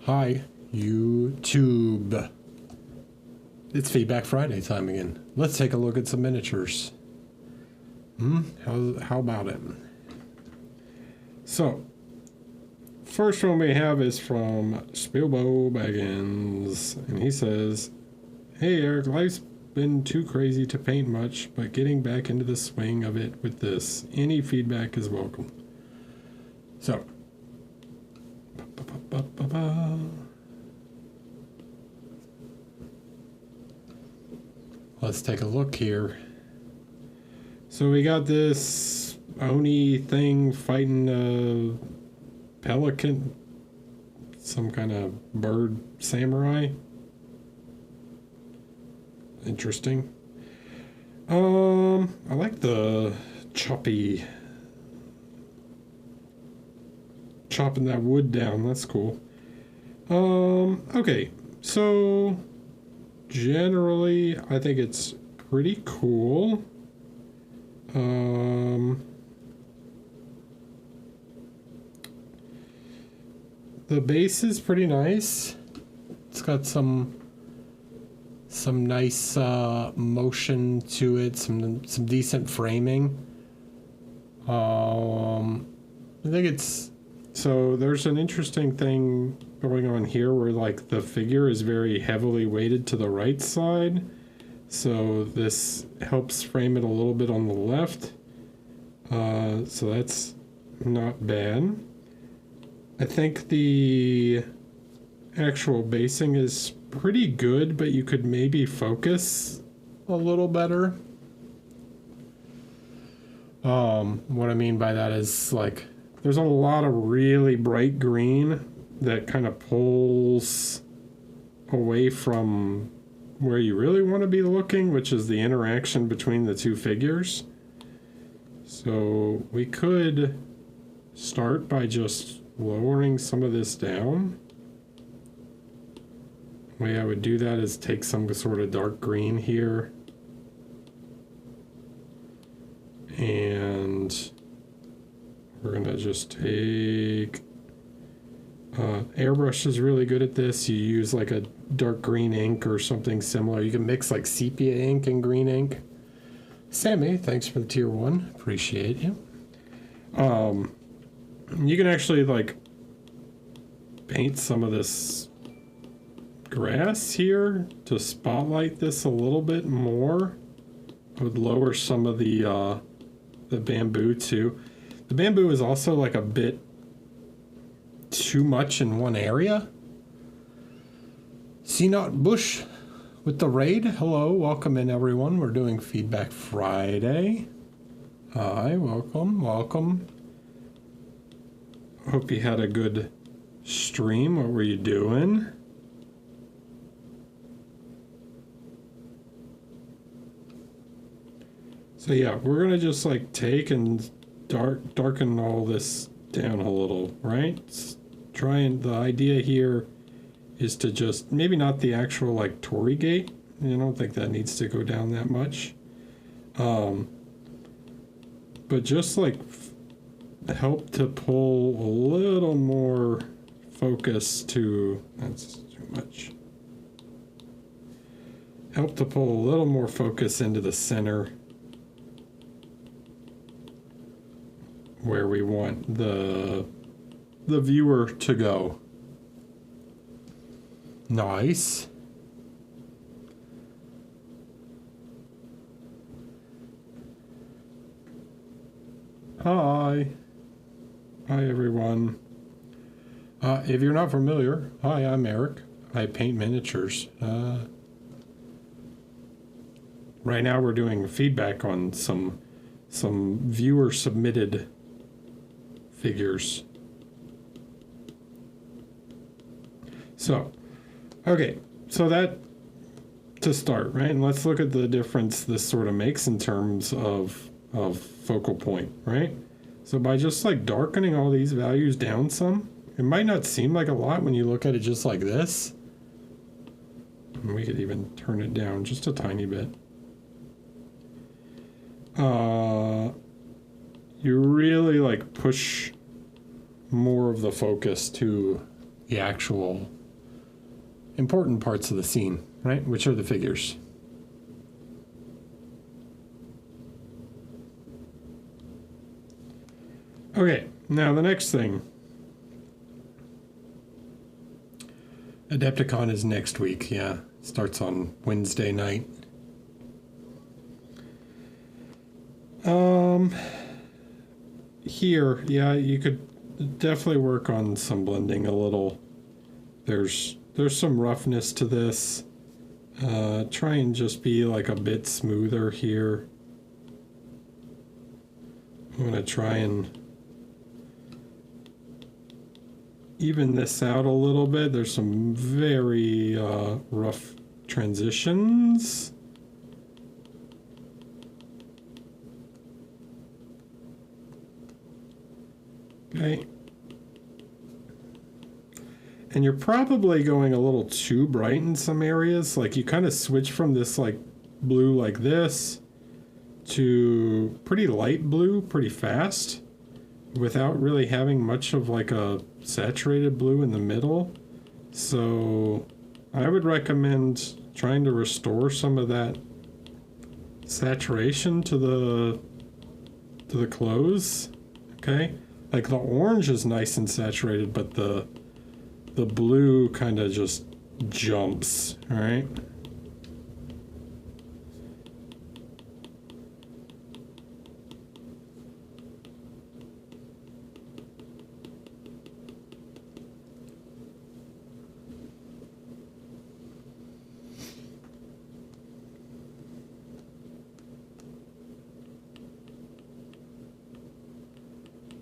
Hi, YouTube. It's Feedback Friday time again. Let's take a look at some miniatures. How about it? So, first one we have is from Spilbo Baggins, and he says, "Hey Eric, life's been too crazy to paint much, but getting back into the swing of it with this. Any feedback is welcome." So, let's take a look here. So we got this Oni thing fighting a pelican, some kind of bird samurai. Interesting. I like the chopping that wood down. That's cool. Okay, so generally I think it's pretty cool. The base is pretty nice. It's got some nice motion to it, some decent framing. I think it's, so there's an interesting thing going on here where like the figure is very heavily weighted to the right side. So this helps frame it a little bit on the left. So that's not bad. I think the actual basing is pretty good, but you could maybe focus a little better. What I mean by that is like there's a lot of really bright green that kind of pulls away from where you really want to be looking, which is the interaction between the two figures. So we could start by just lowering some of this down. The way I would do that is take some sort of dark green here. And we're gonna just take, airbrush is really good at this. You use like a dark green ink or something similar. You can mix like sepia ink and green ink. Sammy, thanks for the tier 1. Appreciate you. You can actually like paint some of this grass here to spotlight this a little bit more. I would lower some of the bamboo too. The bamboo is also like a bit too much in one area. See not Bush with the raid. Hello, welcome in everyone. We're doing Feedback Friday. Hi, welcome. Hope you had a good stream. What were you doing? So yeah, we're gonna just like take and darken all this down a little, right? The idea here is to just, maybe not the actual like Torii gate. I don't think that needs to go down that much. But just like help to pull a little more focus to, that's too much. Help to pull a little more focus into the center where we want the viewer to go. Nice. Hi everyone. If you're not familiar, hi, I'm Eric. I paint miniatures. Right now we're doing feedback on some viewer submitted figures. So, okay, so that to start, right? And let's look at the difference this sort of makes in terms of focal point, right? So by just like darkening all these values down some, it might not seem like a lot when you look at it just like this. And we could even turn it down just a tiny bit. You really like push more of the focus to the actual important parts of the scene, right? Which are the figures. Okay, now the next thing. Adepticon is next week, yeah. Starts on Wednesday night. Here, yeah, you could definitely work on some blending a little. There's some roughness to this. Try and just be like a bit smoother here. I'm gonna try and even this out a little bit. There's some very rough transitions. Okay. And you're probably going a little too bright in some areas. Like you kind of switch from this like blue like this to pretty light blue pretty fast without really having much of like a saturated blue in the middle. So I would recommend trying to restore some of that saturation to the clothes. Okay, like the orange is nice and saturated, but the blue kind of just jumps. All right.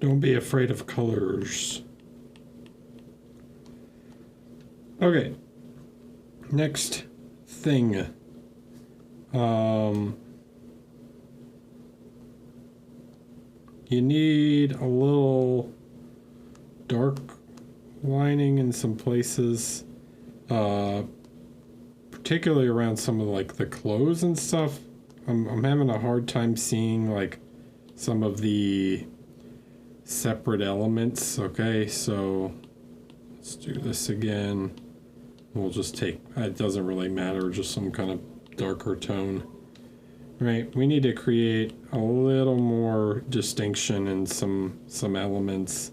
Don't be afraid of colors. Okay. Next thing. You need a little dark lining in some places, particularly around some of like the clothes and stuff. I'm having a hard time seeing like some of the separate elements. Okay, so let's do this again. We'll just take, it doesn't really matter, just some kind of darker tone. Right, we need to create a little more distinction in some elements.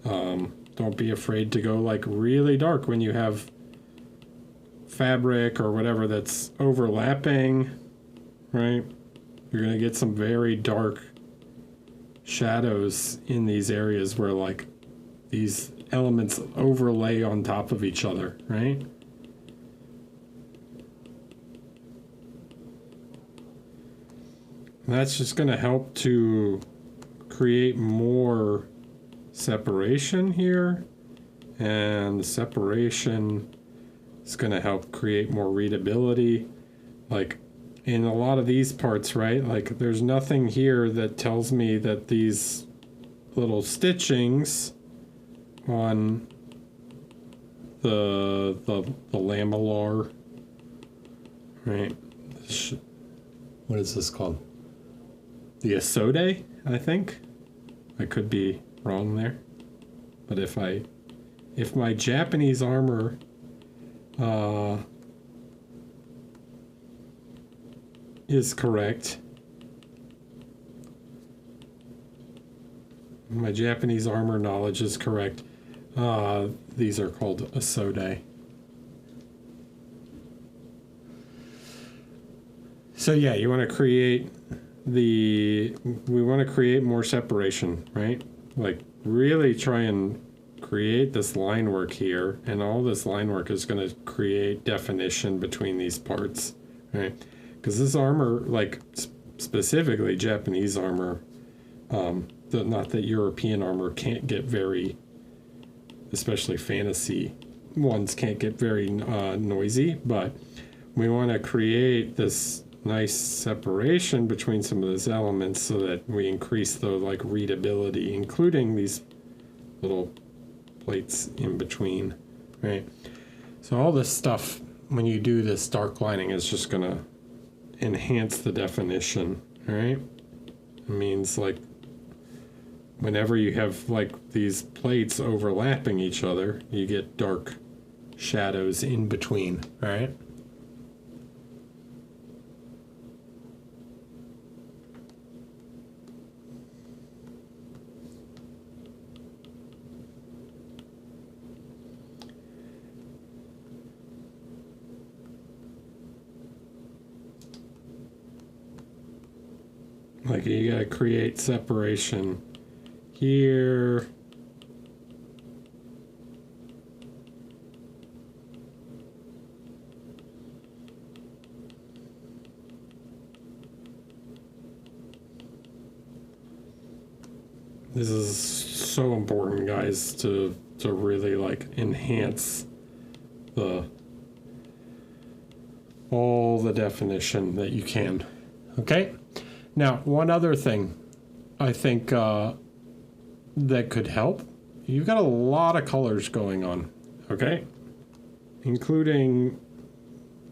Don't be afraid to go like really dark when you have fabric or whatever that's overlapping, right? You're gonna get some very dark shadows in these areas where like these elements overlay on top of each other, right? And that's just going to help to create more separation here, and the separation is going to help create more readability. Like in a lot of these parts, right? Like there's nothing here that tells me that these little stitchings on the lamellar, right? What is this called? The Asode, I think. I could be wrong there, but if my Japanese armor is correct, my Japanese armor knowledge is correct, these are called Asode. So yeah, you want to create we want to create more separation, right? Like really try and create this line work here, and all this line work is going to create definition between these parts, right? Because this armor, like specifically Japanese armor, not that European armor can't get very, especially fantasy ones can't get very noisy, but we want to create this nice separation between some of those elements so that we increase the like readability, including these little plates in between, right? So all this stuff, when you do this dark lining, is just gonna enhance the definition, right? It means like whenever you have like these plates overlapping each other, you get dark shadows in between, all right? Like you gotta create separation here. This is so important, guys, to really like enhance all the definition that you can. Okay? Now, one other thing I think that could help. You've got a lot of colors going on, okay? Including,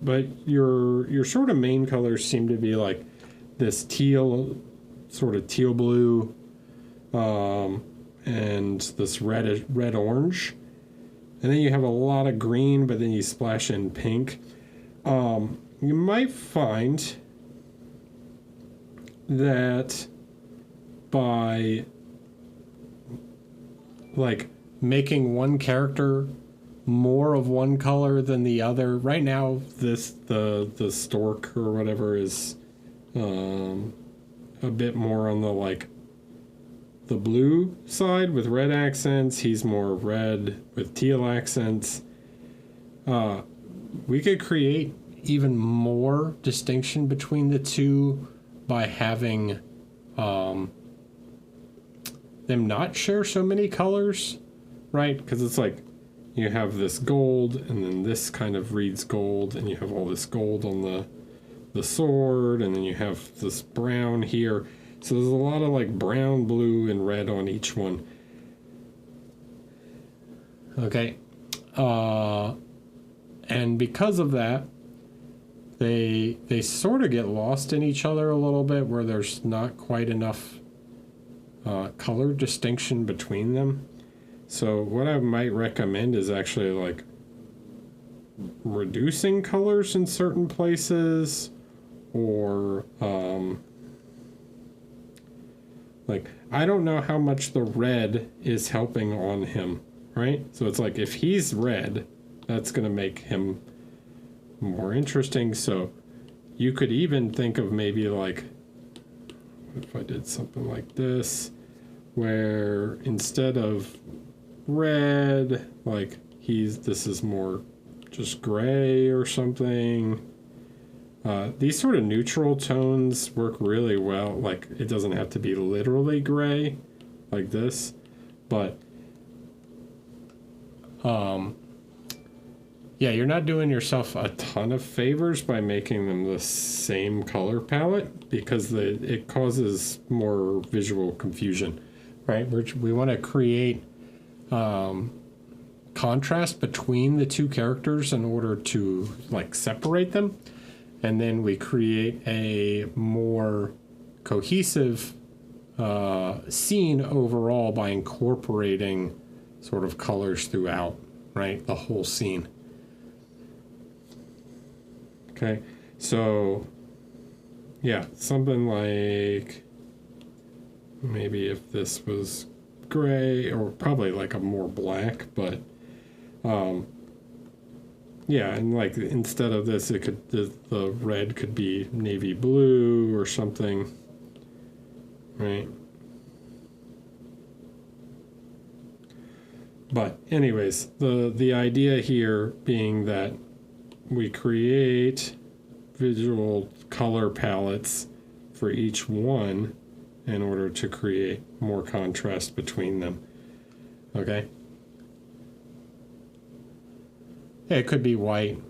but your sort of main colors seem to be like this teal, sort of teal blue, and this red orange. And then you have a lot of green, but then you splash in pink. You might find that by like making one character more of one color than the other. Right now, the stork or whatever is a bit more on the like the blue side with red accents. He's more red with teal accents. We could create even more distinction between the two by having them not share so many colors, right? Because it's like you have this gold, and then this kind of reads gold, and you have all this gold on the sword, and then you have this brown here. So there's a lot of like brown, blue, and red on each one. Okay. And because of that, they sort of get lost in each other a little bit, where there's not quite enough color distinction between them. So what I might recommend is actually like reducing colors in certain places, or like I don't know how much the red is helping on him, right? So it's like if he's red, that's going to make him more interesting. So you could even think of maybe like, if I did something like this, where instead of red, like this is more just gray or something. These sort of neutral tones work really well. Like it doesn't have to be literally gray like this, but yeah, you're not doing yourself a ton of favors by making them the same color palette, because it causes more visual confusion, right? We want to create contrast between the two characters in order to like separate them, and then we create a more cohesive scene overall by incorporating sort of colors throughout, right? The whole scene. Okay, so yeah, something like maybe if this was gray, or probably like a more black, but yeah, and like instead of this, it could the red could be navy blue or something, right? But anyways, the idea here being that we create visual color palettes for each one in order to create more contrast between them. Okay? Yeah, it could be white,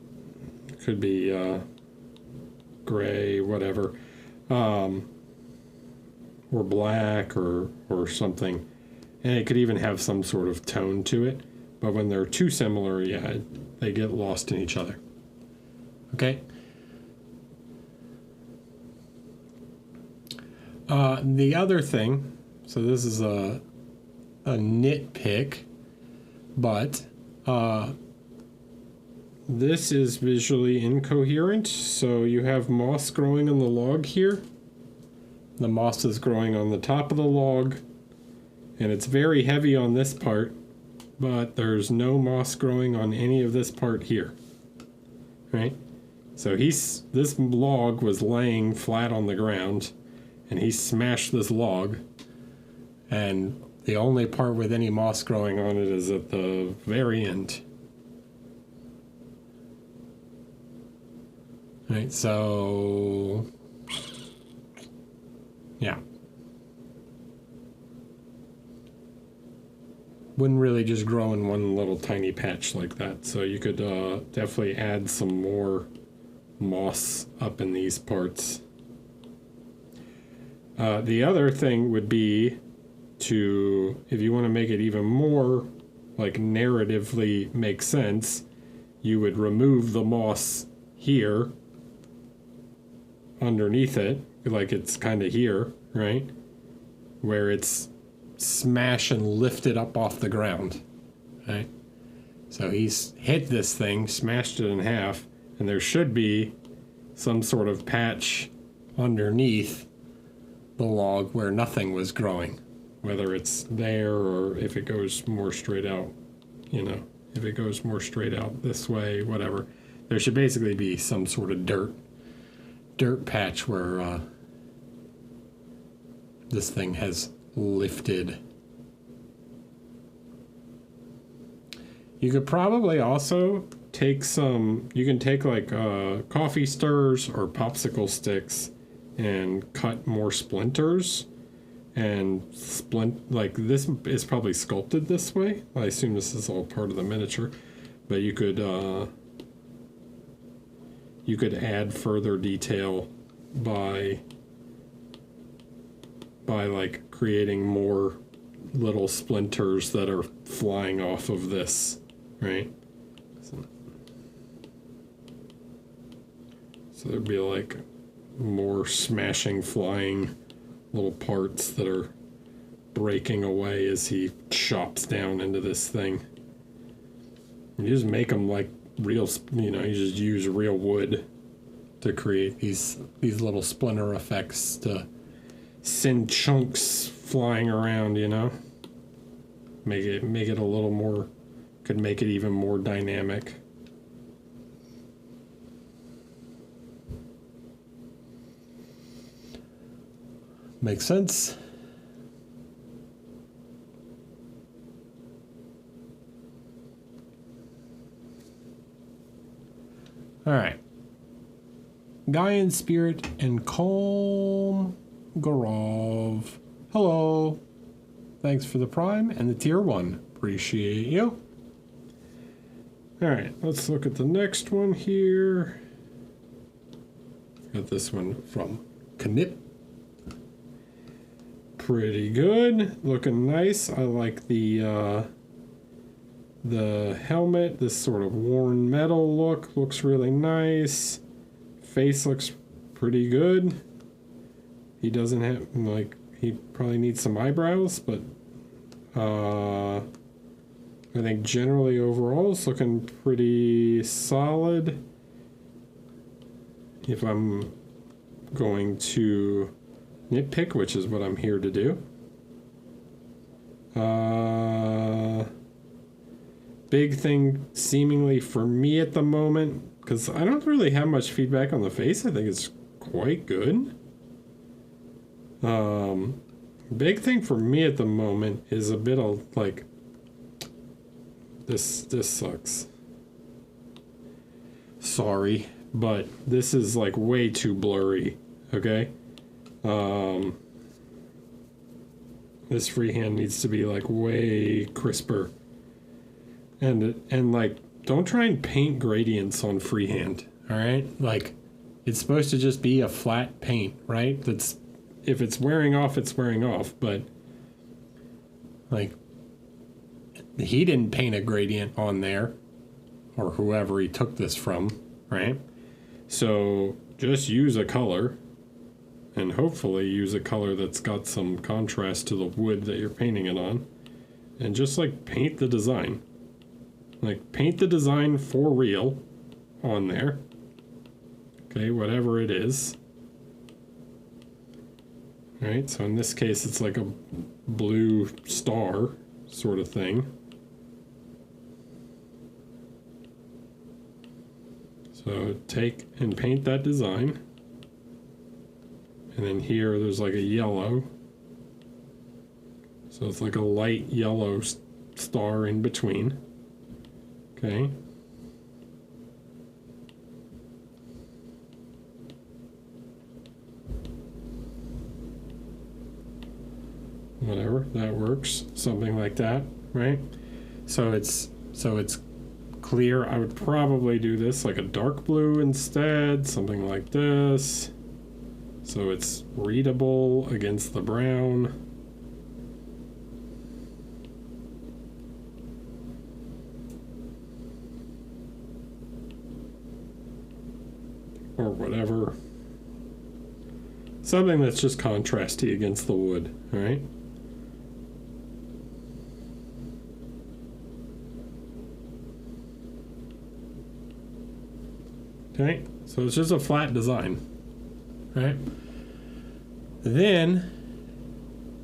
it could be gray, whatever, or black or something. And it could even have some sort of tone to it. But when they're too similar, yeah, they get lost in each other. Okay? The other thing So this is a nitpick, but this is visually incoherent. So you have moss growing on the log here. The moss is growing on the top of the log, and it's very heavy on this part, but there's no moss growing on any of this part here, right? So this log was laying flat on the ground, and he smashed this log, and the only part with any moss growing on it is at the very end. Right, so yeah. Wouldn't really just grow in one little tiny patch like that. So you could definitely add some more moss up in these parts. The other thing would be to, if you want to make it even more like narratively make sense, you would remove the moss here underneath it, like it's kind of here, right? Where it's smashed and lifted up off the ground, right? So he's hit this thing, smashed it in half, and there should be some sort of patch underneath the log where nothing was growing, whether it's there or if it goes more straight out, you know, if it goes more straight out this way, whatever. There should basically be some sort of dirt patch where this thing has lifted. You could probably also take you can take like coffee stirs or popsicle sticks and cut more splinters and like this is probably sculpted this way. I assume this is all part of the miniature, but you could add further detail by like creating more little splinters that are flying off of this, right? So there'd be like more smashing, flying little parts that are breaking away as he chops down into this thing. You just make them like real, you know, you just use real wood to create these little splinter effects to send chunks flying around, you know? Make it a little more, could make it even more dynamic. Makes sense? All right. Gaian Spirit and Calm Garov. Hello. Thanks for the Prime and the Tier 1. Appreciate you. All right, let's look at the next one here. Got this one from Canip. Pretty good. Looking nice. I like the helmet. This sort of worn metal look looks really nice. Face looks pretty good. He doesn't have, like, he probably needs some eyebrows, but I think generally overall it's looking pretty solid. If I'm going to nitpick, which is what I'm here to do. Big thing seemingly for me at the moment, because I don't really have much feedback on the face. I think it's quite good. Big thing for me at the moment is a bit of like this sucks. Sorry, but this is like way too blurry, okay? This freehand needs to be like way crisper. And like, don't try and paint gradients on freehand, all right? Like, it's supposed to just be a flat paint, right? That's, if it's wearing off, it's wearing off, but like, he didn't paint a gradient on there, or whoever he took this from, right? So just use a color, and hopefully use a color that's got some contrast to the wood that you're painting it on, and just like paint the design. Like paint the design for real on there. Okay, whatever it is. Right, so in this case it's like a blue star sort of thing. So take and paint that design. And then here there's like a yellow. So it's like a light yellow star in between. Okay. Whatever, that works. Something like that, right? So it's clear. I would probably do this like a dark blue instead, something like this. So it's readable against the brown. Or whatever. Something that's just contrasty against the wood, all right? Okay, so it's just a flat design, right? Then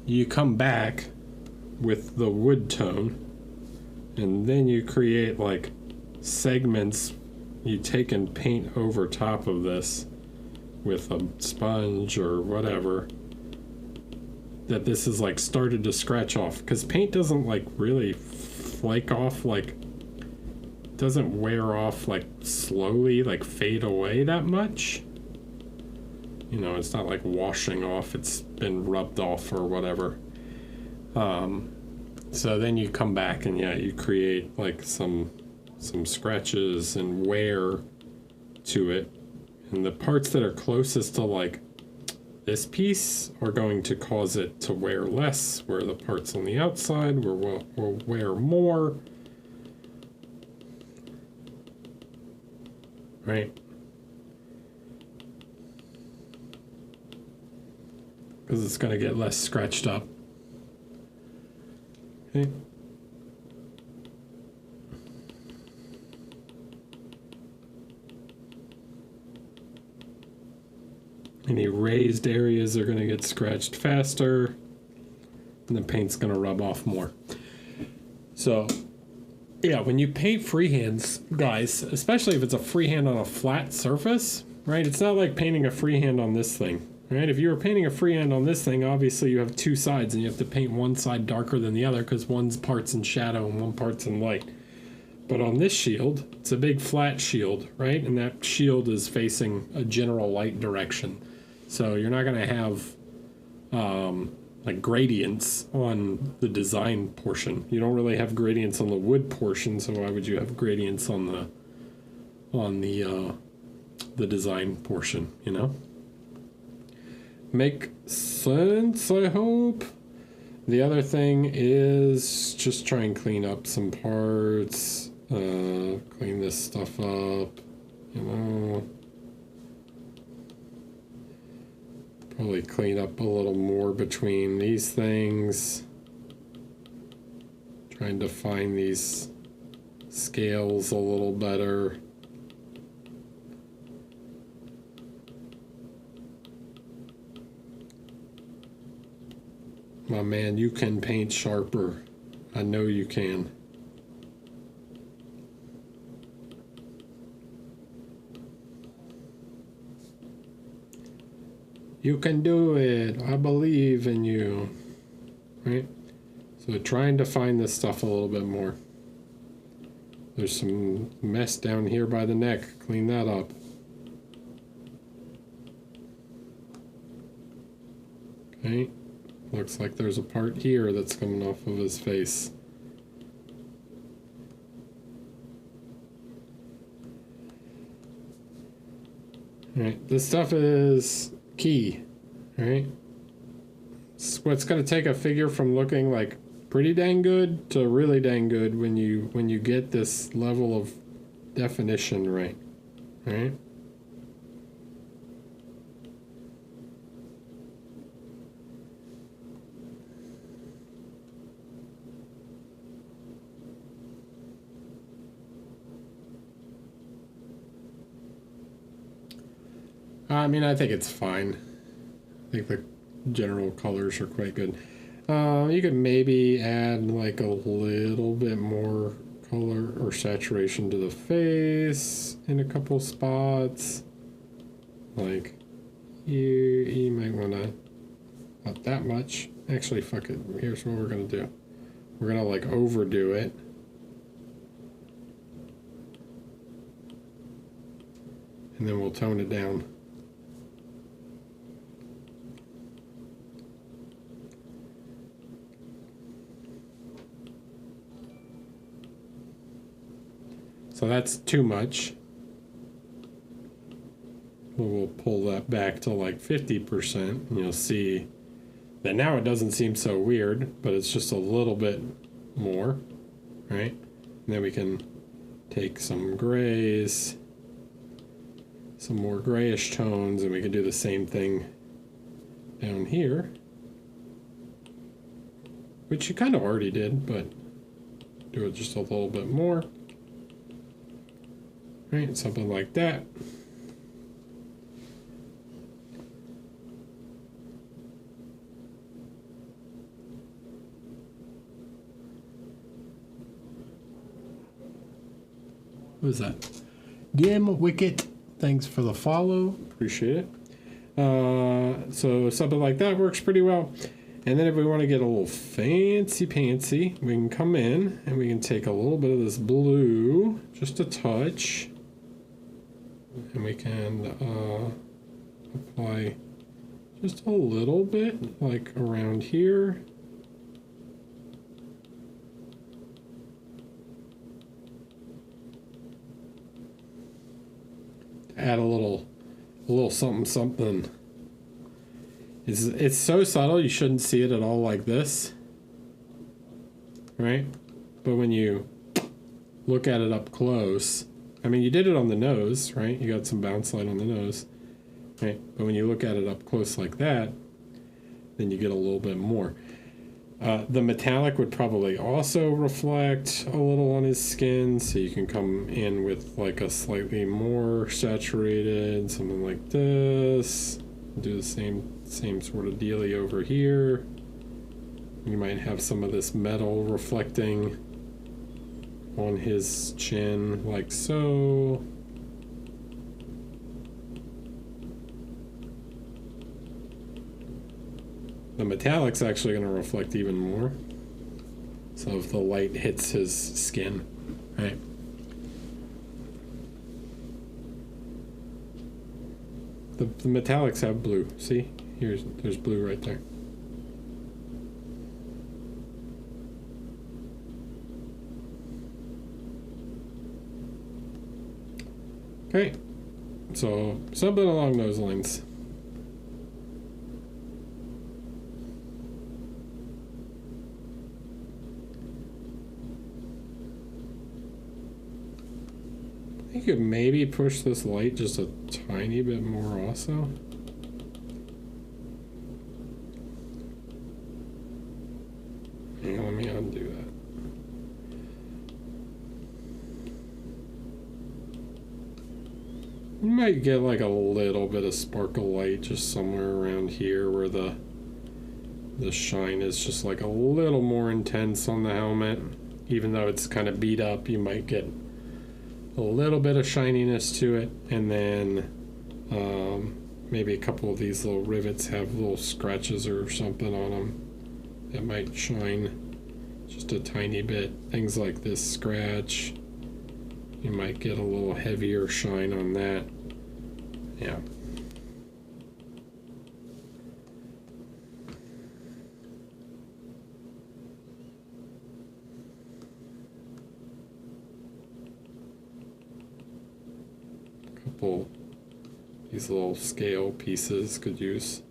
you come back with the wood tone, and then you create like segments. You take and paint over top of this with a sponge or whatever, that this is like started to scratch off, because paint doesn't like really flake off, like doesn't wear off like slowly, like fade away that much. You know, it's not like washing off, it's been rubbed off or whatever. So then you come back and yeah, you create like some scratches and wear to it. And the parts that are closest to like this piece are going to cause it to wear less, where the parts on the outside will wear more. Right? Because it's going to get less scratched up. Okay. Any raised areas are going to get scratched faster, and the paint's going to rub off more. So, yeah, when you paint freehands, guys, especially if it's a freehand on a flat surface, right? It's not like painting a freehand on this thing, right? If you were painting a freehand on this thing, obviously you have two sides, and you have to paint one side darker than the other because one's part's in shadow and one part's in light. But on this shield, it's a big flat shield, right? And that shield is facing a general light direction. So you're not going to have like gradients on the design portion. You don't really have gradients on the wood portion, so why would you have gradients on the design portion, you know? Make sense, I hope. The other thing is just try and clean up some parts, clean this stuff up, you know. Probably clean up a little more between these things. Trying to find these scales a little better. My man, you can paint sharper. I know you can. You can do it. I believe in you. Right? So trying to find this stuff a little bit more. There's some mess down here by the neck. Clean that up. Okay. Looks like there's a part here that's coming off of his face. Alright, this stuff is key, right? It's what's going to take a figure from looking like pretty dang good to really dang good when you get this level of definition right? I mean, I think it's fine. I think the general colors are quite good. You could maybe add like a little bit more color or saturation to the face in a couple spots. Like here, you might want to, not that much. Actually, fuck it. Here's what we're going to do. We're going to like overdo it. And then we'll tone it down. So that's too much. We'll pull that back to like 50%, and you'll see that now it doesn't seem so weird, but it's just a little bit more, right? And then we can take some grays, some more grayish tones, and we can do the same thing down here, which you kind of already did, but do it just a little bit more. Right, something like that. What is that? Dim Wicket, thanks for the follow. Appreciate it. So something like that works pretty well. And then if we want to get a little fancy pantsy, we can come in and we can take a little bit of this blue, just a touch. And we can apply just a little bit, like around here. Add a little something something. It's so subtle you shouldn't see it at all like this, right? But when you look at it up close, I mean, you did it on the nose, right? You got some bounce light on the nose, right? But when you look at it up close like that, then you get a little bit more. The metallic would probably also reflect a little on his skin, so you can come in with like a slightly more saturated, something like this. Do the same sort of dealie over here. You might have some of this metal reflecting on his chin, like so. The metallic's actually going to reflect even more. So if the light hits his skin, right? The metallics have blue. See? There's blue right there. Okay, so something along those lines. I think you could maybe push this light just a tiny bit more also. Hang on, let me undo that. You might get like a little bit of sparkle light just somewhere around here where the shine is just like a little more intense on the helmet. Even though it's kind of beat up, you might get a little bit of shininess to it. And then maybe a couple of these little rivets have little scratches or something on them that might shine just a tiny bit. Things like this scratch, you might get a little heavier shine on that. Yeah. Couple these little scale pieces could use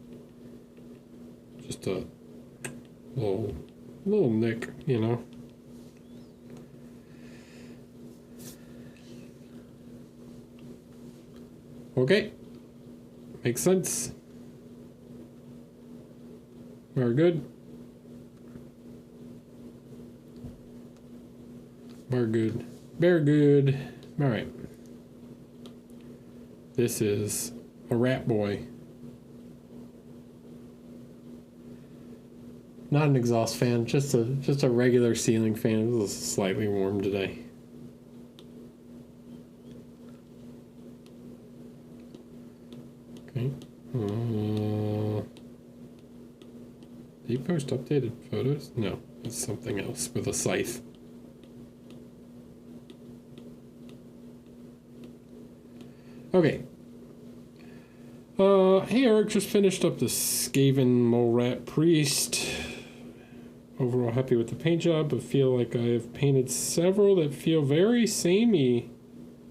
just a little nick, you know. Okay, makes sense. Very good. Very good. Very good. All right. This is a rat boy. Not an exhaust fan, just a regular ceiling fan. It was slightly warm today. Okay. Did you post updated photos? No, it's something else with a scythe. Okay. Hey Eric, just finished up the Skaven Priest. Overall happy with the paint job, but feel like I have painted several that feel very samey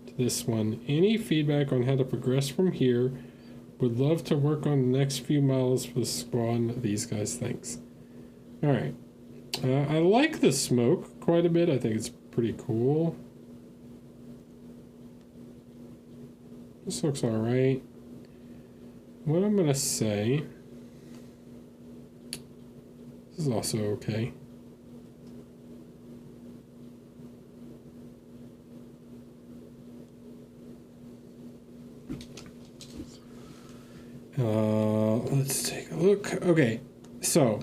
to this one. Any feedback on how to progress from here? Would love to work on the next few models for the squad. These guys, thanks. Alright. I like the smoke quite a bit. I think it's pretty cool. This looks alright. What I'm going to say... This is also okay. Let's take a look. Okay, so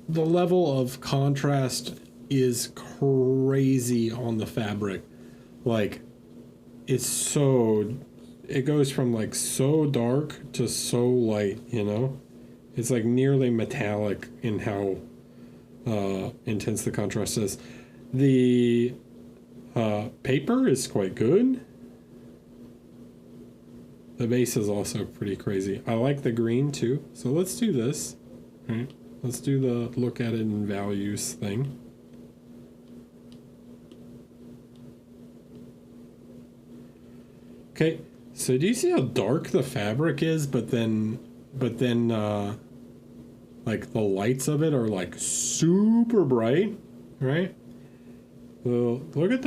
the level of contrast is crazy on the fabric. Like, it's so... It goes from like so dark to so light, you know? It's like nearly metallic in how intense the contrast is. The paper is quite good. The base is also pretty crazy. I like the green too. So let's do this. All right. Let's do the look at it in values thing. Okay. So do you see how dark the fabric is, but then like the lights of it are like super bright, right? Well, look at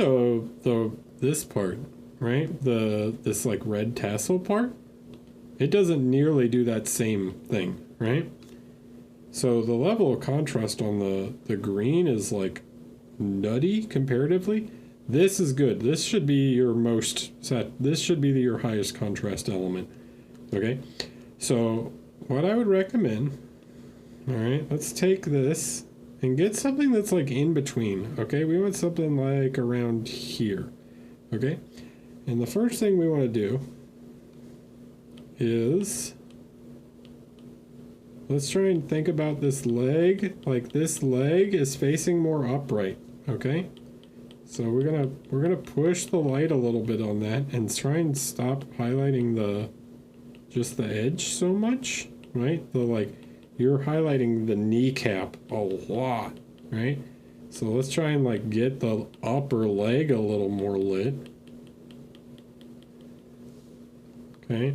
this part, right? This like red tassel part. It doesn't nearly do that same thing, right? So the level of contrast on the green is like nutty comparatively. This is good. This should be your most set. This should be your highest contrast element. Okay, so what I would recommend. All right, let's take this and get something that's like in between. Okay, we want something like around here. Okay, and the first thing we want to do is let's try and think about this leg. Like this leg is facing more upright. Okay. So we're gonna push the light a little bit on that and try and stop highlighting just the edge so much, right? You're highlighting the kneecap a lot, right? So let's try and like get the upper leg a little more lit. Okay.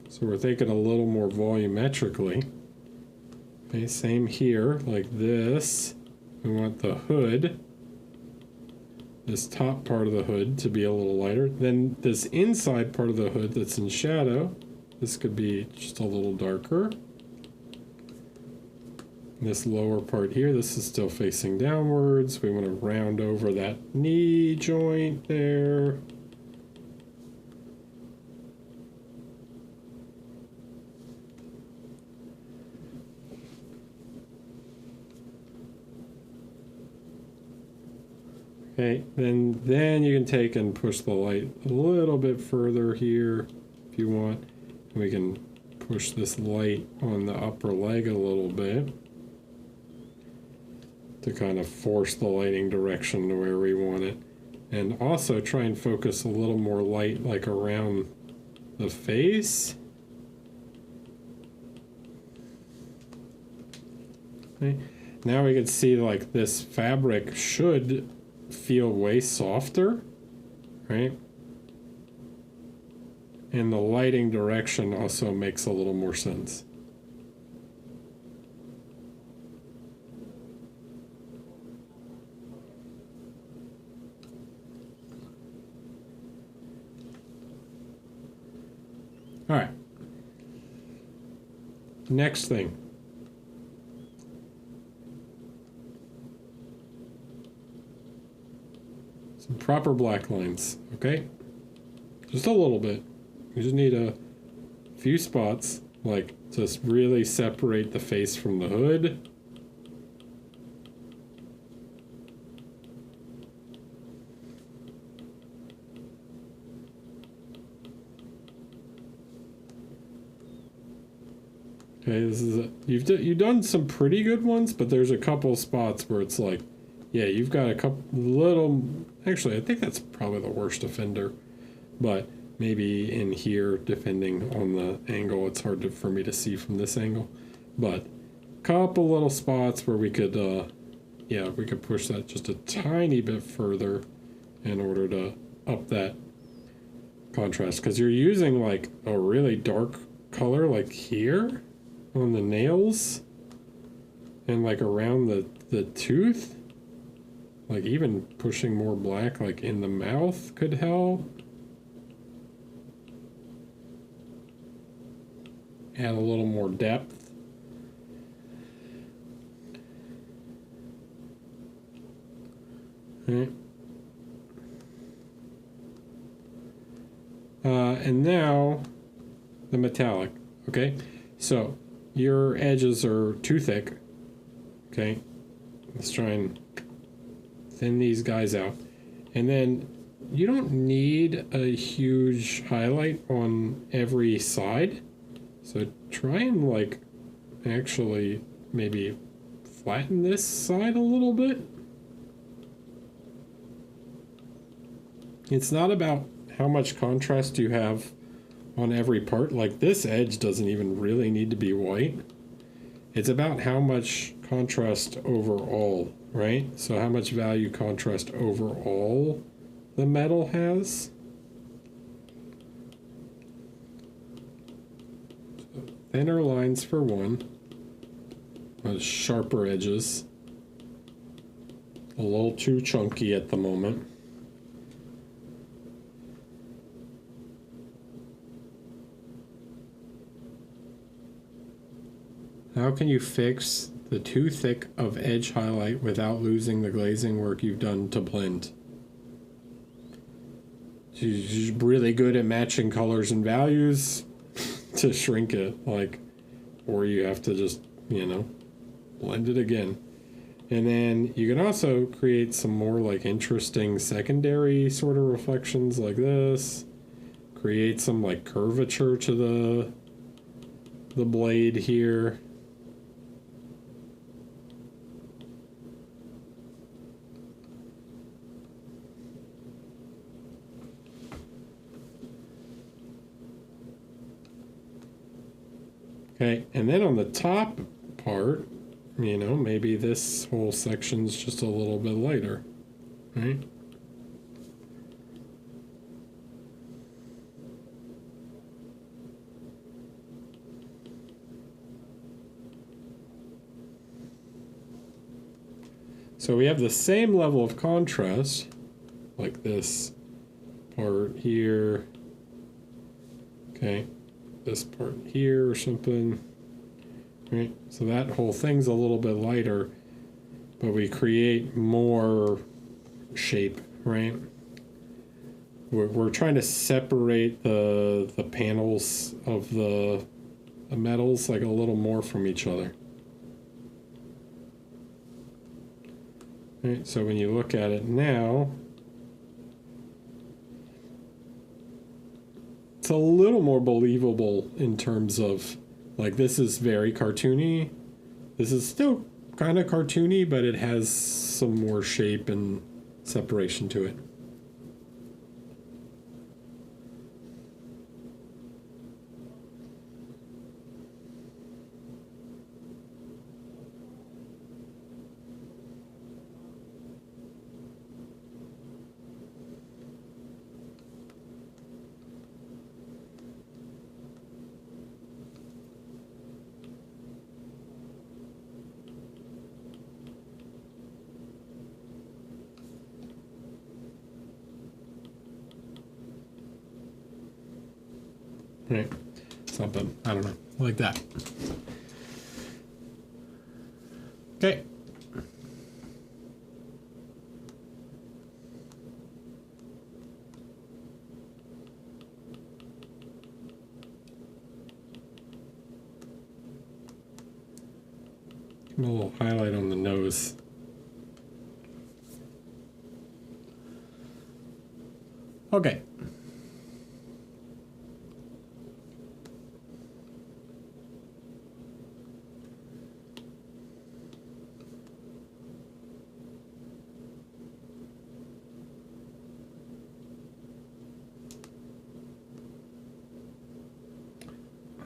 So we're thinking a little more volumetrically. Okay, same here, like this. We want the hood, this top part of the hood to be a little lighter. Then this inside part of the hood that's in shadow, this could be just a little darker. This lower part here, this is still facing downwards. We want to round over that knee joint there. Okay, then you can take and push the light a little bit further here if you want. We can push this light on the upper leg a little bit to kind of force the lighting direction to where we want it. And also try and focus a little more light like around the face. Okay. Now we can see like this fabric should feel way softer, right? And the lighting direction also makes a little more sense. All right. Next thing. Some proper black lines, okay? Just a little bit. You just need a few spots, like just really separate the face from the hood. Okay, this is you've done some pretty good ones, but there's a couple spots where it's like, yeah, you've got a couple little. Actually, I think that's probably the worst offender, but maybe in here, depending on the angle, it's hard for me to see from this angle. But a couple little spots where we could, yeah, we could push that just a tiny bit further in order to up that contrast, because you're using like a really dark color, like here on the nails and like around the tooth, like even pushing more black like in the mouth could help. Add a little more depth. Okay. And now the metallic. Okay, so your edges are too thick. Okay, let's try and thin these guys out. And then you don't need a huge highlight on every side. So try and like actually maybe flatten this side a little bit. It's not about how much contrast you have on every part. Like this edge doesn't even really need to be white. It's about how much contrast overall, right? So how much value contrast overall the metal has. So thinner lines for one, sharper edges. A little too chunky at the moment. How can you fix the too thick of edge highlight without losing the glazing work you've done to blend? She's really good at matching colors and values to shrink it, like, or you have to just, you know, blend it again. And then you can also create some more like interesting secondary sort of reflections like this. Create some like curvature to the blade here. Okay, and then on the top part, you know, maybe this whole section's just a little bit lighter, right? So we have the same level of contrast, like this part here, okay? This part here or something, right? So that whole thing's a little bit lighter, but we create more shape, right? We're trying to separate the panels of the metals like a little more from each other. Right, so when you look at it now, it's a little more believable in terms of, like, this is very cartoony. This is still kind of cartoony, but it has some more shape and separation to it. Right, something, I don't know, like that. Okay. A little highlight on the nose. Okay.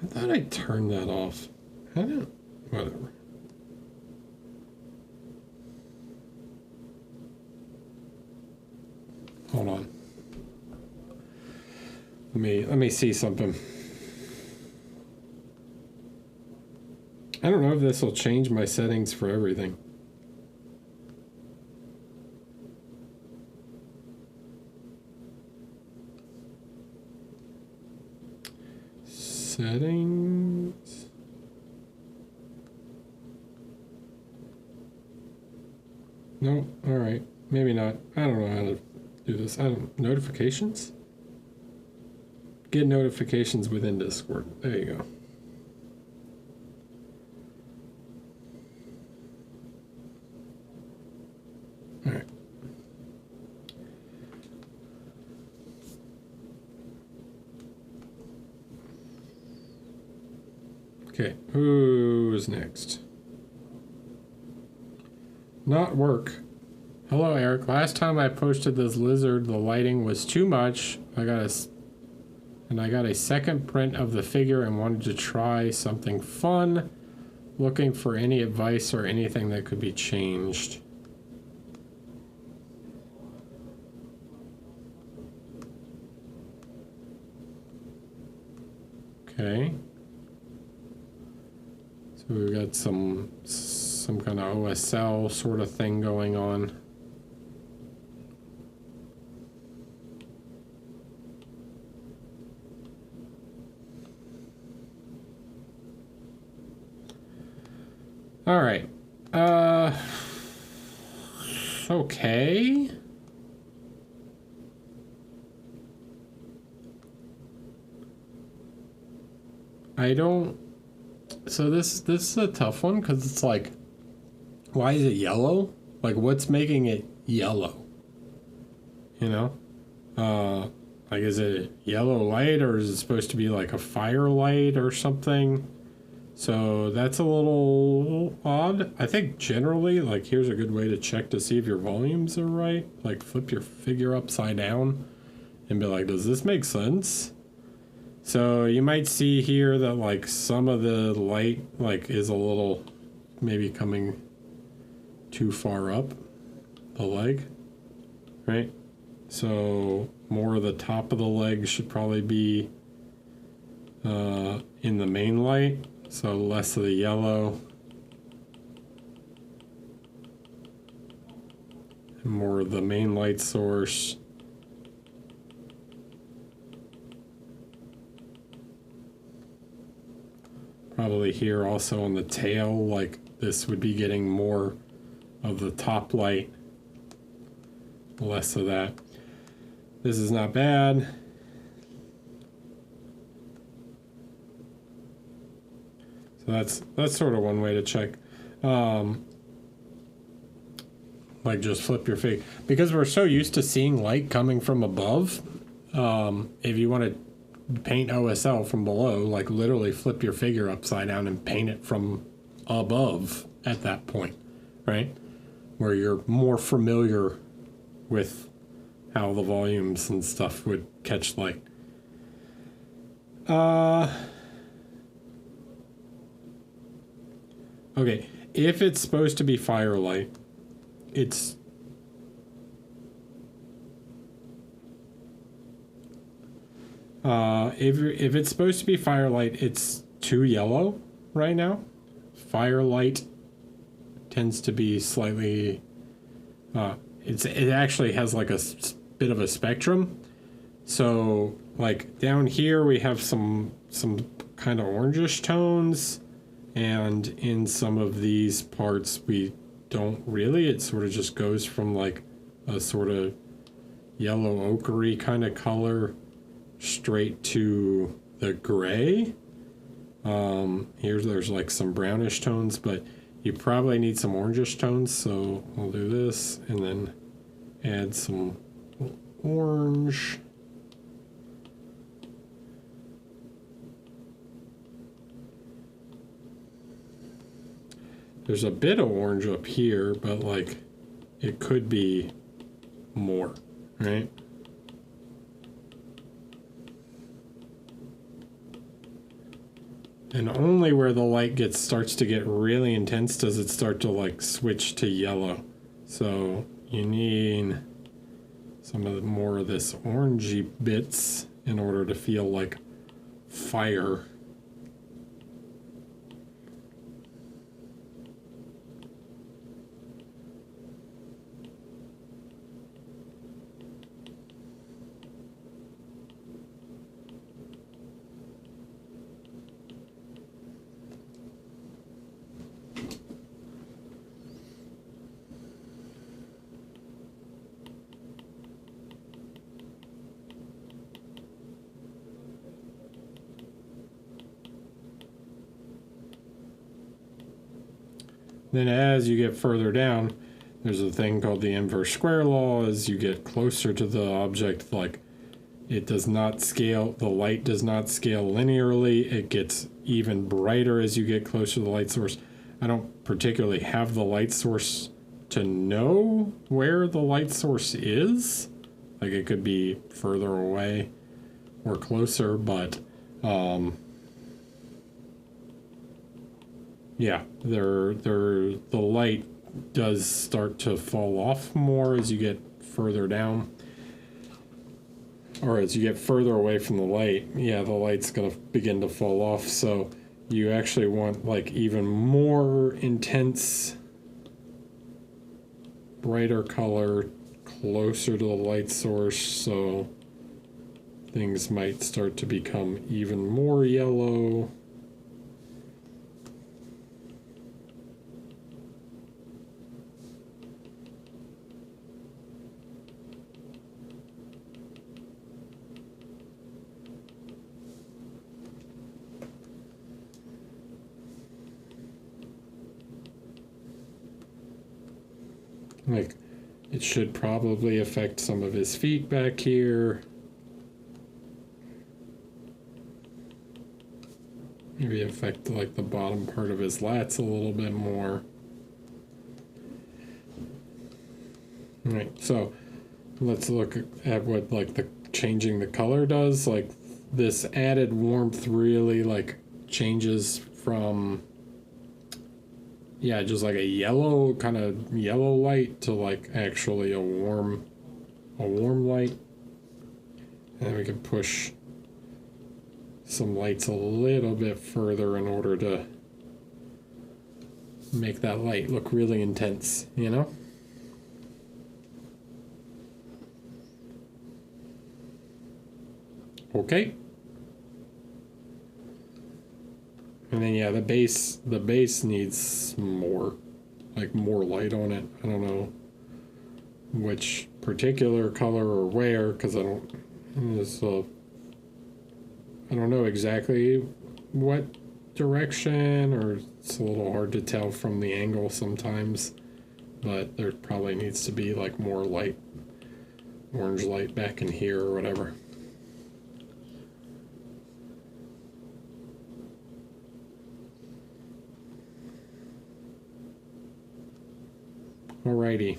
I thought I turned that off. I don't. Whatever. Hold on. Let me see something. I don't know if this will change my settings for everything. Settings. No, all right. Maybe not. I don't know how to do this. Notifications? Get notifications within Discord. There you go. All right. Okay, who's next? Not work. Hello, Eric. Last time I posted this lizard, the lighting was too much. I got a second print of the figure and wanted to try something fun. Looking for any advice or anything that could be changed. Okay. So we've got some kind of OSL sort of thing going on. All right. Okay. I don't. So this is a tough one because it's like, why is it yellow? Like, what's making it yellow? You know, like, is it yellow light or is it supposed to be like a firelight or something? So that's a little odd. I think generally, like, here's a good way to check to see if your volumes are right. Like, flip your figure upside down and be like, does this make sense? So you might see here that, like, some of the light, like, is a little maybe coming too far up the leg, right? So more of the top of the leg should probably be in the main light. So less of the yellow and more of the main light source. Probably here also on the tail, like this would be getting more of the top light, less of that. This is not bad. So that's sort of one way to check. Like, just flip your figure. Because we're so used to seeing light coming from above, if you want to paint OSL from below, like, literally flip your figure upside down and paint it from above at that point, right? Where you're more familiar with how the volumes and stuff would catch light. Okay, if it's supposed to be firelight, it's if it's supposed to be firelight, it's too yellow right now. Firelight tends to be slightly it actually has like a bit of a spectrum. So like down here we have some kind of orangish tones, and in some of these parts we don't really. It sort of just goes from like a sort of yellow ochre kind of color straight to the gray. There's like some brownish tones, but You probably need some orangish tones, so we'll do this and then add some orange. There's a bit of orange up here, but like it could be more, right? And only where the light starts to get really intense does it start to like switch to yellow. So you need some of more of this orangey bits in order to feel like fire. Then as you get further down, there's a thing called the inverse square law. As you get closer to the object, like it does not scale, the light does not scale linearly. It gets even brighter as you get closer to the light source. I don't particularly have the light source to know where the light source is. Like it could be further away or closer, but yeah, the light does start to fall off more as you get further down. Or as you get further away from the light, yeah, the light's going to begin to fall off. So you actually want like even more intense, brighter color closer to the light source. So things might start to become even more yellow. Like, it should probably affect some of his feet back here. Maybe affect like the bottom part of his lats a little bit more. All right, so let's look at what like the changing the color does. Like this added warmth really like changes from, yeah, just like a yellow, kind of yellow light to like actually a warm light. And then we can push some lights a little bit further in order to make that light look really intense, you know? Okay. And then yeah, the base needs more light on it. I don't know which particular color or where, because I don't know exactly what direction, or it's a little hard to tell from the angle sometimes, but there probably needs to be like more light, orange light back in here or whatever. Alrighty.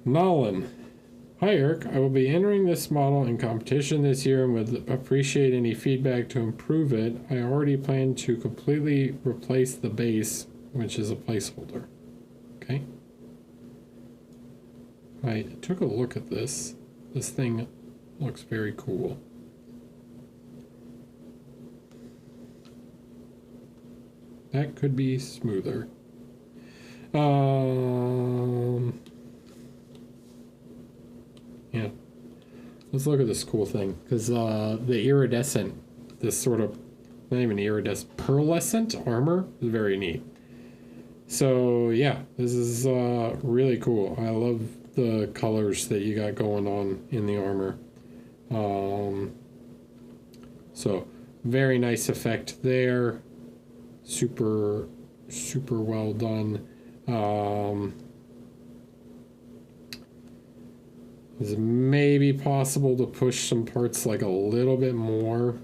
Nolan. Hi Eric, I will be entering this model in competition this year and would appreciate any feedback to improve it. I already plan to completely replace the base, which is a placeholder. Okay. I took a look at this. This thing looks very cool. That could be smoother. Yeah. Let's look at this cool thing, because the iridescent, this sort of, not even iridescent, pearlescent armor is very neat. So yeah, this is really cool. I love the colors that you got going on in the armor. So very nice effect there. Super well done. It's maybe possible to push some parts like a little bit more.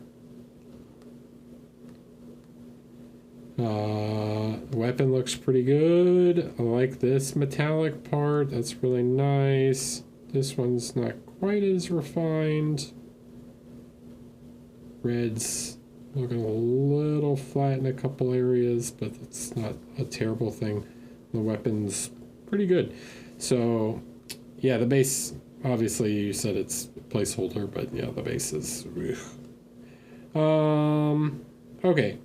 Weapon looks pretty good. I like this metallic part. That's really nice. This one's not quite as refined. Red's looking a little flat in a couple areas, but it's not a terrible thing. The weapon's pretty good. So, yeah, the base, obviously you said it's placeholder, but yeah, the base is... Okay.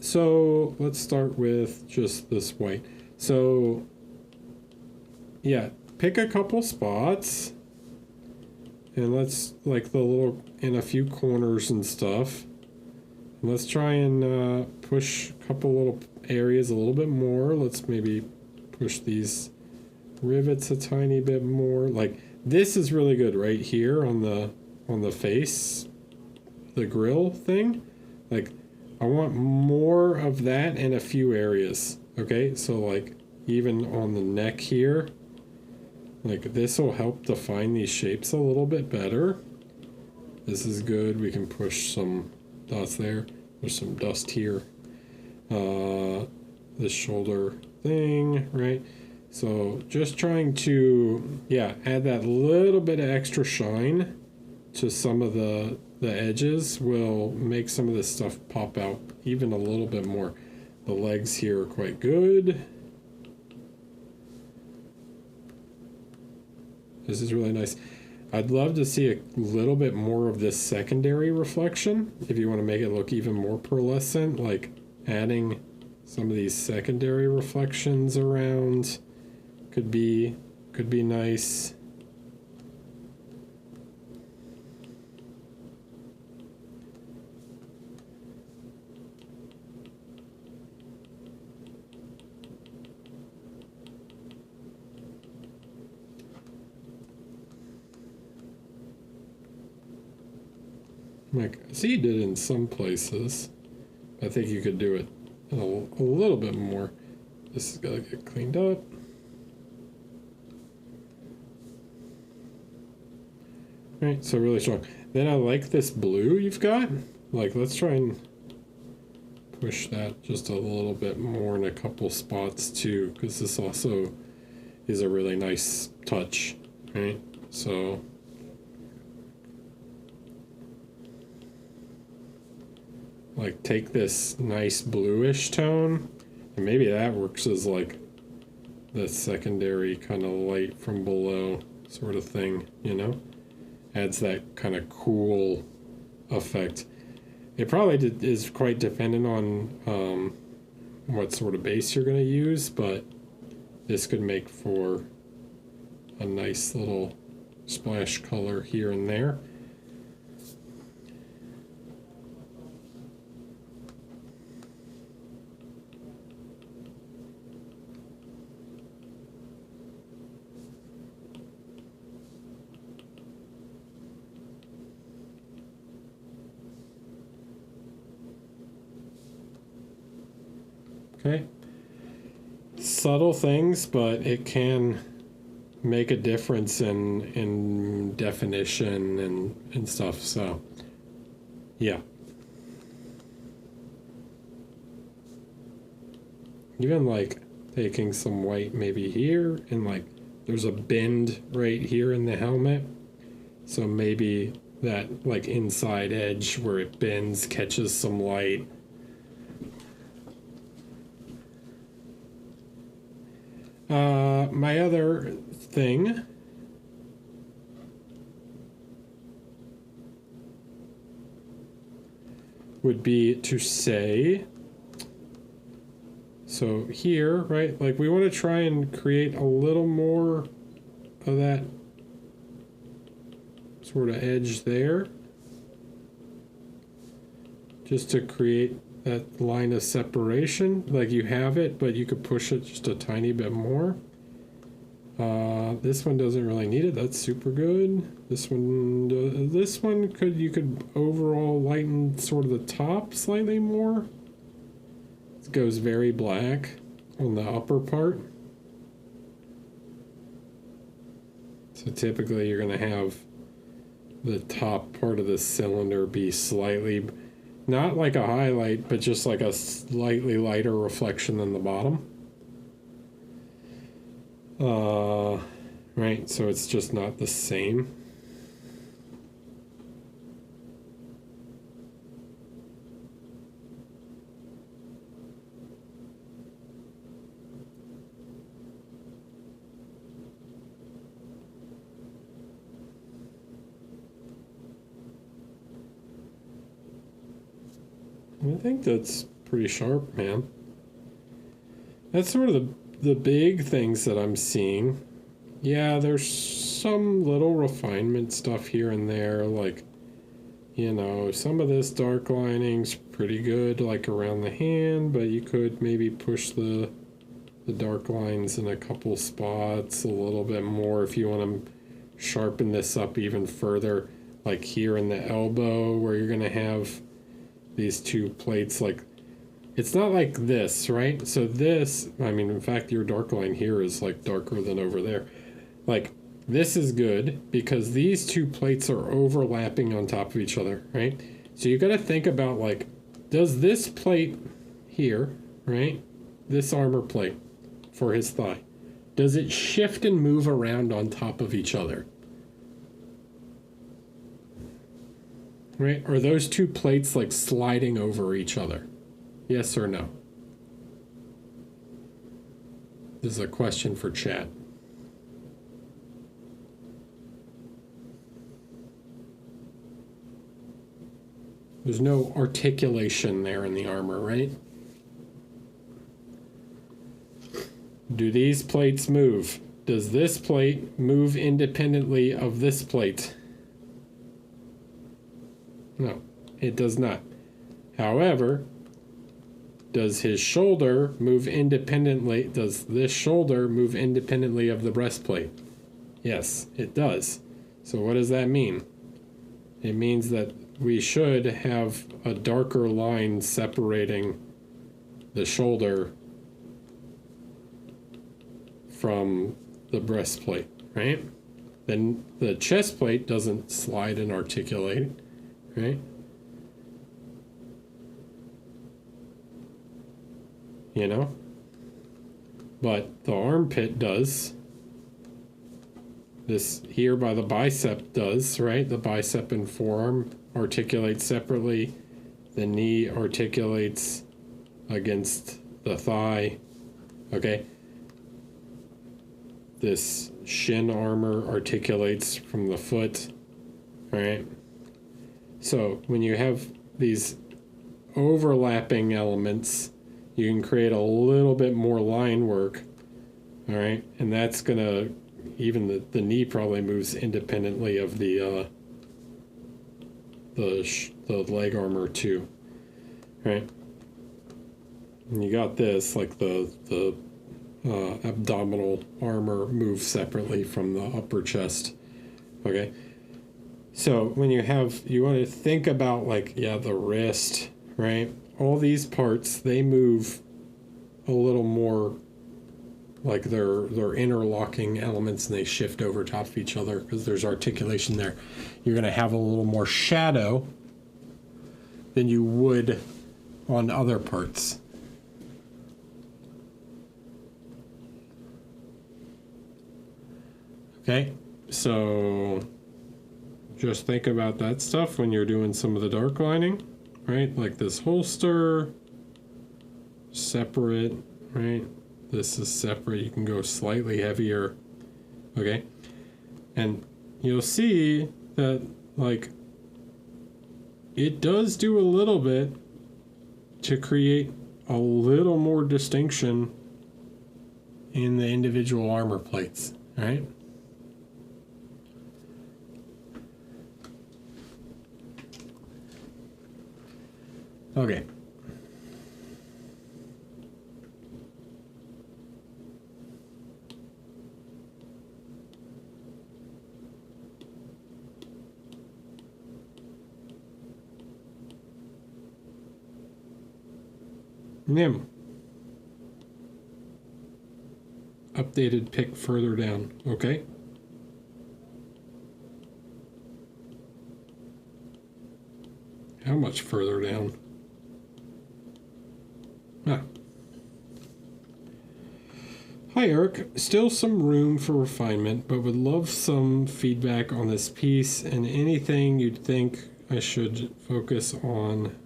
So, let's start with just this white. So, yeah, pick a couple spots. And let's, like, the little, in a few corners and stuff. And let's try and push a couple little areas a little bit more. Let's maybe push these rivets a tiny bit more. Like, this is really good right here on the face, the grill thing. Like, I want more of that in a few areas. Okay, so like, even on the neck here. Like, this will help define these shapes a little bit better. This is good. We can push some dots there. There's some dust here. This shoulder thing, right? So just trying to, yeah, add that little bit of extra shine to some of the edges will make some of this stuff pop out even a little bit more. The legs here are quite good. This is really nice. I'd love to see a little bit more of this secondary reflection if you want to make it look even more pearlescent, like adding some of these secondary reflections around could be nice. Like, see, you did it in some places. I think you could do it a little bit more. This has got to get cleaned up. Right, so really strong. Then I like this blue you've got. Like, let's try and push that just a little bit more in a couple spots too, because this also is a really nice touch, right? So... like, take this nice bluish tone, and maybe that works as like the secondary kind of light from below sort of thing, you know? Adds that kind of cool effect. It probably is quite dependent on what sort of base you're going to use, but this could make for a nice little splash color here and there. Okay, subtle things, but it can make a difference in definition and stuff. So, yeah. Even like taking some white maybe here, and like there's a bend right here in the helmet. So maybe that like inside edge where it bends catches some light. My other thing would be to say, so here, right, like we want to try and create a little more of that sort of edge there, just to create that line of separation. Like you have it, but you could push it just a tiny bit more. This one doesn't really need it. That's super good. This one, you could overall lighten sort of the top slightly more. It goes very black on the upper part. So typically you're going to have the top part of the cylinder be slightly, not like a highlight, but just like a slightly lighter reflection than the bottom. Right, so it's just not the same. I think that's pretty sharp, man. That's sort of the big things that I'm seeing. Yeah, there's some little refinement stuff here and there, like, you know, some of this dark lining's pretty good, like around the hand, but you could maybe push the dark lines in a couple spots a little bit more if you want to sharpen this up even further, like here in the elbow where you're going to have these two plates. Like, it's not like this, right? So this, I mean, in fact, your dark line here is like darker than over there. Like, this is good because these two plates are overlapping on top of each other, right? So you got to think about, like, does this plate here, right, this armor plate for his thigh, does it shift and move around on top of each other? Right? Are those two plates like sliding over each other? Yes or no? This is a question for chat. There's no articulation there in the armor, right? Do these plates move? Does this plate move independently of this plate? No, it does not. However, does his shoulder move independently? Does this shoulder move independently of the breastplate? Yes, it does. So what does that mean? It means that we should have a darker line separating the shoulder from the breastplate, right? Then the chest plate doesn't slide and articulate, right? You know? But the armpit does. This here by the bicep does, right? The bicep and forearm articulate separately. The knee articulates against the thigh. Okay? This shin armor articulates from the foot. Right? So when you have these overlapping elements, you can create a little bit more line work. All right? And that's going to, even the knee probably moves independently of the leg armor too, right? And you got this, like the abdominal armor moves separately from the upper chest. Okay, so when you want to think about, like, yeah, the wrist, right? All these parts, they move a little more like they're interlocking elements, and they shift over top of each other because there's articulation there. You're going to have a little more shadow than you would on other parts. Okay, so just think about that stuff when you're doing some of the dark lining, right? Like this holster, separate, right? This is separate. You can go slightly heavier. Okay. And you'll see that, like, it does do a little bit to create a little more distinction in the individual armor plates. Right? Okay. Nim. Updated pic further down. Okay. How much further down? Ah. Hi Eric, still some room for refinement, but would love some feedback on this piece and anything you'd think I should focus on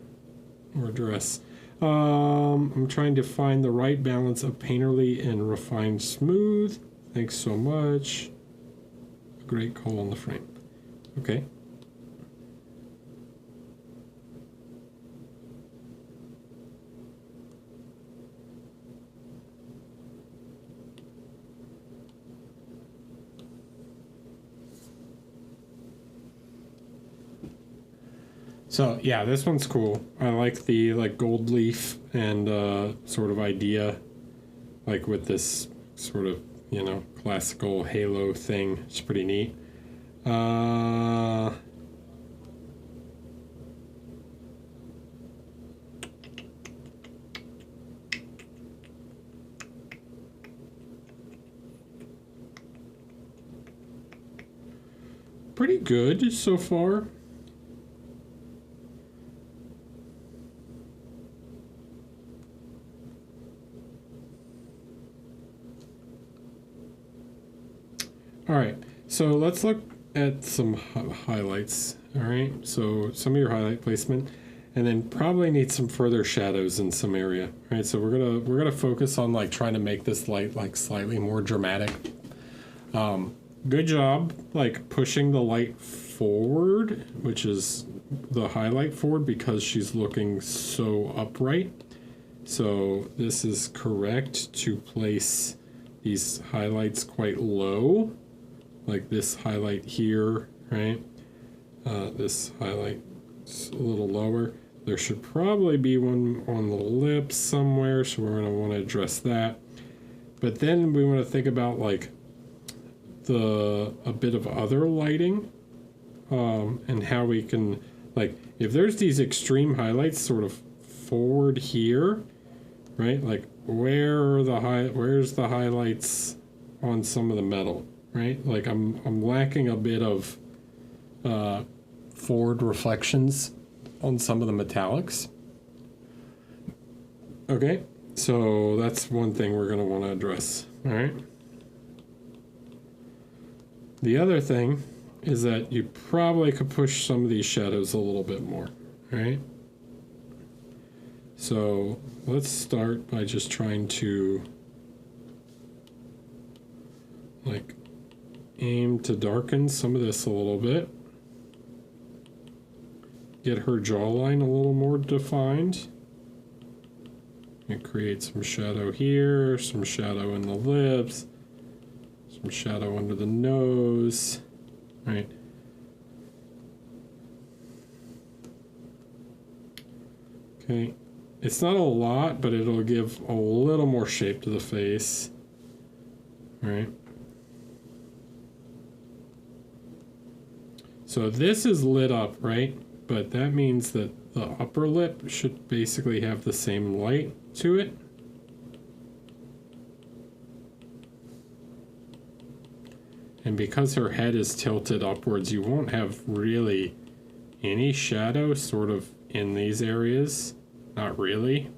or address. I'm trying to find the right balance of painterly and refined smooth. Thanks so much. A great call on the frame. Okay. So yeah, this one's cool. I like the gold leaf and sort of idea, like with this sort of, you know, classical halo thing. It's pretty neat. Pretty good so far. All right, so let's look at some highlights. All right, so some of your highlight placement, and then probably need some further shadows in some area. All right, so we're gonna focus on like trying to make this light like slightly more dramatic. Good job, like pushing the light forward, which is the highlight forward because she's looking so upright. So this is correct to place these highlights quite low. Like this highlight here, right? This highlight is a little lower. There should probably be one on the lips somewhere, so we're gonna wanna address that. But then we wanna think about like a bit of other lighting and how we can, like, if there's these extreme highlights sort of forward here, right? Like where's the highlights on some of the metal? Right, like I'm lacking a bit of forward reflections on some of the metallics. Okay, so that's one thing we're going to want to address. All right. The other thing is that you probably could push some of these shadows a little bit more. All right. So let's start by just trying to like aim to darken some of this a little bit. Get her jawline a little more defined. And create some shadow here, some shadow in the lips, some shadow under the nose, right? Okay, it's not a lot, but it'll give a little more shape to the face, right? So this is lit up, right? But that means that the upper lip should basically have the same light to it. And because her head is tilted upwards, you won't have really any shadow sort of in these areas. Not really.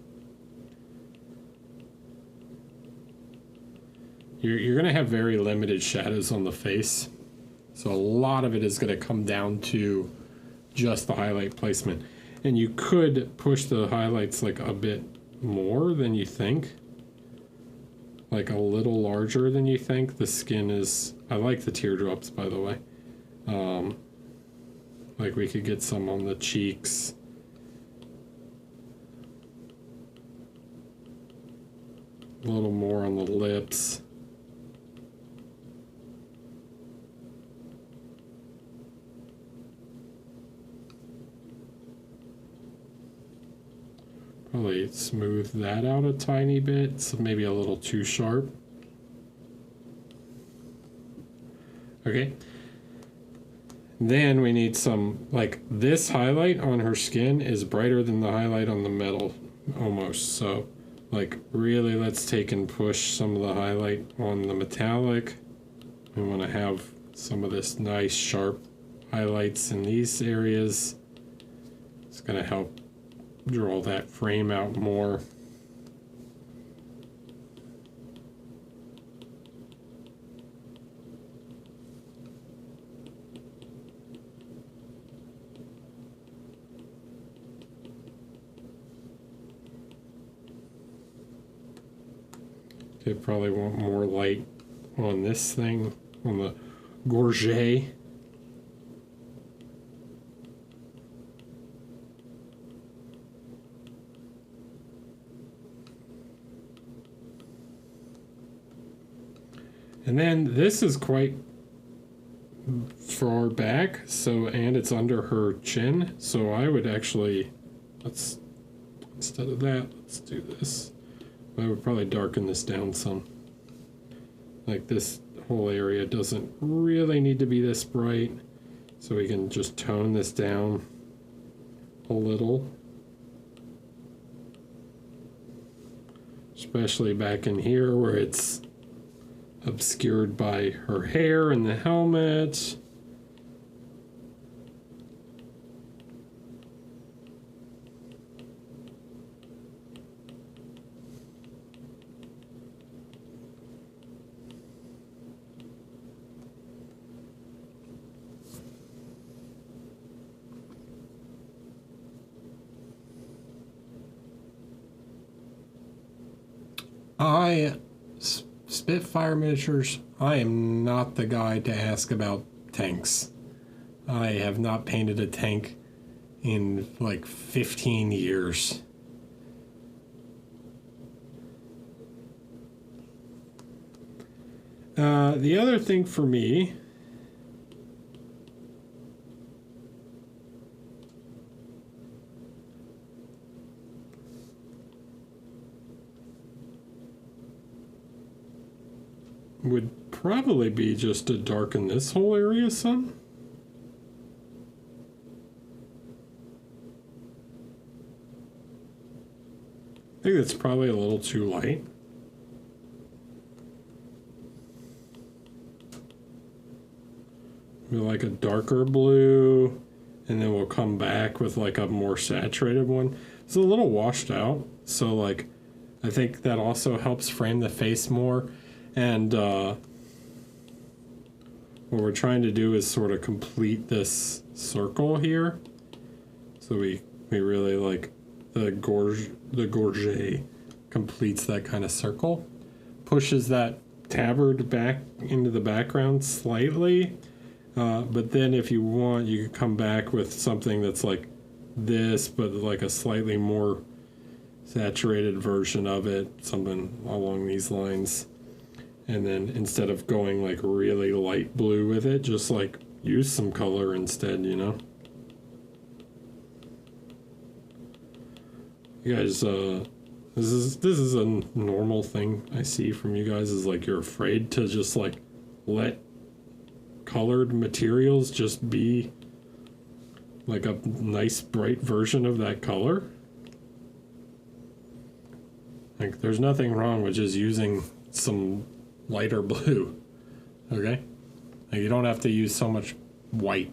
You're going to have very limited shadows on the face. So a lot of it is going to come down to just the highlight placement. And you could push the highlights like a bit more than you think. Like a little larger than you think. The skin is... I like the teardrops, by the way. Like we could get some on the cheeks. A little more on the lips. Probably smooth that out a tiny bit, so maybe a little too sharp. Okay. Then we need some, like this highlight on her skin is brighter than the highlight on the metal, almost. So like really let's take and push some of the highlight on the metallic. We want to have some of this nice sharp highlights in these areas. It's going to help draw that frame out more. Okay, probably want more light on this thing, on the gorget. And then this is quite far back, so, and it's under her chin, so I would actually, instead of that, let's do this. I would probably darken this down some. Like this whole area doesn't really need to be this bright, so we can just tone this down a little. Especially back in here where it's obscured by her hair and the helmet. Spitfire Miniatures, I am not the guy to ask about tanks. I have not painted a tank in like 15 years. The other thing for me would probably be just to darken this whole area some. I think that's probably a little too light. Maybe like a darker blue, and then we'll come back with like a more saturated one. It's a little washed out, so like I think that also helps frame the face more. And what we're trying to do is sort of complete this circle here. So we really like the gorget completes that kind of circle. Pushes that tabard back into the background slightly. But then if you want, you could come back with something that's like this, but like a slightly more saturated version of it. Something along these lines. And then instead of going like really light blue with it, just like use some color instead, you know? You guys, this is a normal thing I see from you guys, is like you're afraid to just like let colored materials just be like a nice bright version of that color. Like there's nothing wrong with just using some lighter blue, okay? Like you don't have to use so much white.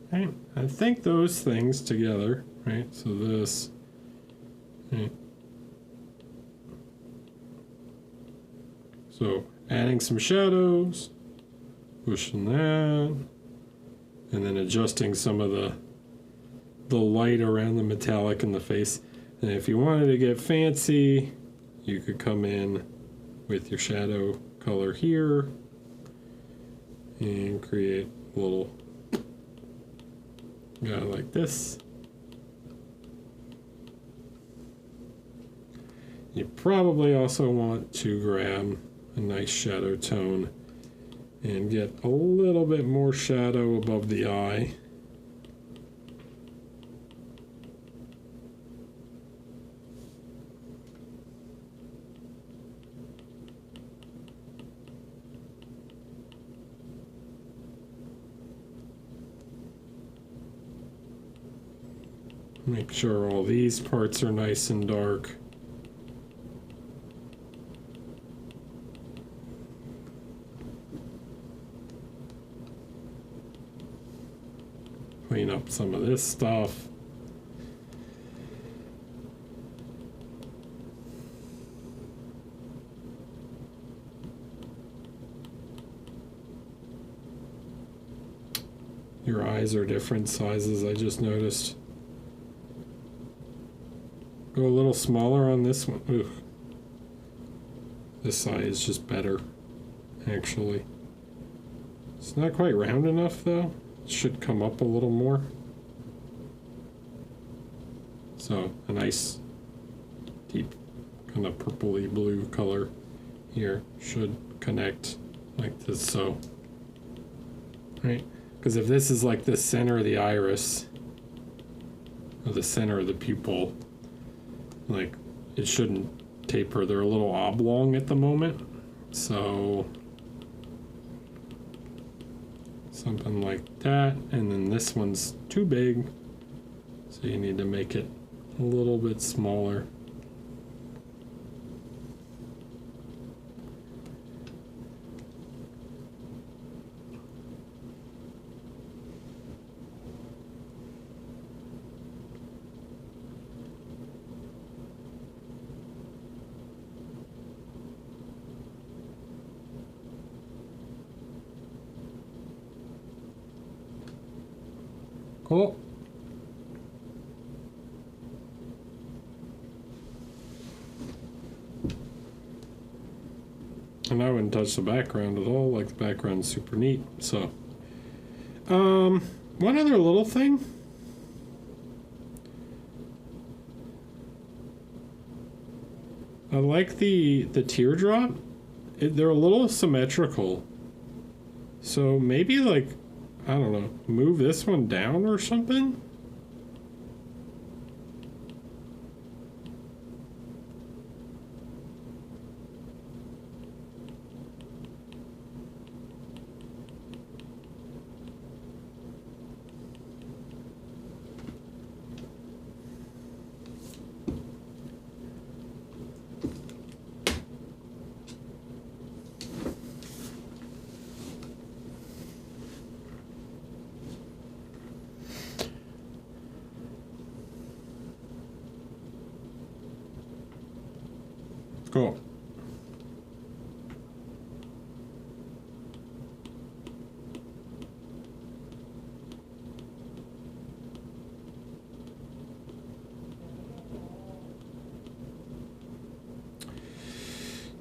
Right. I think those things together, right? So this, right? So adding some shadows, pushing that, and then adjusting some of the light around the metallic in the face. And if you wanted to get fancy, you could come in with your shadow color here and create a little guy like this. You probably also want to grab a nice shadow tone and get a little bit more shadow above the eye. Make sure all these parts are nice and dark. Clean up some of this stuff. Your eyes are different sizes, I just noticed. Go a little smaller on this one. Ugh. This side is just better, actually. It's not quite round enough, though. It should come up a little more. So, a nice, deep, kind of purpley blue color here should connect like this, so. Right? Because if this is like the center of the iris, or the center of the pupil, like, it shouldn't taper. They're a little oblong at the moment, so something like that. And then this one's too big, so you need to make it a little bit smaller. Cool. And I wouldn't touch the background at all. Like, the background's super neat. So, one other little thing. I like the teardrop. They're a little symmetrical. So maybe, like, I don't know, move this one down or something? Cool.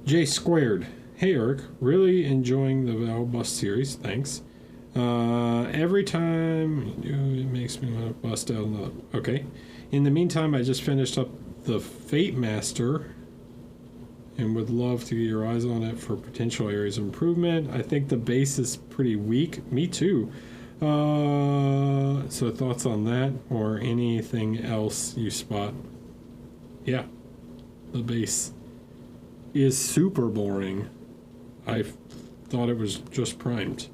J Squared. Hey Eric, really enjoying the Val Bust series, thanks. Every time you do, it makes me want to bust out another. Okay. In the meantime, I just finished up the Fate Master and would love to get your eyes on it for potential areas of improvement. I think the base is pretty weak. Me too. So thoughts on that or anything else you spot? Yeah, the base is super boring. I thought it was just primed.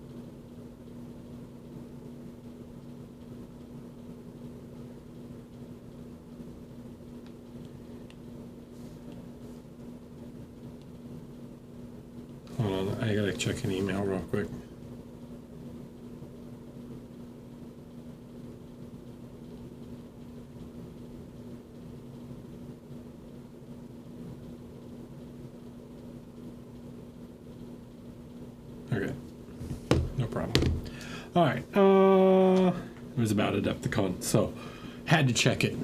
Hold on, I gotta check an email real quick. Okay, no problem. All right, it was about Adepticon, so had to check it.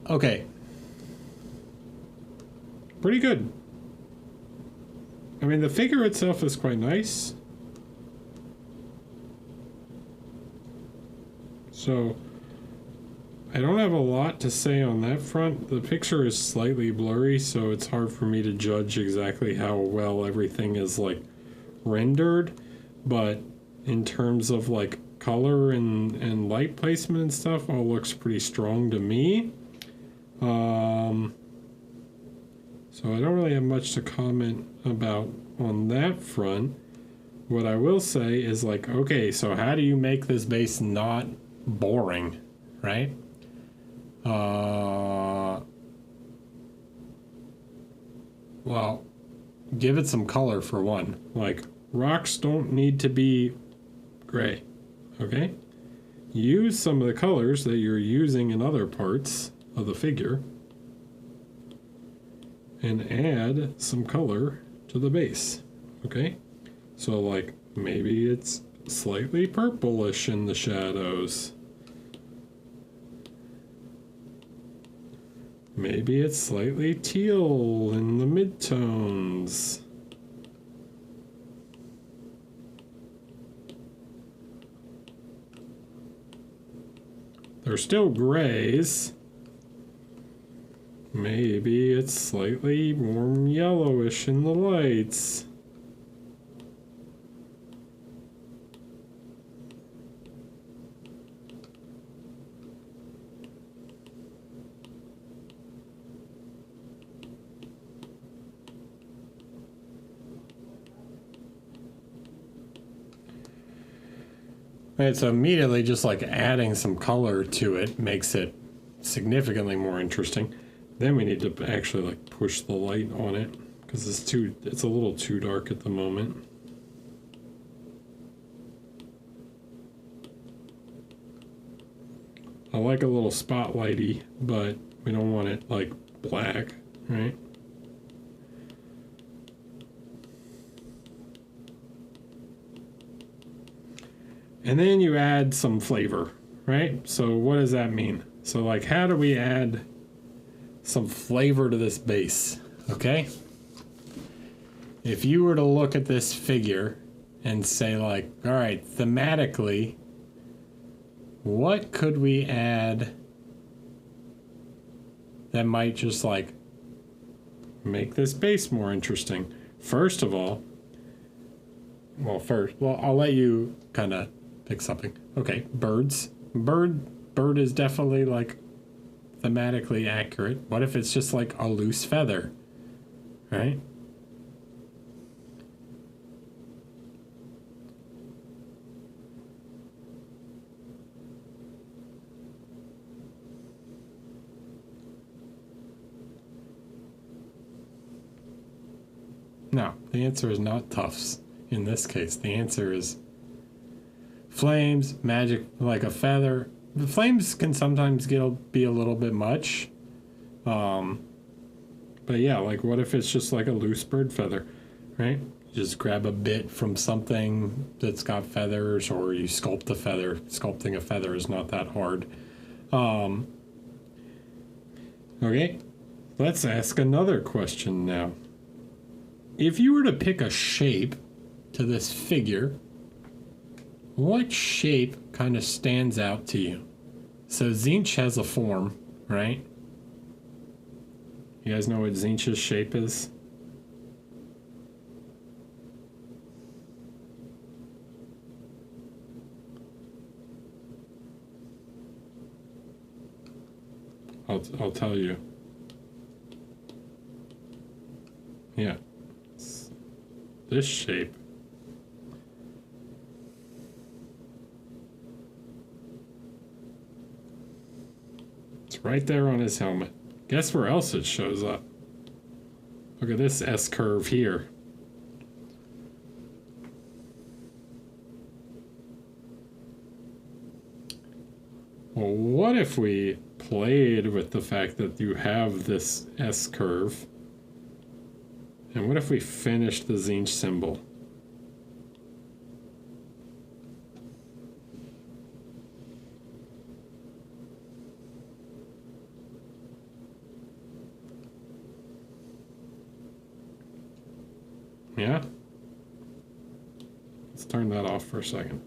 Okay. Pretty good. I mean, the figure itself is quite nice. So, I don't have a lot to say on that front. The picture is slightly blurry, so it's hard for me to judge exactly how well everything is like rendered. But in terms of like color and light placement and stuff, all looks pretty strong to me. So I don't really have much to comment about on that front. What I will say is like, okay, so how do you make this base not boring, right? Well, give it some color for one. Like, rocks don't need to be gray, okay? Use some of the colors that you're using in other parts of the figure and add some color to the base, okay? So like maybe it's slightly purplish in the shadows. Maybe it's slightly teal in the midtones. They're still grays. Maybe it's slightly warm yellowish in the lights. And so immediately just like adding some color to it makes it significantly more interesting. Then we need to actually like push the light on it because it's a little too dark at the moment. I like a little spotlighty, but we don't want it like black, right? And then you add some flavor, right? So what does that mean? So like, how do we add some flavor to this base, okay? If you were to look at this figure and say like, all right, thematically, what could we add that might just like make this base more interesting? First of all, I'll let you kind of pick something. Okay, birds. Bird is definitely like thematically accurate. What if it's just like a loose feather, right? No, the answer is not tufts in this case. The answer is flames, magic, like a feather. The flames can sometimes be a little bit much. But yeah, like what if it's just like a loose bird feather, right? Just grab a bit from something that's got feathers, or you sculpt a feather. Sculpting a feather is not that hard. Okay, let's ask another question now. If you were to pick a shape to this figure, what shape kind of stands out to you? So Tzeentch has a form, right? You guys know what Tzeentch's shape is? I'll tell you. Yeah. It's this shape. Right there on his helmet. Guess where else it shows up? Look at this S curve here. Well, what if we played with the fact that you have this S curve? And what if we finished the Tzeentch symbol? Yeah? Let's turn that off for a second.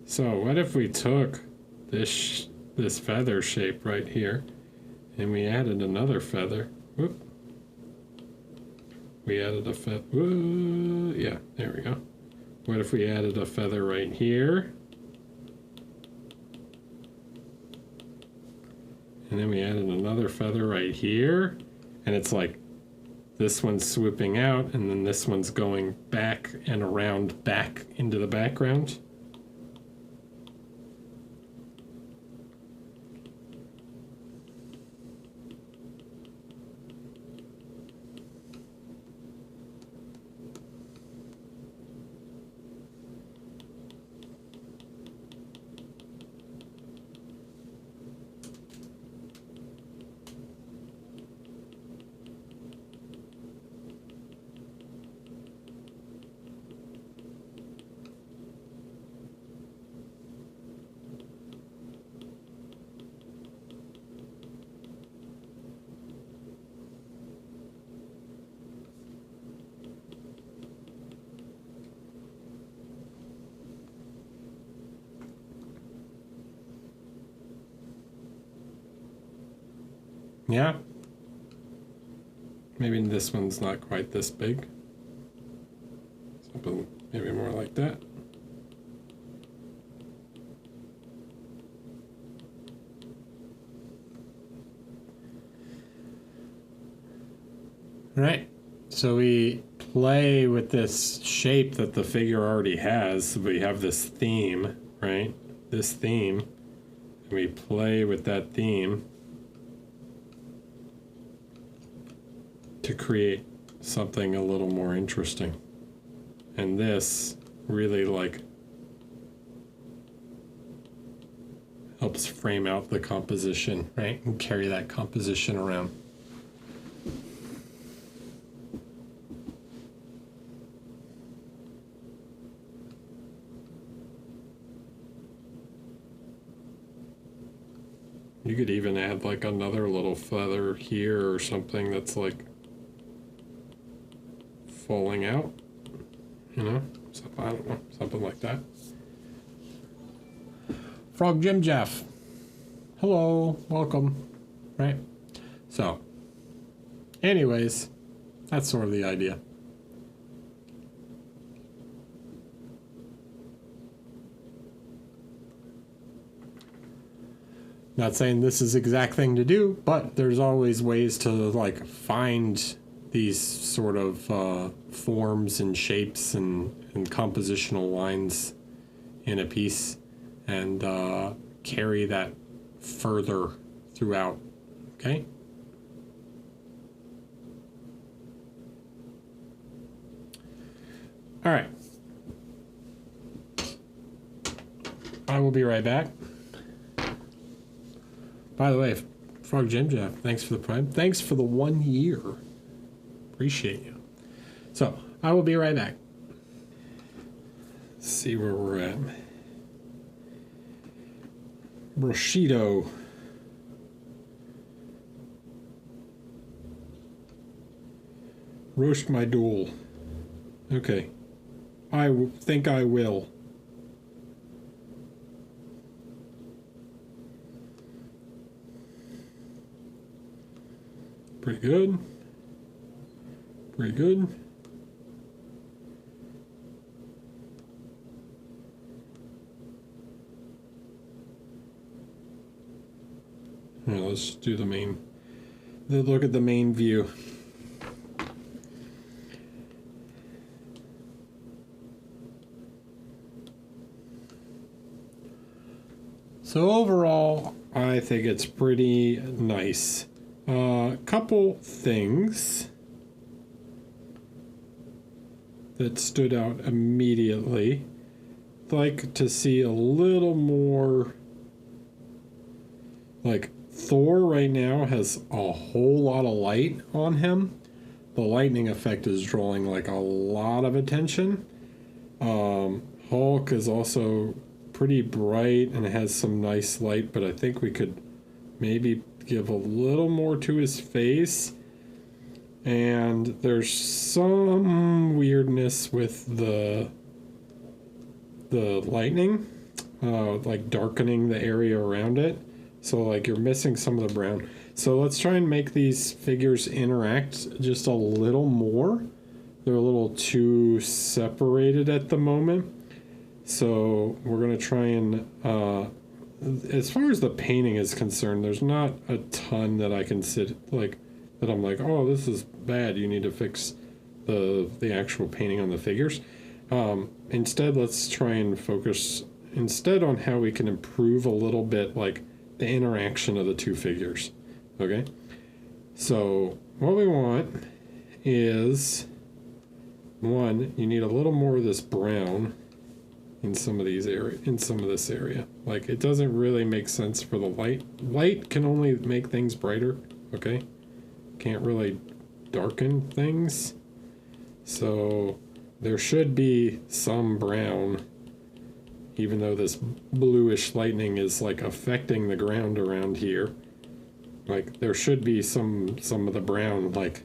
So what if we took this this feather shape right here, and we added another feather. Whoop. We added a feather. Yeah, there we go. What if we added a feather right here? And then we added another feather right here. And it's like this one's swooping out, and then this one's going back and around back into the background. Yeah. Maybe this one's not quite this big. Something maybe more like that. Right. So we play with this shape that the figure already has. We have this theme, right? This theme. And we play with that theme to create something a little more interesting. And this really like helps frame out the composition, right? And carry that composition around. You could even add like another little feather here or something that's like falling out, you know? So, I don't know, something like that. Frog Jim Jeff. Hello, welcome. Right? So, anyways, that's sort of the idea. Not saying this is the exact thing to do, but there's always ways to like find these sort of forms and shapes and compositional lines in a piece and carry that further throughout, okay? All right. I will be right back. By the way, Frog Jim Jeff, thanks for the prime. Thanks for the 1 year. Appreciate you. So, I will be right back. Let's see where we're at. Bushido. Roast my duel. Okay. I think I will. Pretty good. Pretty good. Now let's do the main. Look at the main view. So overall, I think it's pretty nice. Couple things that stood out immediately. I'd like to see a little more, like Thor right now has a whole lot of light on him. The lightning effect is drawing like a lot of attention. Hulk is also pretty bright and has some nice light, but I think we could maybe give a little more to his face. And there's some weirdness with the lightning, like darkening the area around it. So like you're missing some of the brown. So let's try and make these figures interact just a little more. They're a little too separated at the moment. So we're gonna try and, as far as the painting is concerned, there's not a ton that I can that I'm like, oh, this is bad. You need to fix the actual painting on the figures. Instead, let's try and focus instead on how we can improve a little bit, like the interaction of the two figures. Okay, so what we want is, one, you need a little more of this brown in some of these this area. Like, it doesn't really make sense for the light can only make things brighter. Okay, can't really darken things. So there should be some brown, even though this bluish lightning is like affecting the ground around here. Like, there should be some of the brown, like,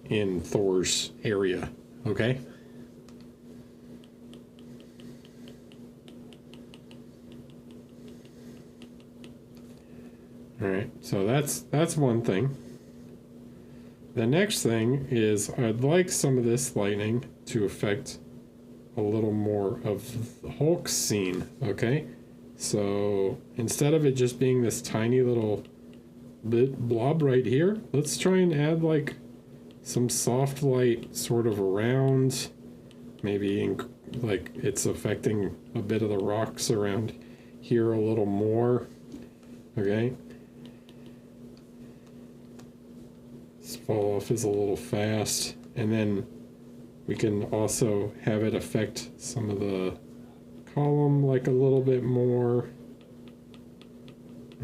in Thor's area. Okay. All right, so that's one thing. The next thing is I'd like some of this lightning to affect a little more of the Hulk scene, okay? So instead of it just being this tiny little blob right here, let's try and add like some soft light sort of around, maybe like it's affecting a bit of the rocks around here a little more, okay? Fall off is a little fast, and then we can also have it affect some of the column like a little bit more.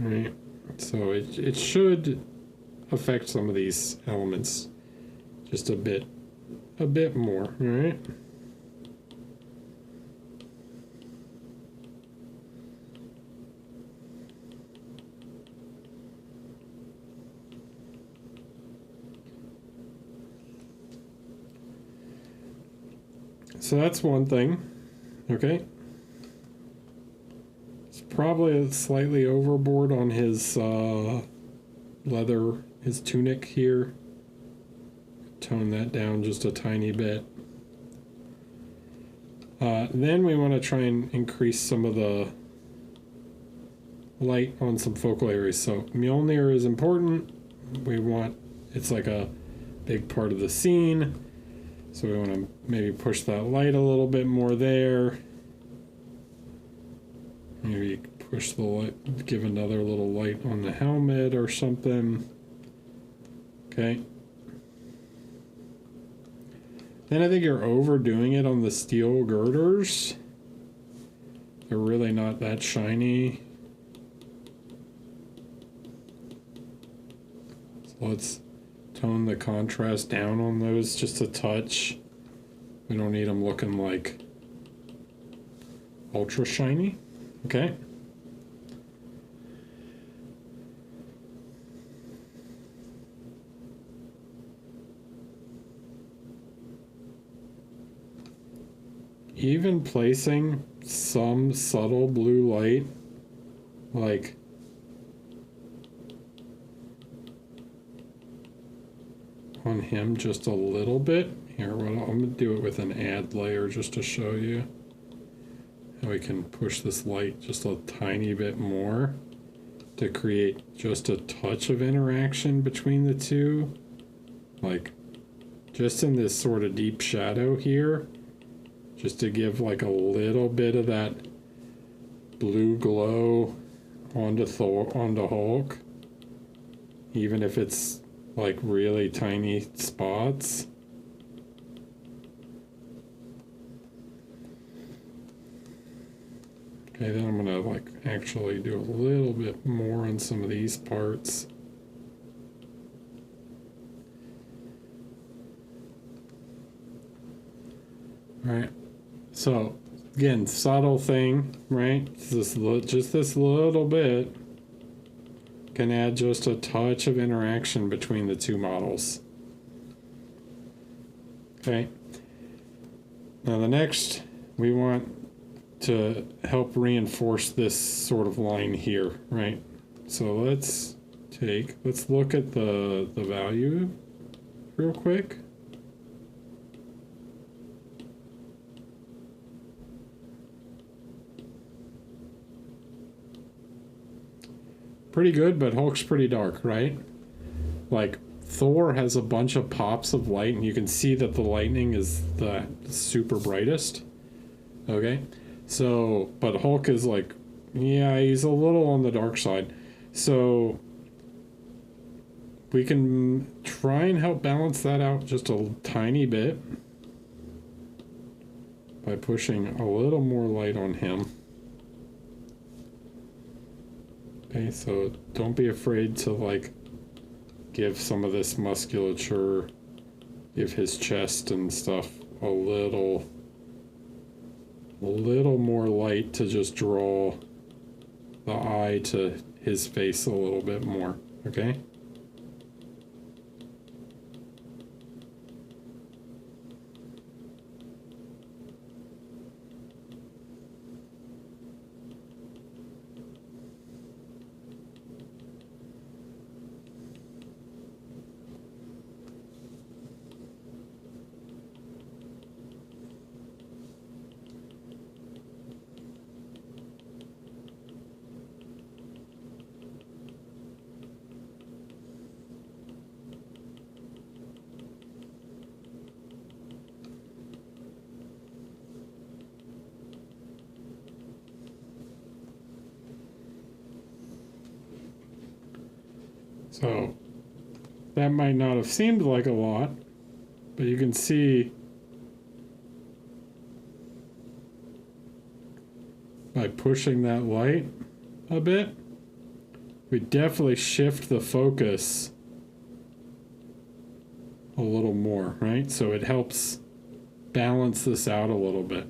All right, so it should affect some of these elements just a bit more. All right. So that's one thing, okay? It's probably slightly overboard on his leather, his tunic here. Tone that down just a tiny bit. Then we want to try and increase some of the light on some focal areas. So Mjolnir is important. It's like a big part of the scene. So we want to maybe push that light a little bit more there. Maybe push the light, give another little light on the helmet or something. Okay. Then I think you're overdoing it on the steel girders. They're really not that shiny. So let's tone the contrast down on those just a touch. We don't need them looking like ultra shiny. Okay. Even placing some subtle blue light, like on him just a little bit. Here, I'm going to do it with an add layer just to show you how we can push this light just a tiny bit more to create just a touch of interaction between the two. Like, just in this sort of deep shadow here, just to give like a little bit of that blue glow onto Hulk, even if it's like really tiny spots. Okay, then I'm gonna like actually do a little bit more on some of these parts. All right, so again, subtle thing, right? Just this little bit can add just a touch of interaction between the two models. Okay. Now the next, we want to help reinforce this sort of line here, right? So let's look at the value real quick. Pretty good, but Hulk's pretty dark, right? Like, Thor has a bunch of pops of light, and you can see that the lightning is the super brightest. Okay? So, but Hulk is like, yeah, he's a little on the dark side. So, we can try and help balance that out just a tiny bit by pushing a little more light on him. Okay, so don't be afraid to like give some of this musculature, give his chest and stuff a little more light to just draw the eye to his face a little bit more, okay? So that might not have seemed like a lot, but you can see by pushing that light a bit, we definitely shift the focus a little more, right? So it helps balance this out a little bit.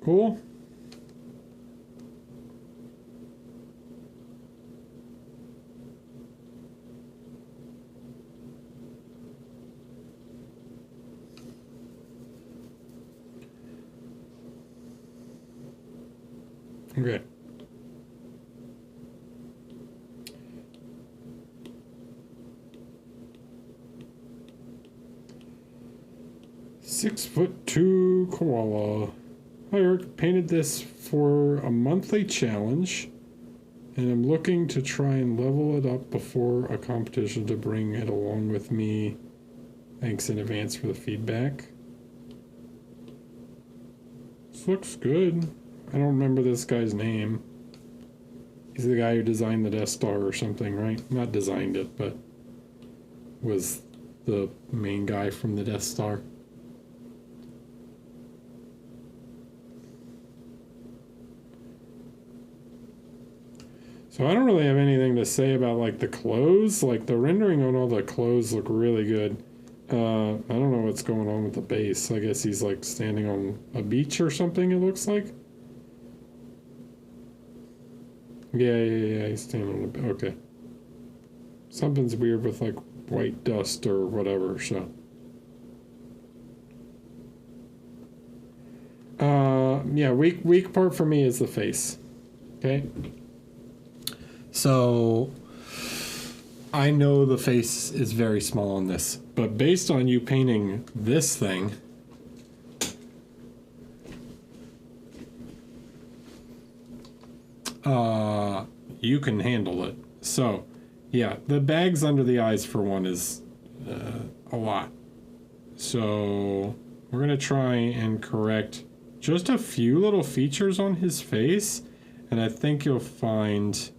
Cool. Okay. "6'2" koala. Hi Eric, painted this for a monthly challenge and I'm looking to try and level it up before a competition to bring it along with me. Thanks in advance for the feedback. This looks good. I don't remember this guy's name. He's the guy who designed the Death Star or something, right? Not designed it, but was the main guy from the Death Star. So I don't really have anything to say about like the clothes. Like the rendering on all the clothes look really good. I don't know what's going on with the base. I guess he's like standing on a beach or something, it looks like. Yeah, he's standing on a... Okay. Something's weird with like white dust or whatever, so. Yeah, weak part for me is the face. Okay? So I know the face is very small on this, but based on you painting this thing, you can handle it. So yeah, the bags under the eyes for one is a lot. So we're gonna try and correct just a few little features on his face, and I think you'll find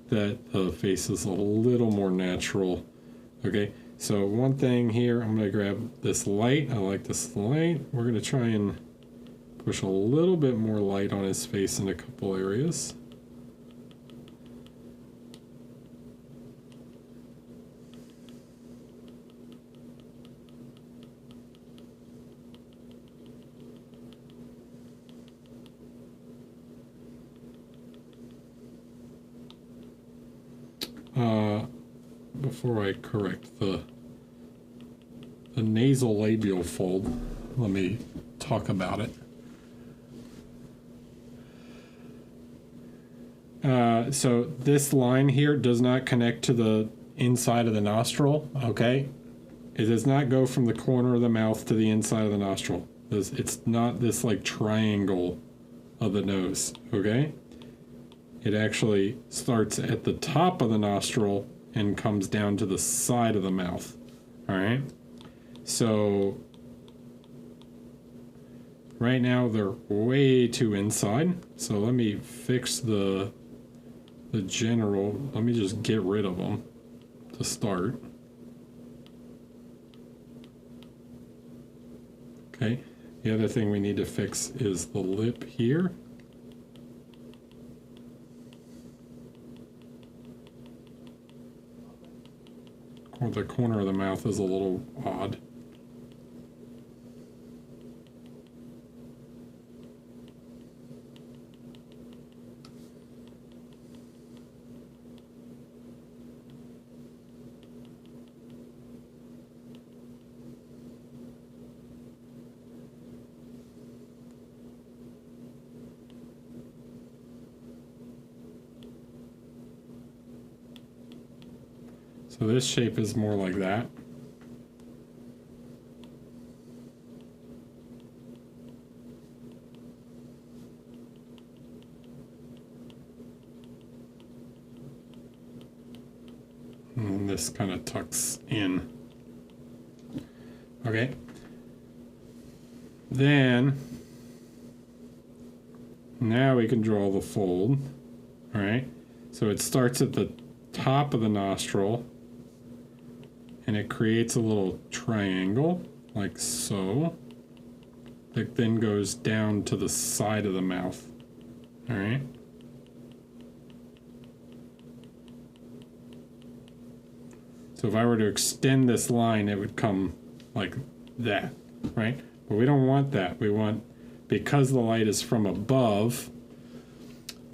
that the face is a little more natural. Okay, so one thing here, I'm going to grab this light. I like this light. We're going to try and push a little bit more light on his face in a couple areas. before I correct the nasal labial fold, let me talk about it. So this line here does not connect to the inside of the nostril, okay? It does not go from the corner of the mouth to the inside of the nostril. It's not this like triangle of the nose, okay? It actually starts at the top of the nostril and comes down to the side of the mouth, all right? So right now they're way too inside. So let me fix the general. Let me just get rid of them to start. Okay. The other thing we need to fix is the lip here. The corner of the mouth is a little odd. So this shape is more like that. And this kind of tucks in. Okay. Then, now we can draw the fold. All right. So it starts at the top of the nostril. And it creates a little triangle, like so, that then goes down to the side of the mouth. All right? So if I were to extend this line, it would come like that, right? But we don't want that. We want, because the light is from above,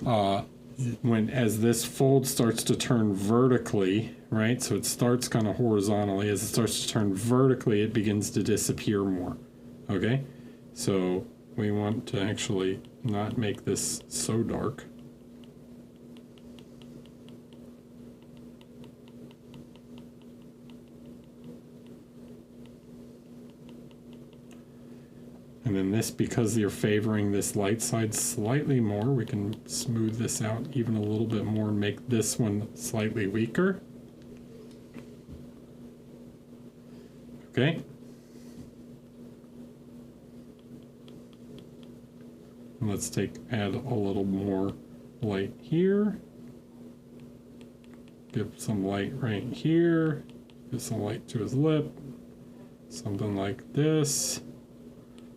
as this fold starts to turn vertically, right? So it starts kind of horizontally. As it starts to turn vertically, it begins to disappear more. Okay? So we want to actually not make this so dark. And then this, because you're favoring this light side slightly more, we can smooth this out even a little bit more and make this one slightly weaker. Okay. And let's add a little more light here. Give some light right here. Give some light to his lip. Something like this.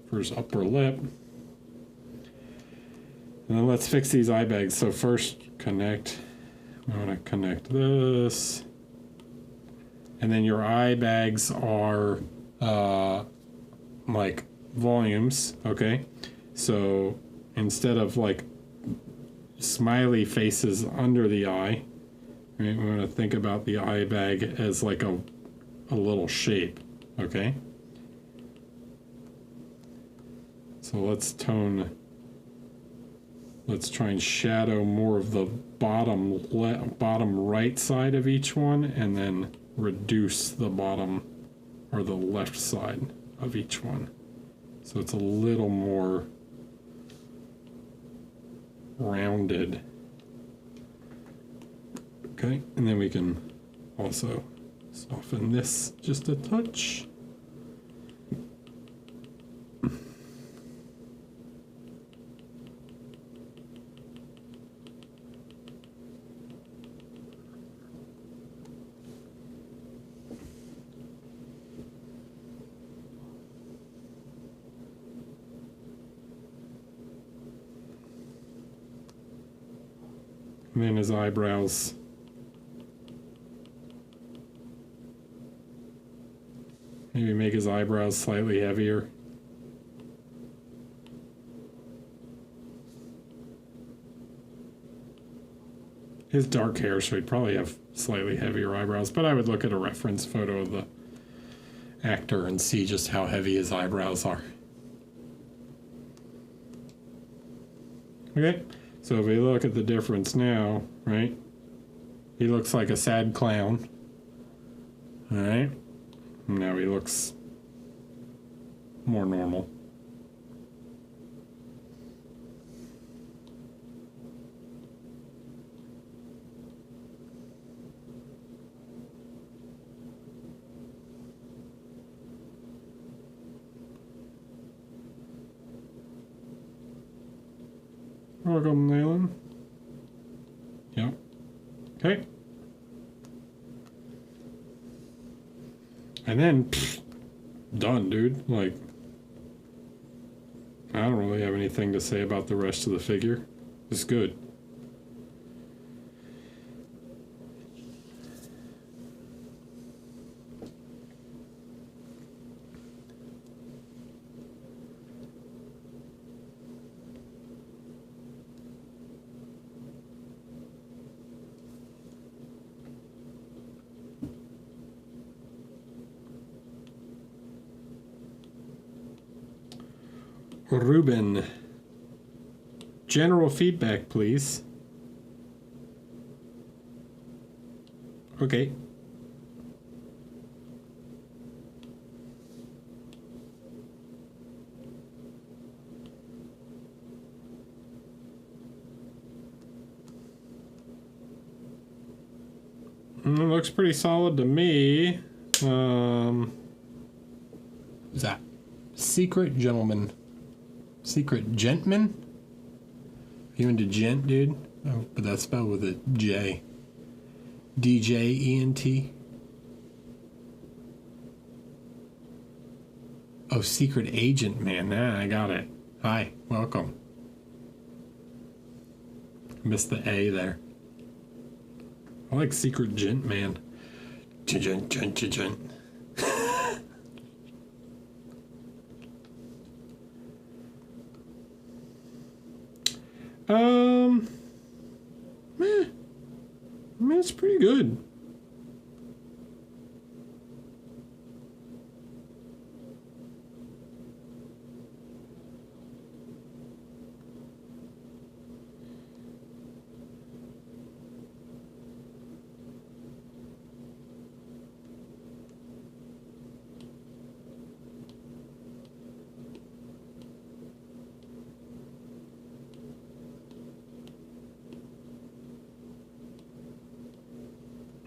For his upper lip. And then let's fix these eye bags. So first connect. I want to connect this. And then your eye bags are like volumes, okay? So instead of like smiley faces under the eye, right, we want to think about the eye bag as like a little shape, okay? So let's try and shadow more of the bottom right side of each one, and then reduce the bottom or the left side of each one. So it's a little more rounded. Okay, and then we can also soften this just a touch. And then his eyebrows. Maybe make his eyebrows slightly heavier. His dark hair, so he'd probably have slightly heavier eyebrows, but I would look at a reference photo of the actor and see just how heavy his eyebrows are. Okay, so if we look at the difference now, right? He looks like a sad clown. Alright? Now he looks more normal. Welcome, Nolan. Yep. Okay. And then, done, dude. Like, I don't really have anything to say about the rest of the figure. It's good. Ruben. General feedback, please. Okay. It looks pretty solid to me. Who's that? Secret Gentleman. Secret Gentman? You into gent, dude? Oh, but that's spelled with a J. D-J-E-N-T. Oh, Secret Agent, man. Nah, I got it. Hi, welcome. Missed the A there. I like Secret Gent, man. Gent, gent, gent, gent. Meh. I mean, it's pretty good.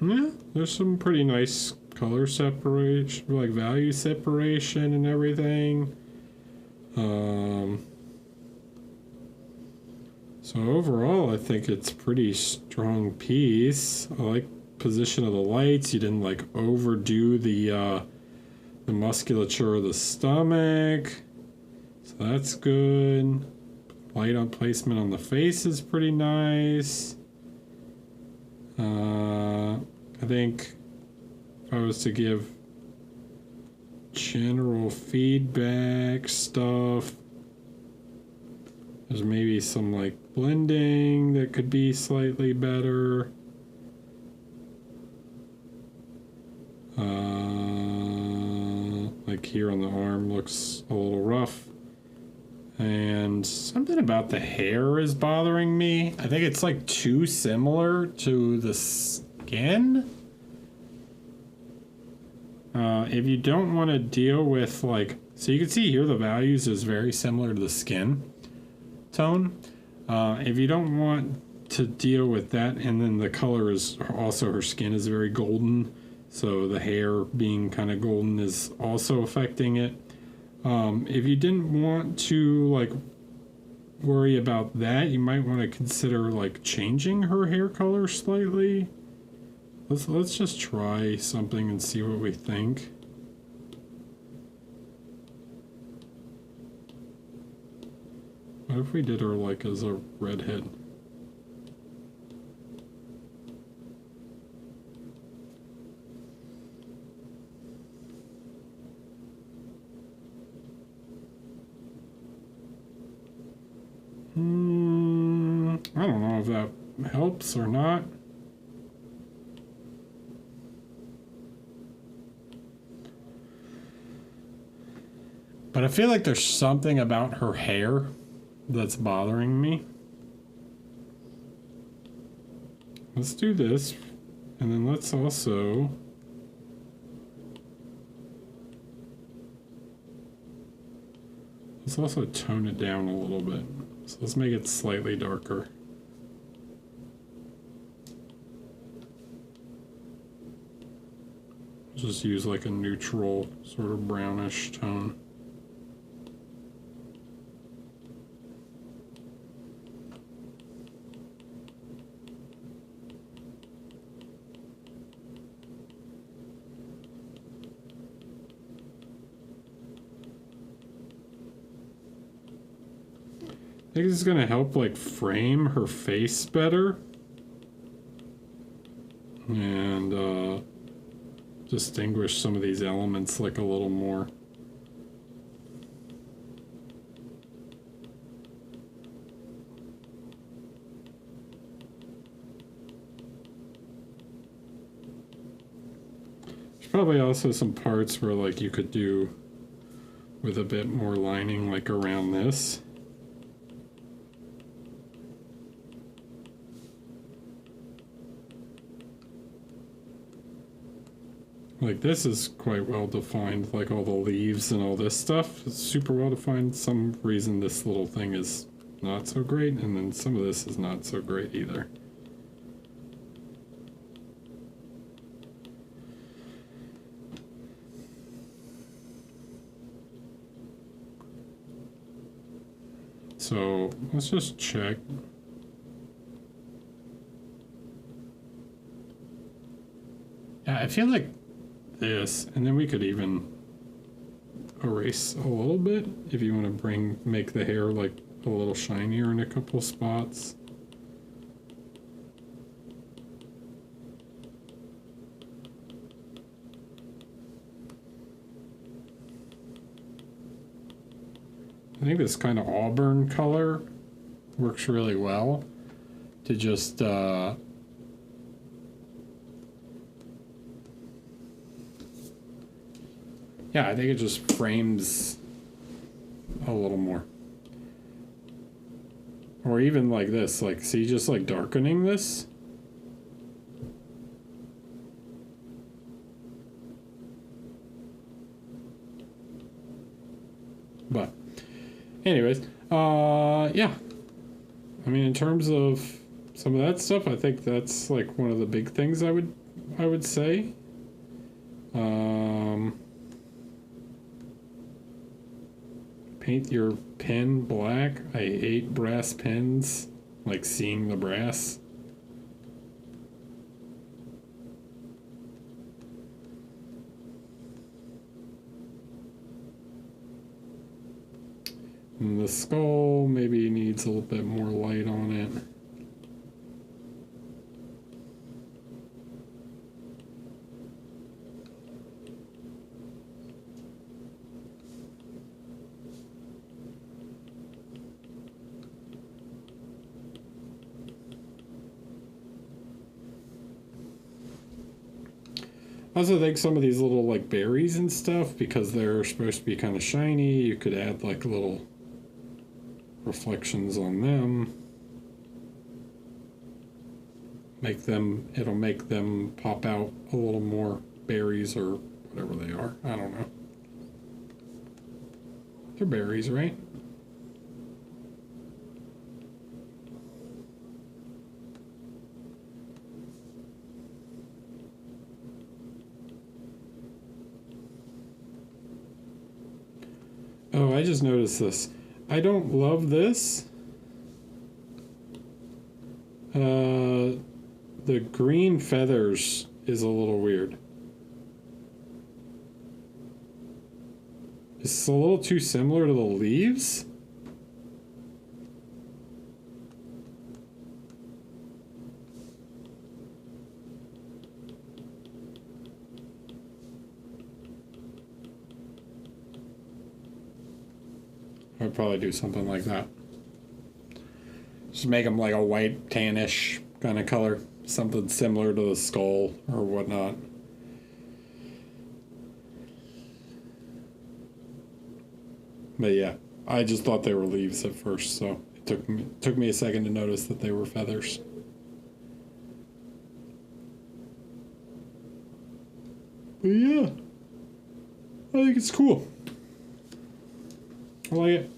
Yeah, there's some pretty nice color separation, like value separation and everything. So overall, I think it's pretty strong piece. I like position of the lights. You didn't like overdo the musculature of the stomach, so that's good. Light on placement on the face is pretty nice. I think if I was to give general feedback stuff, there's maybe some like blending that could be slightly better. Like here on the arm looks a little rough. And something about the hair is bothering me. I think it's like too similar to the skin. If you don't want to deal with like, so you can see here the values is very similar to the skin tone. If you don't want to deal with that, and then the color is also, her skin is very golden, so the hair being kind of golden is also affecting it. If you didn't want to like worry about that, you might want to consider like changing her hair color slightly. Let's just try something and see what we think. What if we did her like as a redhead? I don't know if that helps or not. But I feel like there's something about her hair that's bothering me. Let's do this. And then let's also... let's also tone it down a little bit. So let's make it slightly darker. Just use like a neutral sort of brownish tone. I think this is going to help like frame her face better and distinguish some of these elements like a little more. There's probably also some parts where like you could do with a bit more lining like around this. Like this is quite well defined, like all the leaves and all this stuff is super well defined. Some reason this little thing is not so great, and then some of this is not so great either. So let's just check. Yeah, I feel like this, and then we could even erase a little bit if you want to make the hair like a little shinier in a couple spots. I think this kind of auburn color works really well to just yeah, I think it just frames a little more. Or even like this, like, see, just like darkening this. But, anyways, yeah. I mean, in terms of some of that stuff, I think that's like one of the big things I would say. Paint your pen black. I hate brass pens, like seeing the brass. And the skull maybe needs a little bit more light on it. I also think some of these little like berries and stuff, because they're supposed to be kind of shiny, you could add like little reflections on them. It'll make them pop out a little more, berries or whatever they are. I don't know. They're berries, right? Oh, I just noticed this. I don't love this. The green feathers is a little weird. It's a little too similar to the leaves. I'd probably do something like that. Just make them like a white tannish kind of color, something similar to the skull or whatnot. But yeah, I just thought they were leaves at first, so it took me a second to notice that they were feathers. But yeah, I think it's cool. I like it.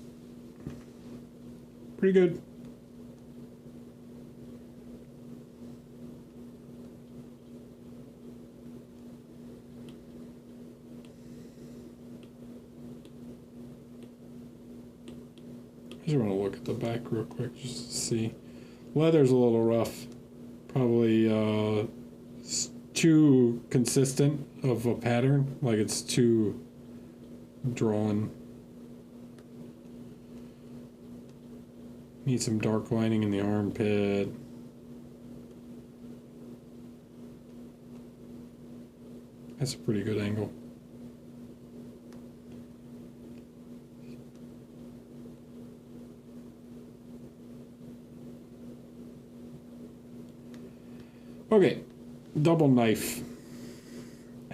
Pretty good. I just want to look at the back real quick just to see. Leather's a little rough. Probably too consistent of a pattern. Like it's too drawn. Need some dark lining in the armpit. That's a pretty good angle. Okay, double knife.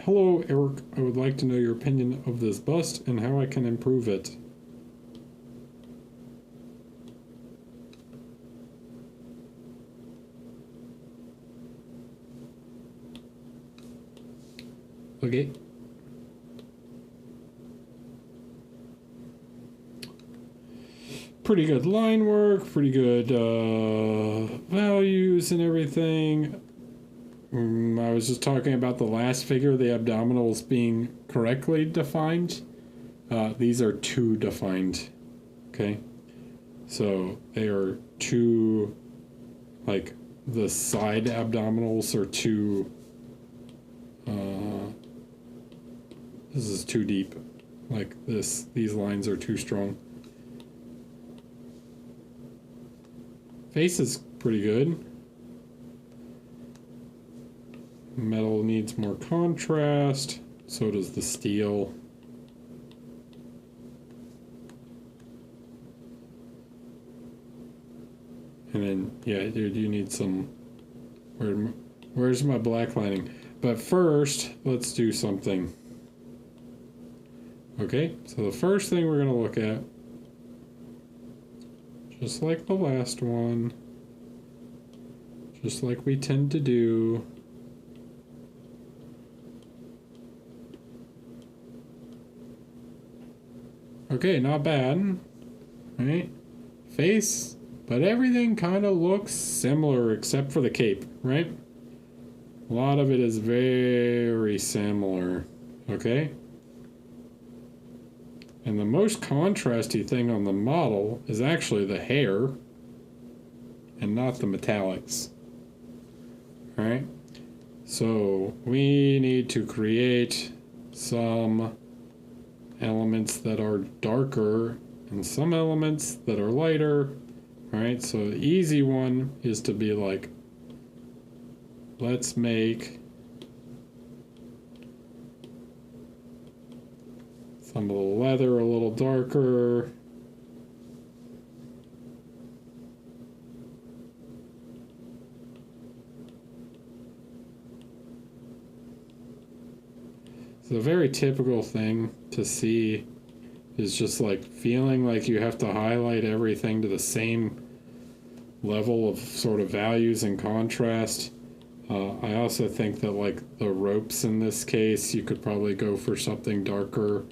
Hello, Eric. I would like to know your opinion of this bust and how I can improve it. Okay. Pretty good line work, pretty good values and everything. I was just talking about the last figure, the abdominals being correctly defined. These are too defined. Okay. So they are too, like, the side abdominals are too, this is too deep. Like this, these lines are too strong. Face is pretty good. Metal needs more contrast. So does the steel. And then, yeah, dude, you need some... Where's my black lining? But first, let's do something. Okay, so the first thing we're going to look at, just like the last one, just like we tend to do, okay, not bad, right? Face, but everything kind of looks similar except for the cape, right? A lot of it is very similar, okay? And the most contrasty thing on the model is actually the hair and not the metallics. All right? So we need to create some elements that are darker and some elements that are lighter. All right? So the easy one is to be like, let's make some of the leather a little darker. So a very typical thing to see is just like feeling like you have to highlight everything to the same level of sort of values and contrast. I also think that like the ropes in this case, you could probably go for something darker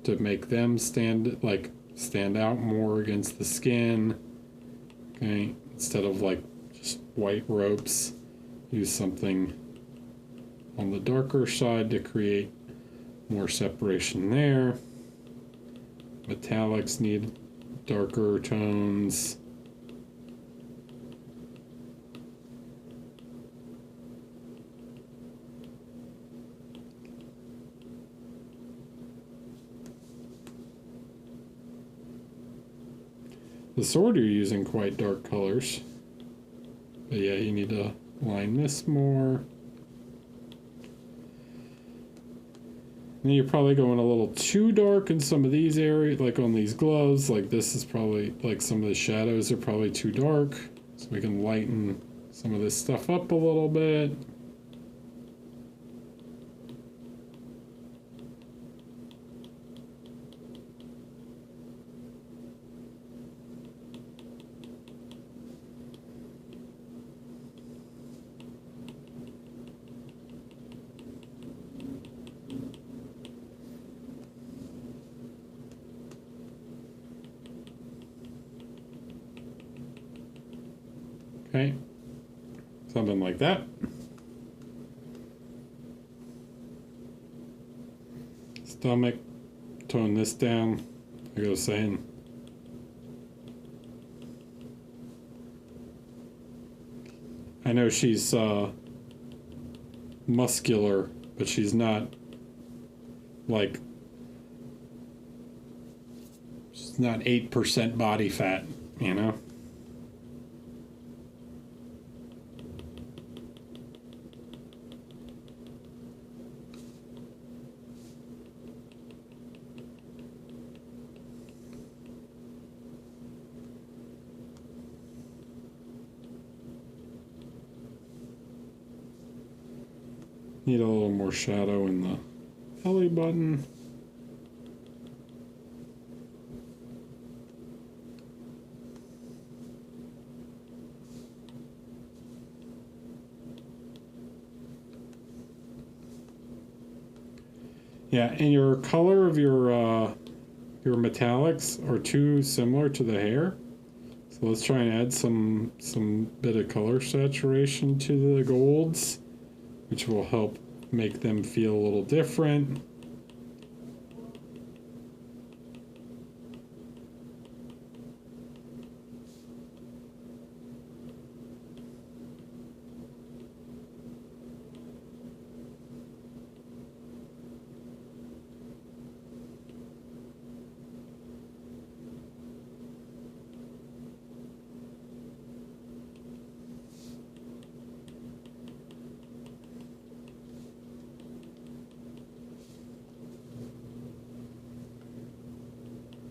to make them stand out more against the skin. Okay, instead of like just white ropes, use something on the darker side to create more separation there. Metallics need darker tones. The sword you're using quite dark colors. But yeah, you need to line this more. Then you're probably going a little too dark in some of these areas, like on these gloves. Like this is probably, like some of the shadows are probably too dark. So we can lighten some of this stuff up a little bit. Okay, something like that. Stomach, tone this down, like I was saying. I know she's muscular, but she's not like, she's not 8% body fat, you know? Need a little more shadow in the belly button. Yeah, and your color of your metallics are too similar to the hair. So let's try and add some bit of color saturation to the golds, which will help make them feel a little different.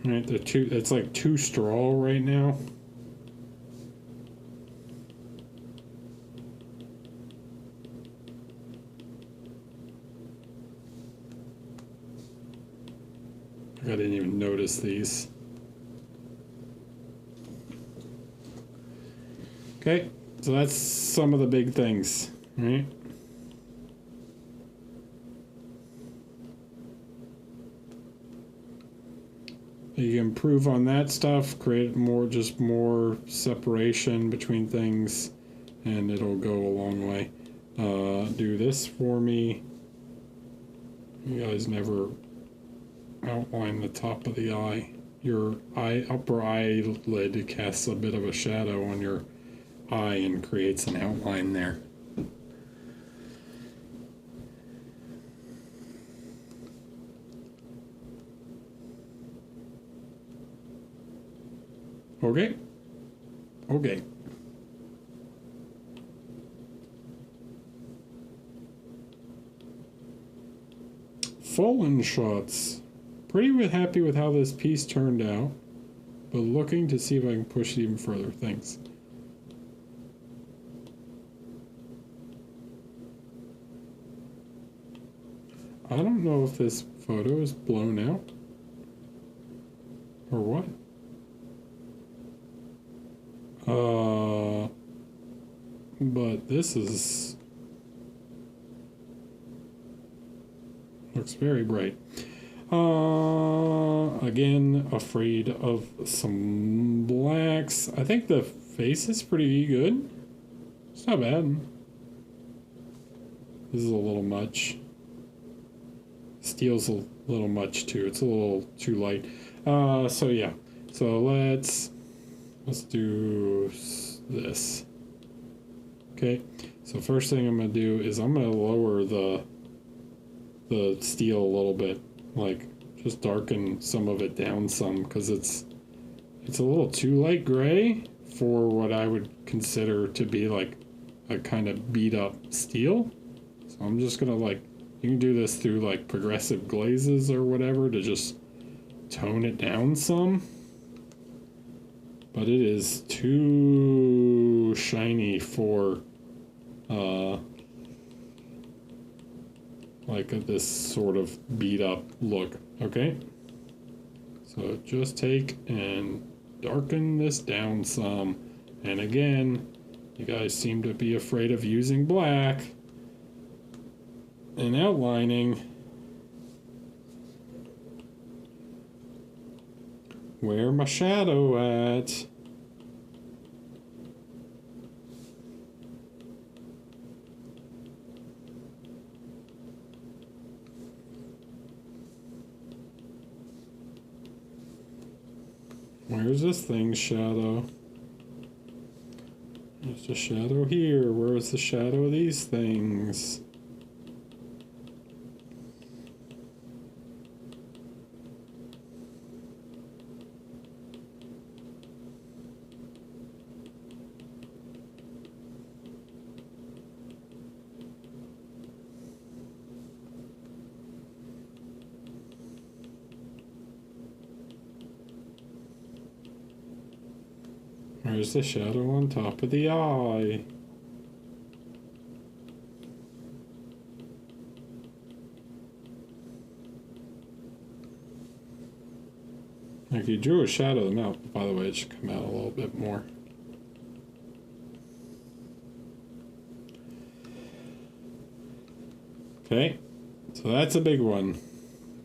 Right, it's like too straw right now. I didn't even notice these. Okay, so that's some of the big things, right? You can improve on that stuff, create just more separation between things, and it'll go a long way. Do this for me. You guys never outline the top of the eye. Your upper eyelid casts a bit of a shadow on your eye and creates an outline there. Okay. Okay. Fallen shots. Pretty happy with how this piece turned out, but looking to see if I can push it even further. Thanks. I don't know if this photo is blown out or what. But this looks very bright. Again, afraid of some blacks. I think the face is pretty good. It's not bad. This is a little much. Steel's a little much too. It's a little too light. So yeah. So let's do this. Okay. So first thing I'm gonna do is I'm gonna lower the steel a little bit, like just darken some of it down some, because it's a little too light gray for what I would consider to be like a kind of beat up steel. So I'm just gonna you can do this through like progressive glazes or whatever to just tone it down some. but it is too shiny for like this sort of beat up look. Okay, so just take and darken this down some. And again, you guys seem to be afraid of using black and outlining. Where my shadow at? Where's this thing's shadow? There's a shadow here. Where's the shadow of these things? Where's the shadow on top of the eye? If you drew a shadow of the mouth, by the way, it should come out a little bit more. Okay, so that's a big one.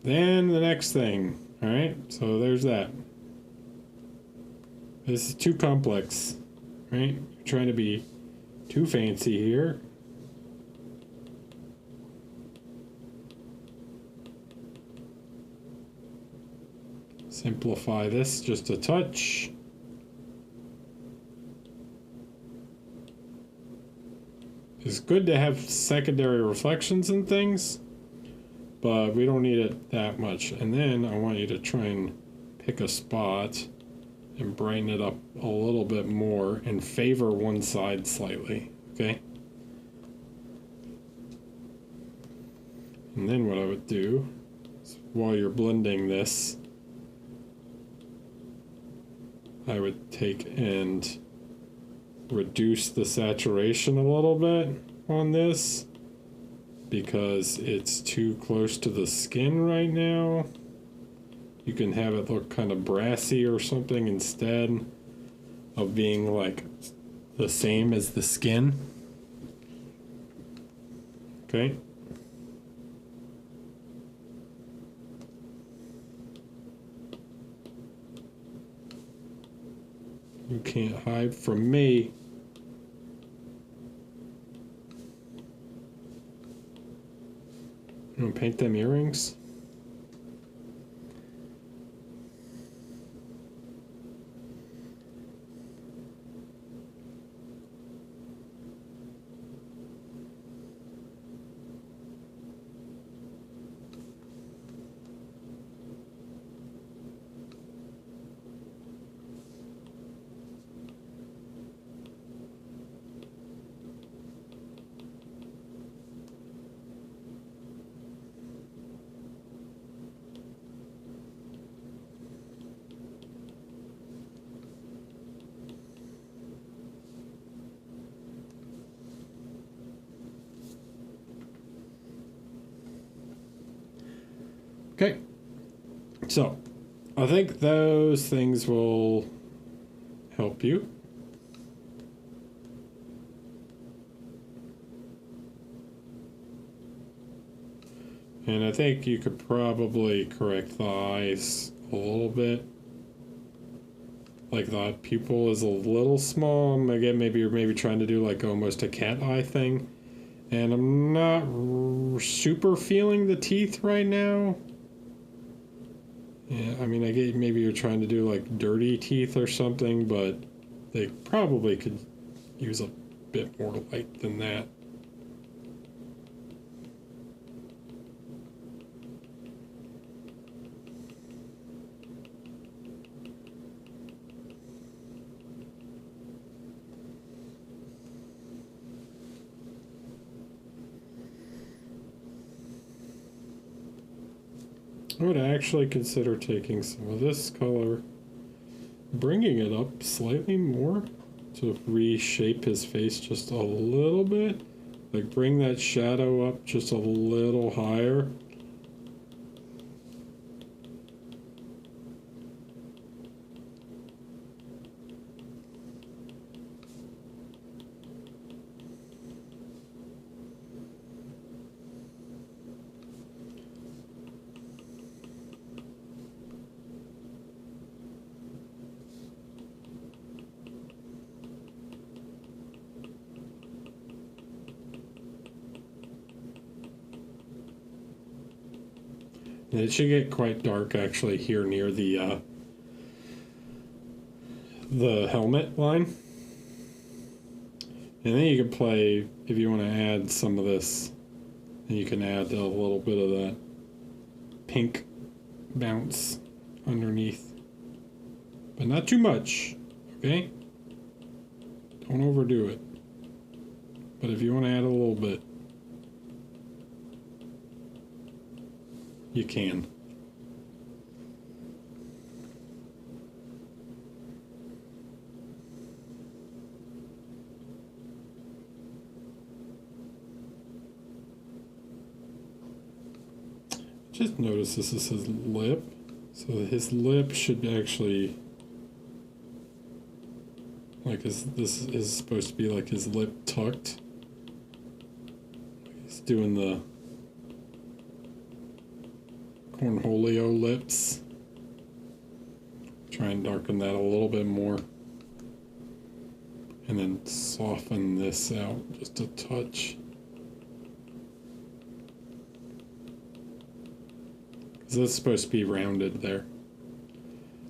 Then the next thing, all right, so there's that. This is too complex, right? You're trying to be too fancy here. Simplify this just a touch. It's good to have secondary reflections and things, but we don't need it that much. And then I want you to try and pick a spot and brighten it up a little bit more and favor one side slightly, okay? And then what I would do is, while you're blending this, I would take and reduce the saturation a little bit on this because it's too close to the skin right now. You can have it look kind of brassy or something instead of being like the same as the skin. Okay. You can't hide from me. You want to paint them earrings? Okay, so I think those things will help you. And I think you could probably correct the eyes a little bit. Like the pupil is a little small. Again, maybe you're trying to do like almost a cat eye thing. And I'm not super feeling the teeth right now. Yeah, I mean, I get maybe you're trying to do like dirty teeth or something, but they probably could use a bit more light than that. I would actually consider taking some of this color bringing it up slightly more to reshape his face just a little bit. Like bring that shadow up just a little higher. And it should get quite dark actually here near the helmet line. And then you can play, if you want to add some of this, and you can add a little bit of that pink bounce underneath. But not too much, okay? Don't overdo it. But if you want to add a little bit, you can. Just notice this is his lip. So his lip should actually, like this is supposed to be like his lip tucked. He's doing the cornholio lips. Try and darken that a little bit more. And then soften this out just a touch. Because that's supposed to be rounded there.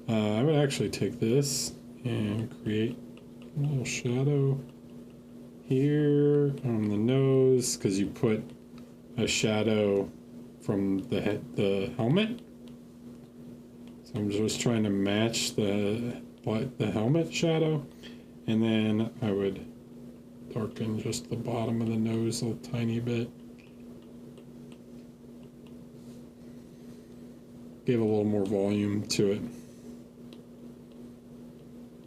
I would actually take this and create a little shadow here on the nose, because you put a shadow from the helmet. So I'm just trying to match the helmet shadow, and then I would darken just the bottom of the nose a tiny bit. Give a little more volume to it.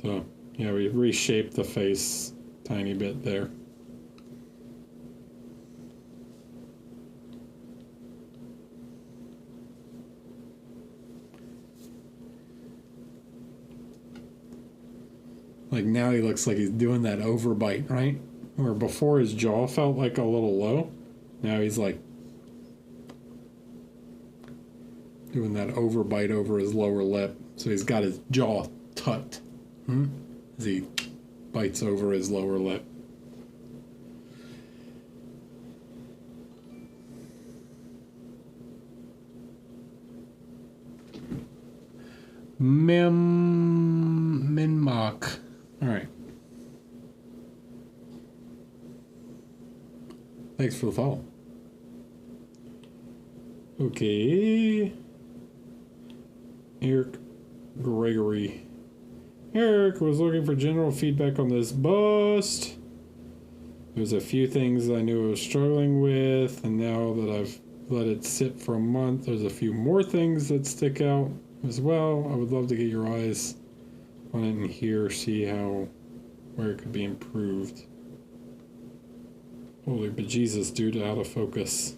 So yeah, we reshaped the face a tiny bit there. Like now he looks like he's doing that overbite, right? Where before his jaw felt like a little low. Now he's like doing that overbite over his lower lip. So he's got his jaw tucked as he bites over his lower lip. Minmark. All right. Thanks for the follow. Okay. Eric Gregory. Eric was looking for general feedback on this bust. There's a few things I knew I was struggling with, and now that I've let it sit for a month, there's a few more things that stick out as well. I would love to get your eyes on it and hear, see where it could be improved. Holy bejesus, dude, out of focus.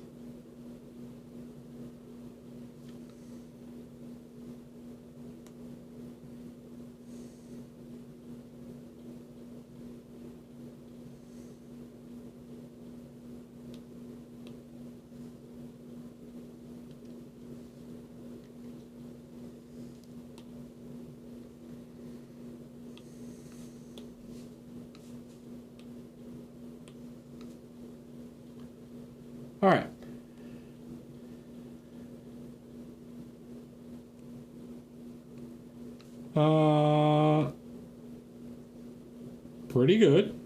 All right. Pretty good.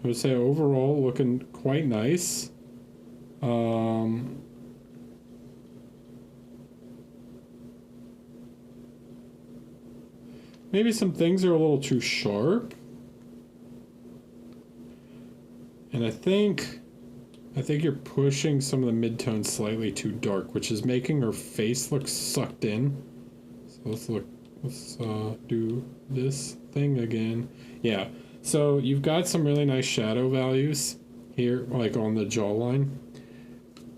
I would say overall looking quite nice. Maybe some things are a little too sharp. And I think you're pushing some of the midtones slightly too dark, which is making her face look sucked in. So let's let's do this thing again. Yeah, so you've got some really nice shadow values here, like on the jawline,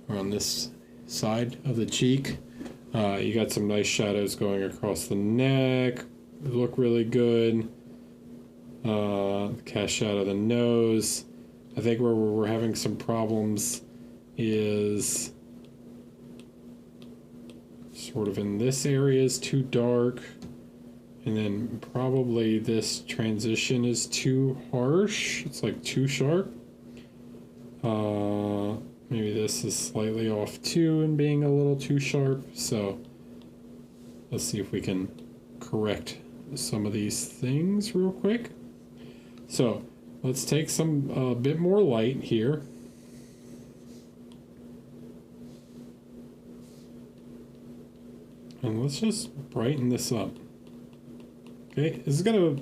or on this side of the cheek. You got some nice shadows going across the neck, look really good. Cast shadow of the nose. I think where we're having some problems is sort of in this area is too dark, and then probably this transition is too harsh. It's like too sharp. Maybe this is slightly off too and being a little too sharp. So let's see if we can correct some of these things real quick. So let's take some a bit more light here. And let's just brighten this up. Okay, this is gonna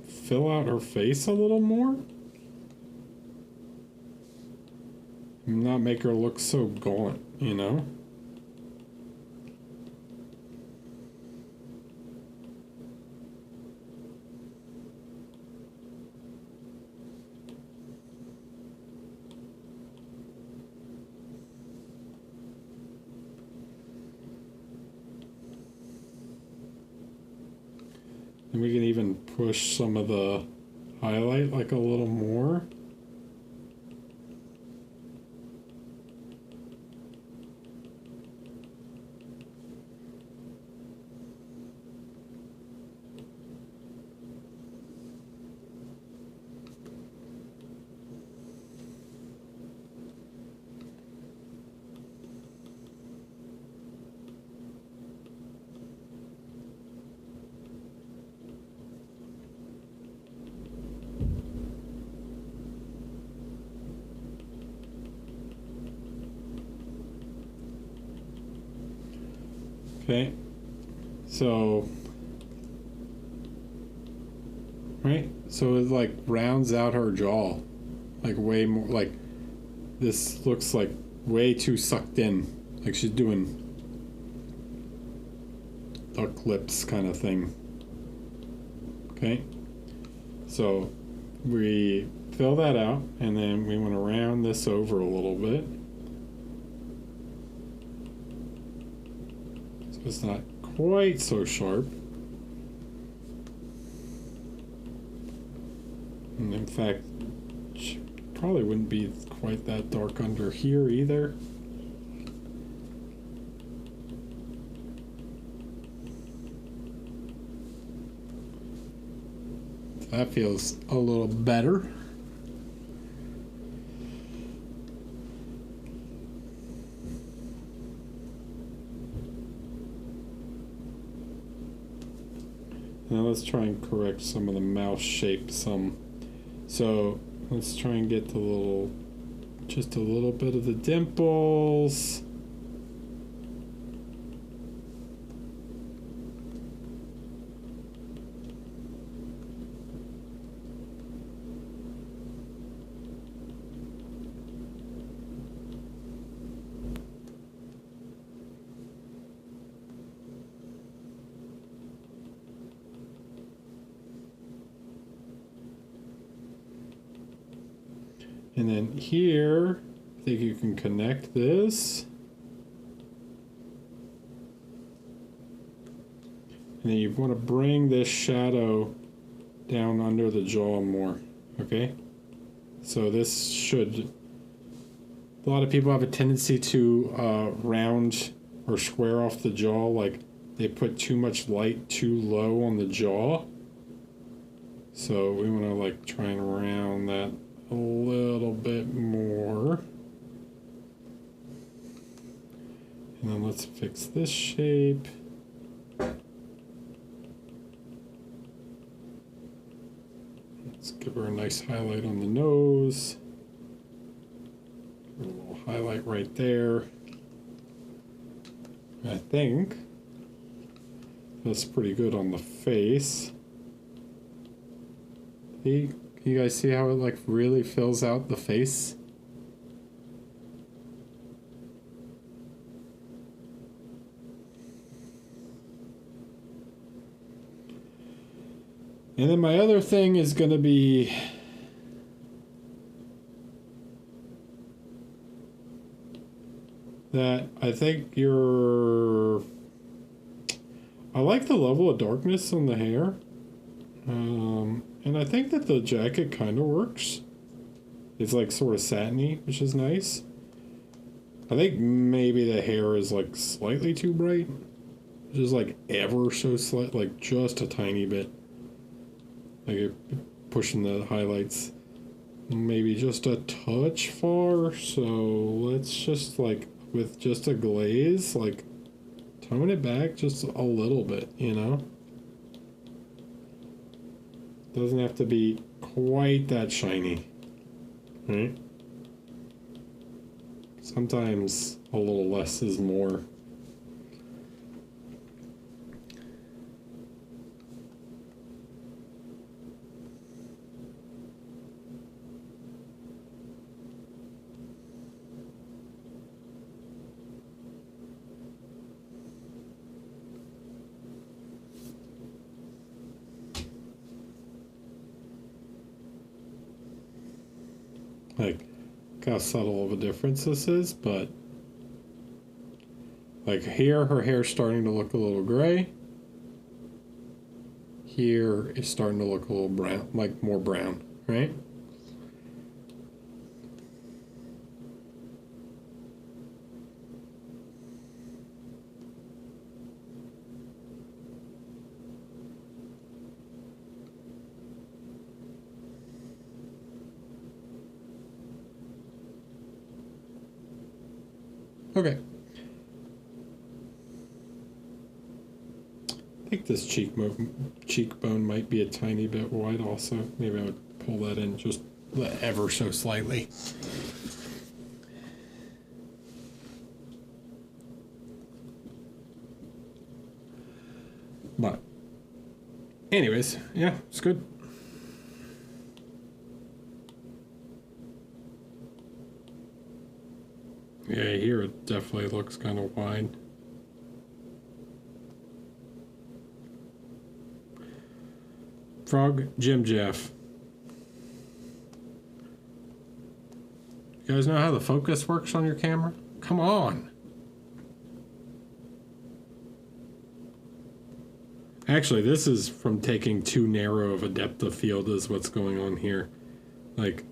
fill out her face a little more. And not make her look so gaunt, you know? And we can even push some of the highlight like a little more. Okay, so, right, so it like rounds out her jaw, like way more, like this looks like way too sucked in, like she's doing duck lips kind of thing. Okay, so we fill that out, and then we want to round this over a little bit. It's not quite so sharp. And in fact, probably wouldn't be quite that dark under here either. That feels a little better. Now let's try and correct some of the mouth shape some. So let's try and get the little, just a little bit of the dimples. And then here, I think you can connect this. And then you want to bring this shadow down under the jaw more, okay? So this should, a lot of people have a tendency to round or square off the jaw, like they put too much light too low on the jaw. So we want to like try and round that a little bit more. And then let's fix this shape. Let's give her a nice highlight on the nose. A little highlight right there. I think that's pretty good on the face. See? You guys see how it like really fills out the face? And then my other thing is going to be that I think I like the level of darkness on the hair. And I think that the jacket kind of works. It's like sort of satiny, which is nice. I think maybe the hair is like slightly too bright. Just like ever so slight, like just a tiny bit. Like pushing the highlights maybe just a touch far. So let's just like with just a glaze, like tone it back just a little bit, you know? Doesn't have to be quite that shiny, right? Sometimes a little less is more. Like, look how subtle of a difference this is, but like here, her hair's starting to look a little gray. Here, it's starting to look a little brown, like more brown, right? Okay. I think this cheekbone might be a tiny bit wide also. Maybe I would pull that in just ever so slightly. But anyways, yeah, it's good. Yeah, here it definitely looks kind of wide. Frog Jim Jeff. You guys know how the focus works on your camera? Come on. Actually, this is from taking too narrow of a depth of field is what's going on here. Like,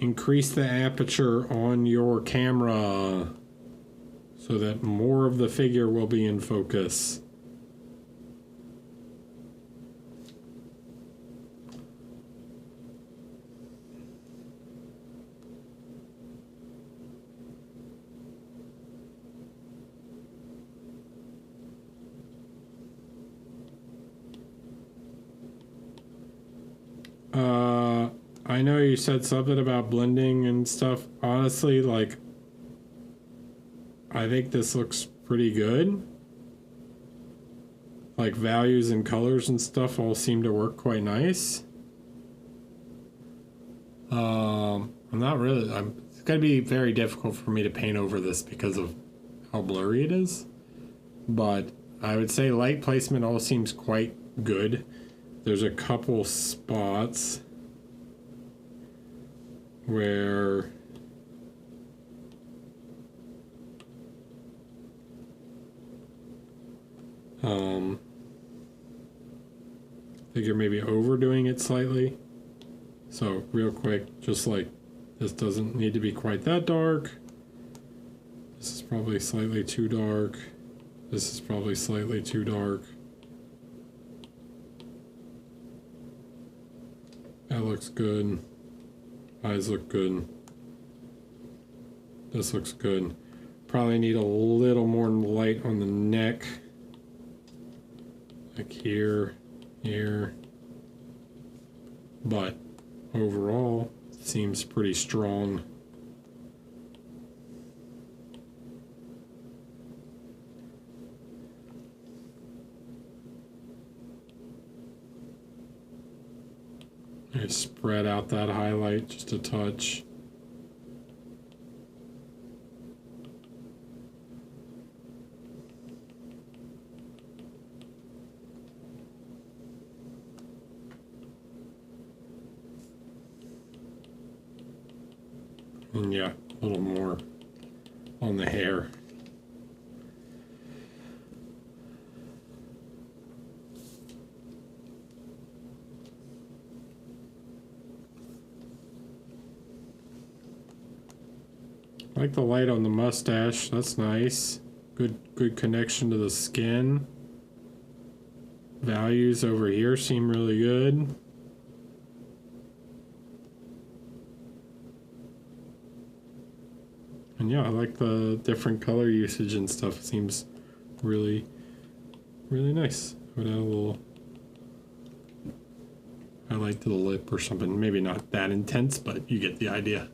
increase the aperture on your camera so that more of the figure will be in focus. I know you said something about blending and stuff. Honestly, like, I think this looks pretty good. Like, values and colors and stuff all seem to work quite nice. It's going to be very difficult for me to paint over this because of how blurry it is. But I would say light placement all seems quite good. There's a couple spots where I think you're maybe overdoing it slightly. So real quick, just like this doesn't need to be quite that dark. This is probably slightly too dark. This is probably slightly too dark. That looks good. Eyes look good. This looks good. Probably need a little more light on the neck. Like here, here. But overall, it seems pretty strong. I spread out that highlight just a touch. And yeah, a little more on the hair. I like the light on the mustache. That's nice. Good connection to the skin. Values over here seem really good. And yeah, I like the different color usage and stuff. It seems really, really nice. I would add a little highlight to the lip or something. Maybe not that intense, but you get the idea.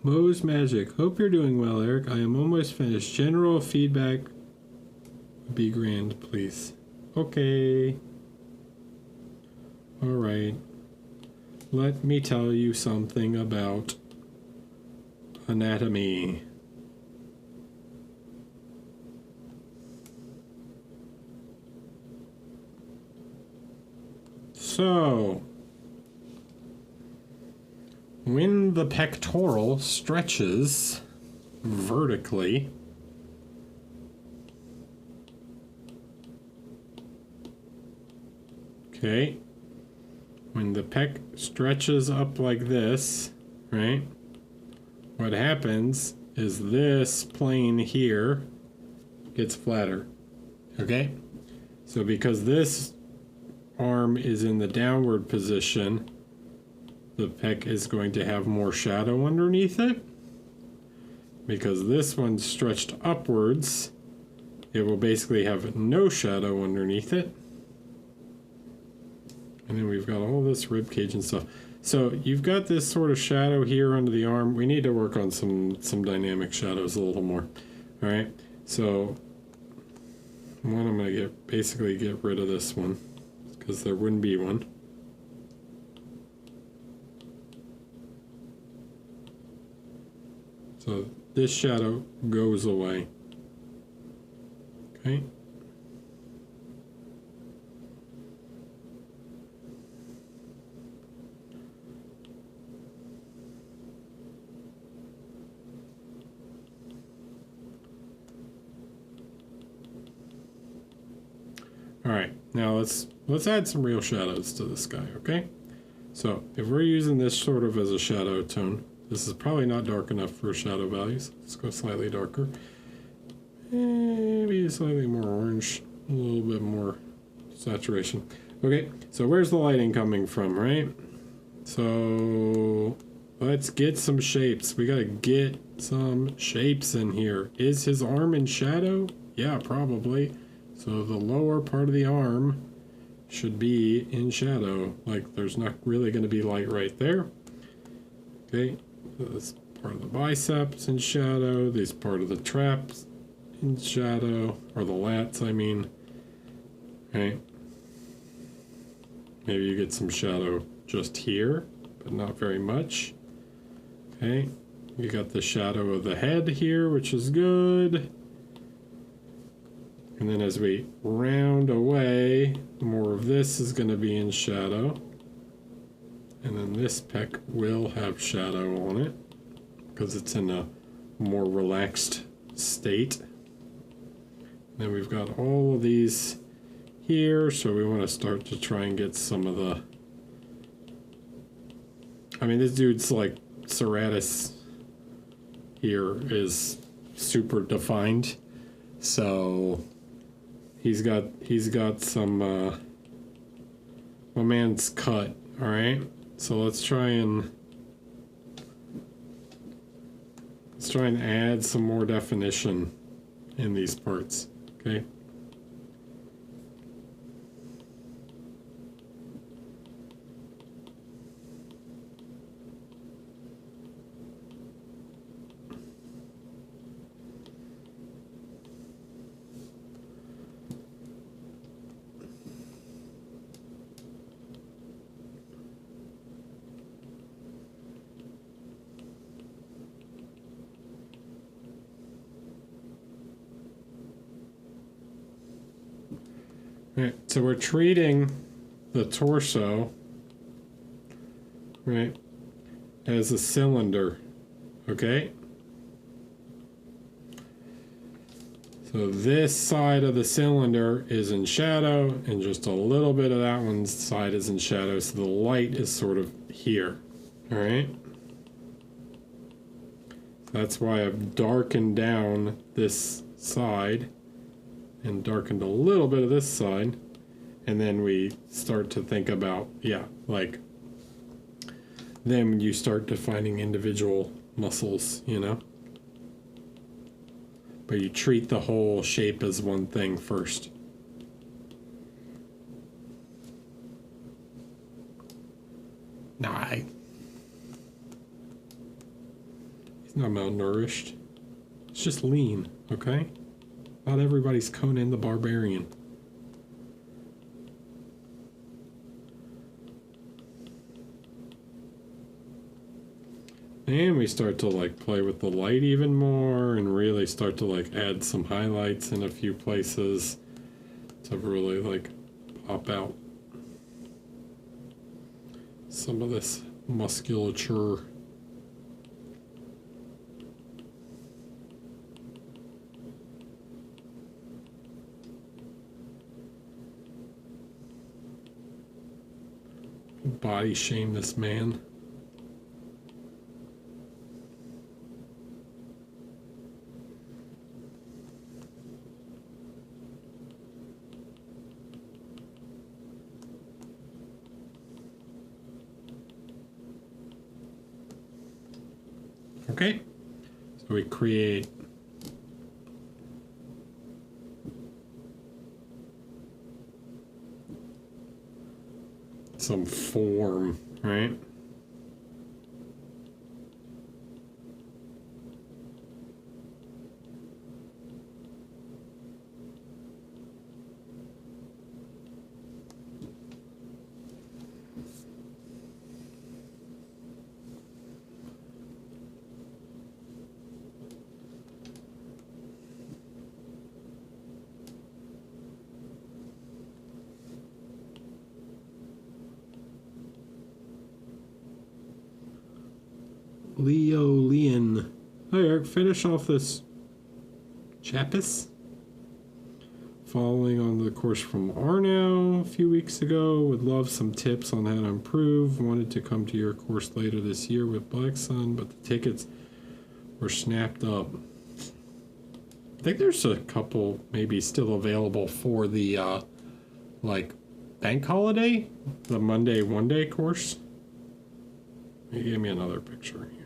Moe's Magic. Hope you're doing well, Eric. I am almost finished. General feedback would be grand, please. Okay. Alright. Let me tell you something about anatomy. So, when the pectoral stretches vertically, okay, when the pec stretches up like this, right, what happens is this plane here gets flatter, okay? So because this arm is in the downward position, the pec is going to have more shadow underneath it. Because this one's stretched upwards, it will basically have no shadow underneath it. And then we've got all this rib cage and stuff. So you've got this sort of shadow here under the arm. We need to work on some dynamic shadows a little more. All right. So one, I'm going to basically get rid of this one because there wouldn't be one. So this shadow goes away. Okay. All right, now let's add some real shadows to this guy, okay? So if we're using this sort of as a shadow tone, this is probably not dark enough for shadow values. Let's go slightly darker. Maybe slightly more orange, a little bit more saturation. Okay, so where's the lighting coming from, right? So let's get some shapes. We gotta get some shapes in here. Is his arm in shadow? Yeah, probably. So the lower part of the arm should be in shadow. Like there's not really gonna be light right there. Okay. This part of the biceps in shadow, this part of the traps in shadow, or the lats, I mean. Okay. Maybe you get some shadow just here, but not very much. Okay. You got the shadow of the head here, which is good. And then as we round away, more of this is going to be in shadow. And then this pec will have shadow on it because it's in a more relaxed state. And then we've got all of these here, so we want to start to try and get some of the... I mean, this dude's like serratus here is super defined, so he's got some my man's cut. All right. So let's try and add some more definition in these parts, okay? Right, so we're treating the torso, right, as a cylinder, okay? So this side of the cylinder is in shadow, and just a little bit of that one's side is in shadow, so the light is sort of here, all right? That's why I've darkened down this side and darkened a little bit of this side. And then we start to think about, yeah, like, then you start defining individual muscles, you know? But you treat the whole shape as one thing first. Nah, he's not malnourished. It's just lean, okay? Not everybody's Conan the Barbarian. And we start to like play with the light even more and really start to like add some highlights in a few places to really like pop out some of this musculature. Body shame this man. Okay, so we create some form, right? Leon. Hi Eric, finish off this Chapis. Following on the course from Arno a few weeks ago. Would love some tips on how to improve. Wanted to come to your course later this year with Black Sun, but the tickets were snapped up. I think there's a couple maybe still available for the like bank holiday, the Monday one day course. Give me another picture here.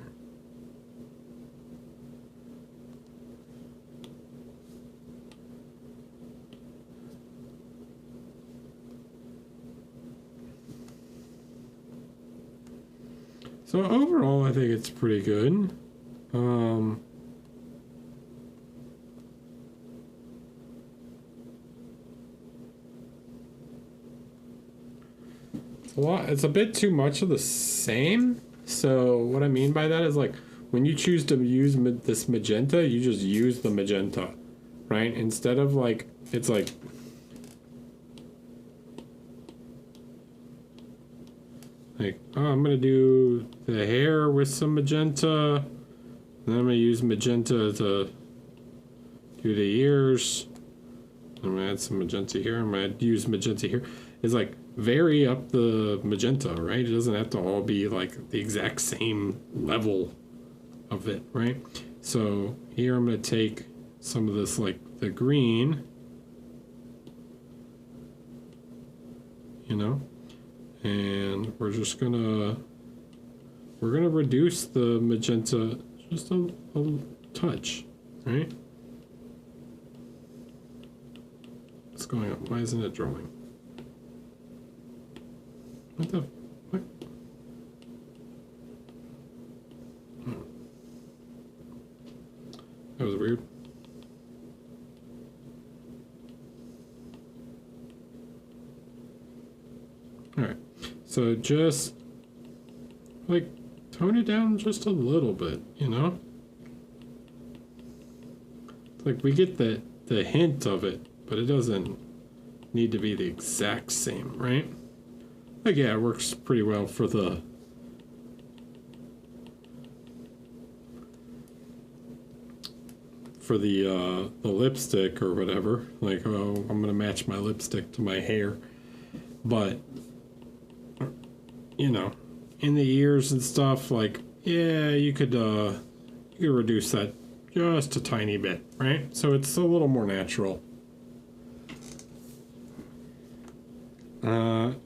So overall, I think it's pretty good. It's a bit too much of the same. So what I mean by that is like when you choose to use this magenta, you just use the magenta, right? Instead of like, it's like, oh, I'm going to do the hair with some magenta. And then I'm going to use magenta to do the ears. I'm going to add some magenta here. I'm going to use magenta here. It's like vary up the magenta, right? It doesn't have to all be like the exact same level of it, right? So here I'm going to take some of this, like the green, you know, and we're gonna reduce the magenta just a touch, right? What's going on? Why isn't it drawing? What the what? Oh. That was weird. Alright, so just like tone it down just a little bit, you know? Like we get the hint of it, but it doesn't need to be the exact same, right? Like, yeah, it works pretty well for the lipstick or whatever. Like, oh, I'm gonna match my lipstick to my hair. But, you know, in the ears and stuff, like, yeah, you could reduce that just a tiny bit, right? So it's a little more natural.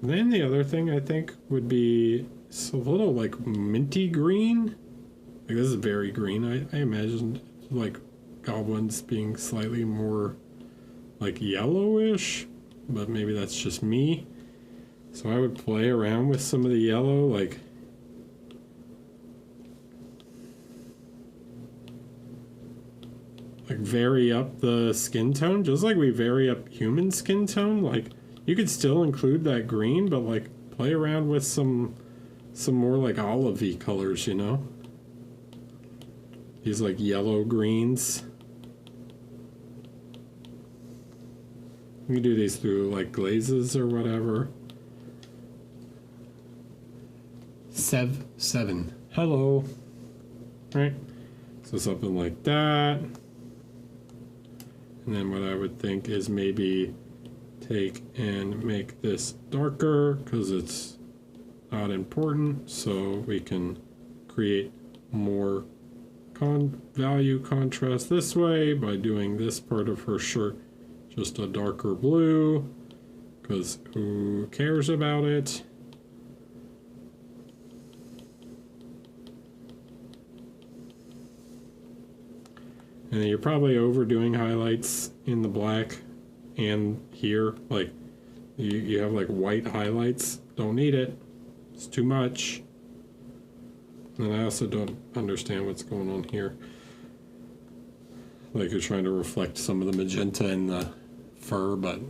Then the other thing I think would be it's a little like minty green. Like, this is very green. I imagined like goblins being slightly more like yellowish, but maybe that's just me. So I would play around with some of the yellow, like vary up the skin tone, just like we vary up human skin tone. Like, you could still include that green, but like play around with some more like olivey colors, you know? These like yellow greens. You can do these through like glazes or whatever. Seven. Hello. Right? So something like that. And then what I would think is maybe take and make this darker because it's not important, so we can create more value contrast this way by doing this part of her shirt just a darker blue, because who cares about it? And you're probably overdoing highlights in the black and here. Like, you have like white highlights. Don't need it. It's too much. And I also don't understand what's going on here. Like, you're trying to reflect some of the magenta in the fur, but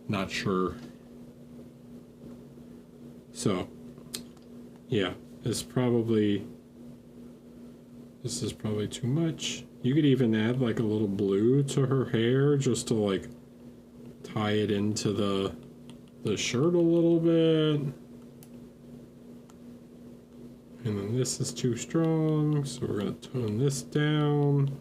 not sure. So, yeah, this is probably too much. You could even add like a little blue to her hair just to like tie it into the shirt a little bit. And then this is too strong, so we're going to tone this down.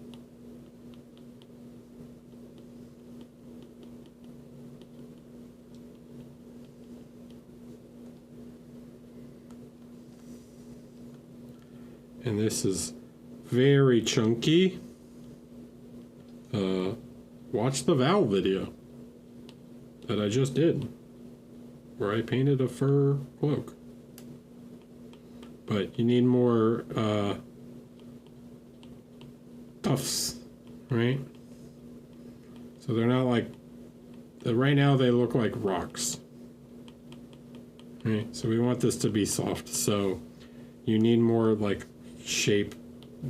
And this is very chunky. Watch the Val video that I just did, where I painted a fur cloak. But you need more tufts, right? So they're not like, right now they look like rocks. Right? So we want this to be soft. So you need more like shape,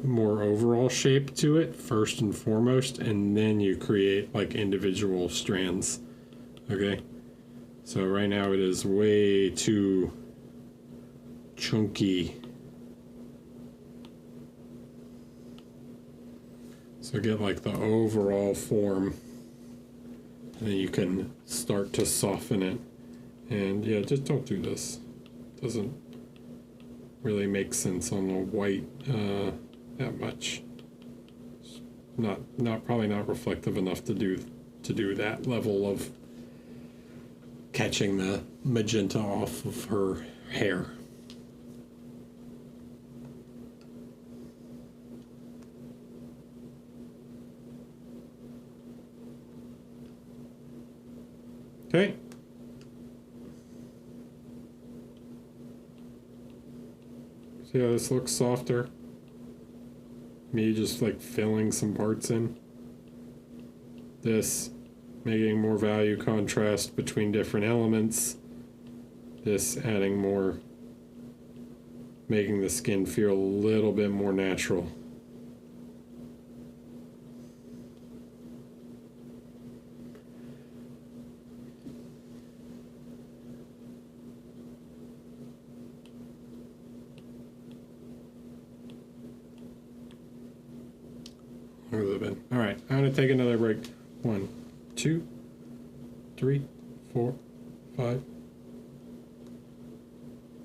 more overall shape to it first and foremost, and then you create like individual strands. Okay, so right now it is way too chunky. So get like the overall form, and then you can start to soften it. And yeah, just don't do this. Doesn't really make sense on the white that much. It's probably not reflective enough to do that level of catching the magenta off of her hair. Okay. See how this looks softer? Me just like filling some parts in. This making more value contrast between different elements. This adding more, making the skin feel a little bit more natural. All right, I'm gonna take another break. 1, 2, 3, 4, 5,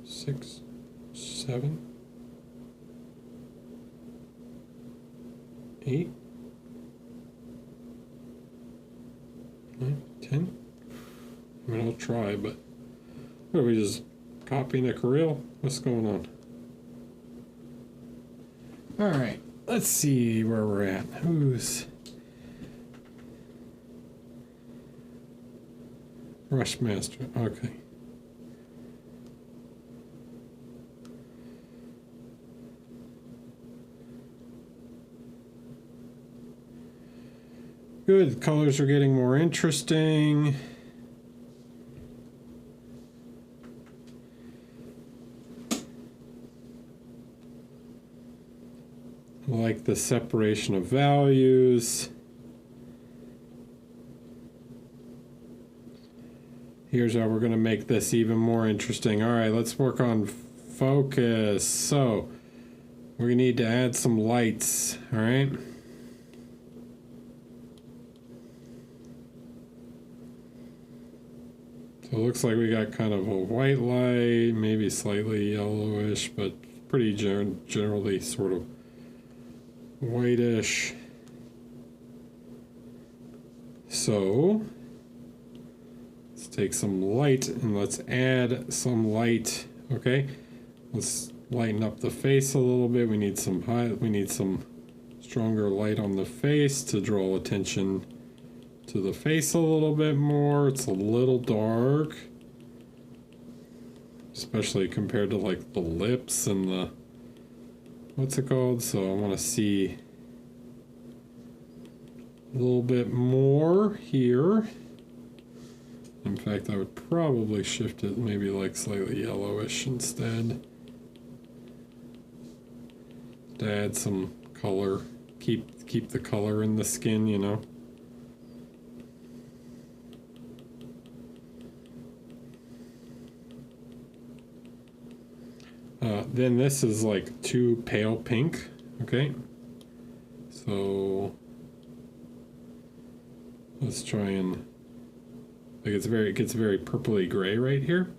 6, 7, 8, 9, 10. I mean, I'll try, but what, are we just copying a reel? What's going on? All right, let's see where we're at. Who's Rushmaster? Okay. Good, colors are getting more interesting. I like the separation of values. Here's how we're going to make this even more interesting. All right, let's work on focus. So we need to add some lights, all right? So it looks like we got kind of a white light, maybe slightly yellowish, but pretty generally sort of whitish. So let's take some light and let's add some light. Okay, let's lighten up the face a little bit. We need some stronger light on the face to draw attention to the face a little bit more. It's a little dark, especially compared to like the lips and the, what's it called? So I want to see a little bit more here. In fact, I would probably shift it maybe like slightly yellowish instead to add some color. Keep the color in the skin, you know. Then this is like too pale pink, okay? So let's try and, like, it gets very purpley gray right here.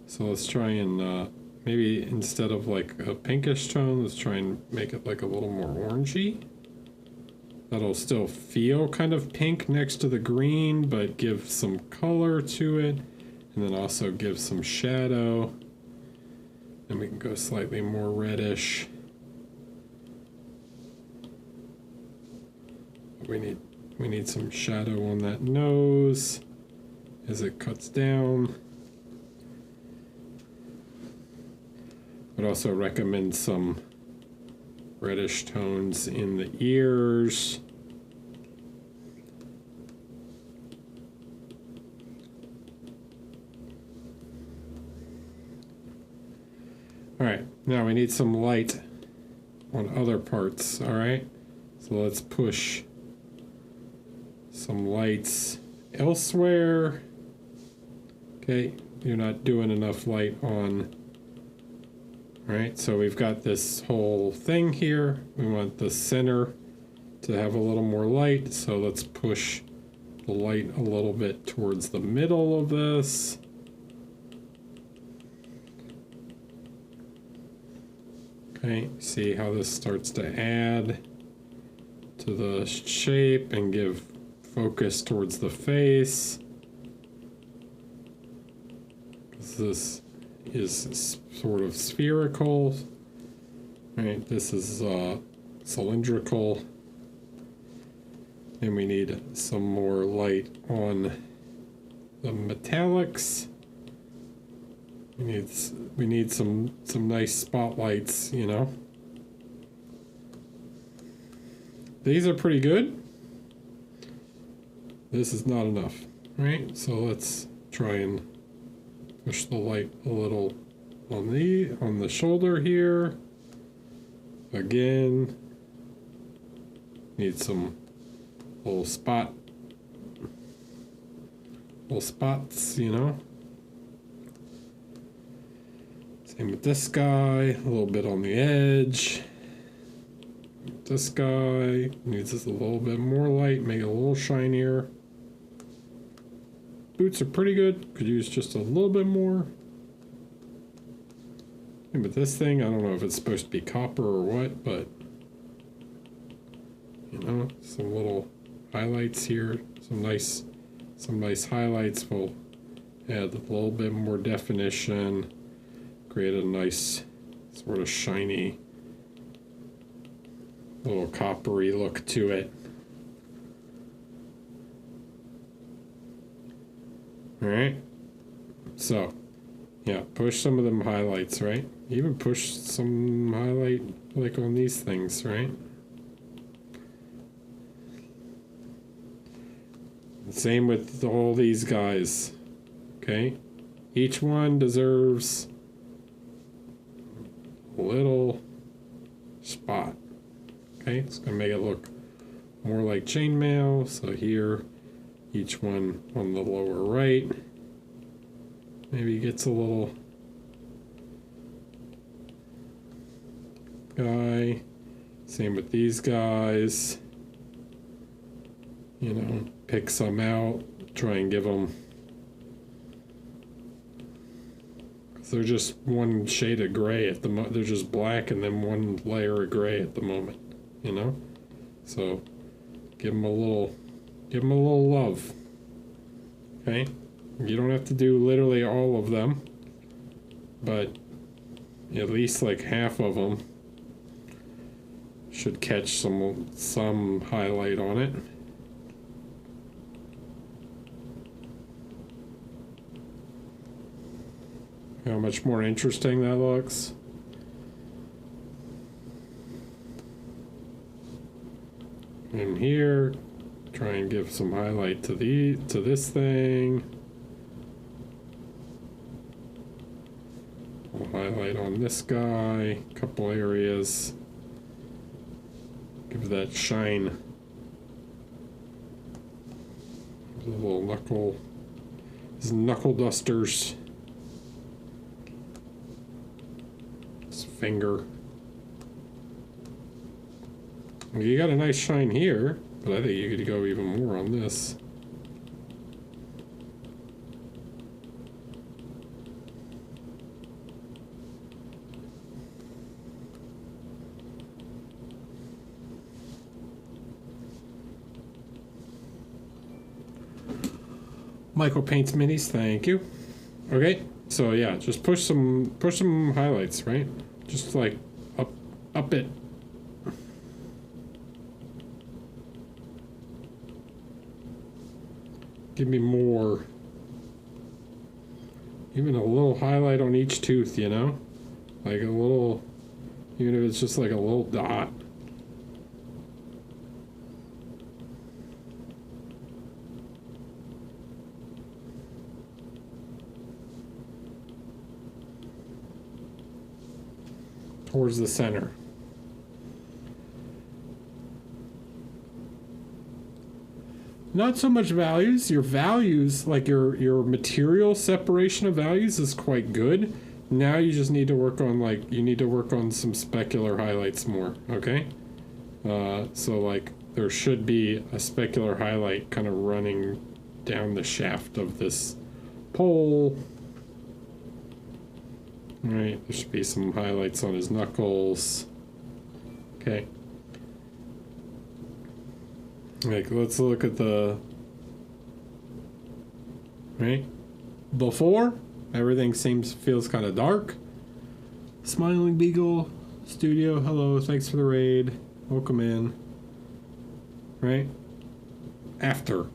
So let's try and maybe instead of like a pinkish tone, let's try and make it like a little more orangey. That'll still feel kind of pink next to the green, but give some color to it, and then also give some shadow. And we can go slightly more reddish. We need some shadow on that nose as it cuts down. I'd also recommend some reddish tones in the ears. All right, now we need some light on other parts, all right? So let's push some lights elsewhere. Okay, you're not doing enough light on, all right? So we've got this whole thing here. We want the center to have a little more light, so let's push the light a little bit towards the middle of this. Okay, see how this starts to add to the shape and give focus towards the face. This is sort of spherical, right? This is cylindrical. And we need some more light on the metallics. We need some nice spotlights, you know. These are pretty good. This is not enough, right? So let's try and push the light a little on the shoulder here. Again, need some little spots, you know. Same with this guy, a little bit on the edge. This guy needs just a little bit more light, make it a little shinier. boots are pretty good. Could use just a little bit more. And with this thing, I don't know if it's supposed to be copper or what, but you know, some little highlights here, some nice highlights will add a little bit more definition, create a nice sort of shiny little coppery look to it. All right, so yeah, push some of them highlights, right? Even push some highlight like on these things, right? Same with all these guys, okay? Each one deserves a little spot, okay? It's gonna make it look more like chainmail. So here, each one on the lower right maybe gets a little guy. Same with these guys. You know, pick some out, try and give them, because they're just one shade of gray at the moment. They're just black and then one layer of gray at the moment, you know? So give them a little love, okay? You don't have to do literally all of them, but at least like half of them should catch some highlight on it. How much more interesting that looks. And here, try and give some highlight to this thing. We'll highlight on this guy, a couple areas. Give that shine. The little these knuckle dusters. Finger. You got a nice shine here, but I think you could go even more on this. Michael Paints Minis, thank you. Okay, so yeah, just push some highlights, right? Just like up it. Give me more. Even a little highlight on each tooth, you know? Like a little, even if it's just like a little dot. Towards the center. Not so much values. Your values, like your material separation of values is quite good. Now you just need to work on some specular highlights more, okay? So like there should be a specular highlight kind of running down the shaft of this pole. All right, there should be some highlights on his knuckles. Okay. Like, let's look at the... Right? Before, everything feels kind of dark. Smiling Beagle Studio, hello, thanks for the raid. Welcome in. Right? After.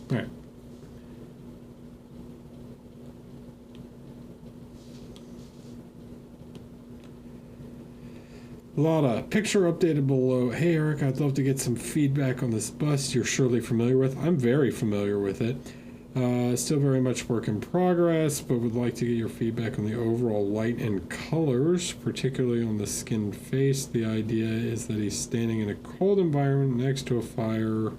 All right. Lada, picture updated below. Hey Eric, I'd love to get some feedback on this bust you're surely familiar with. I'm very familiar with it. Still very much work in progress, but would like to get your feedback on the overall light and colors, particularly on the skinned face. The idea is that he's standing in a cold environment next to a fire.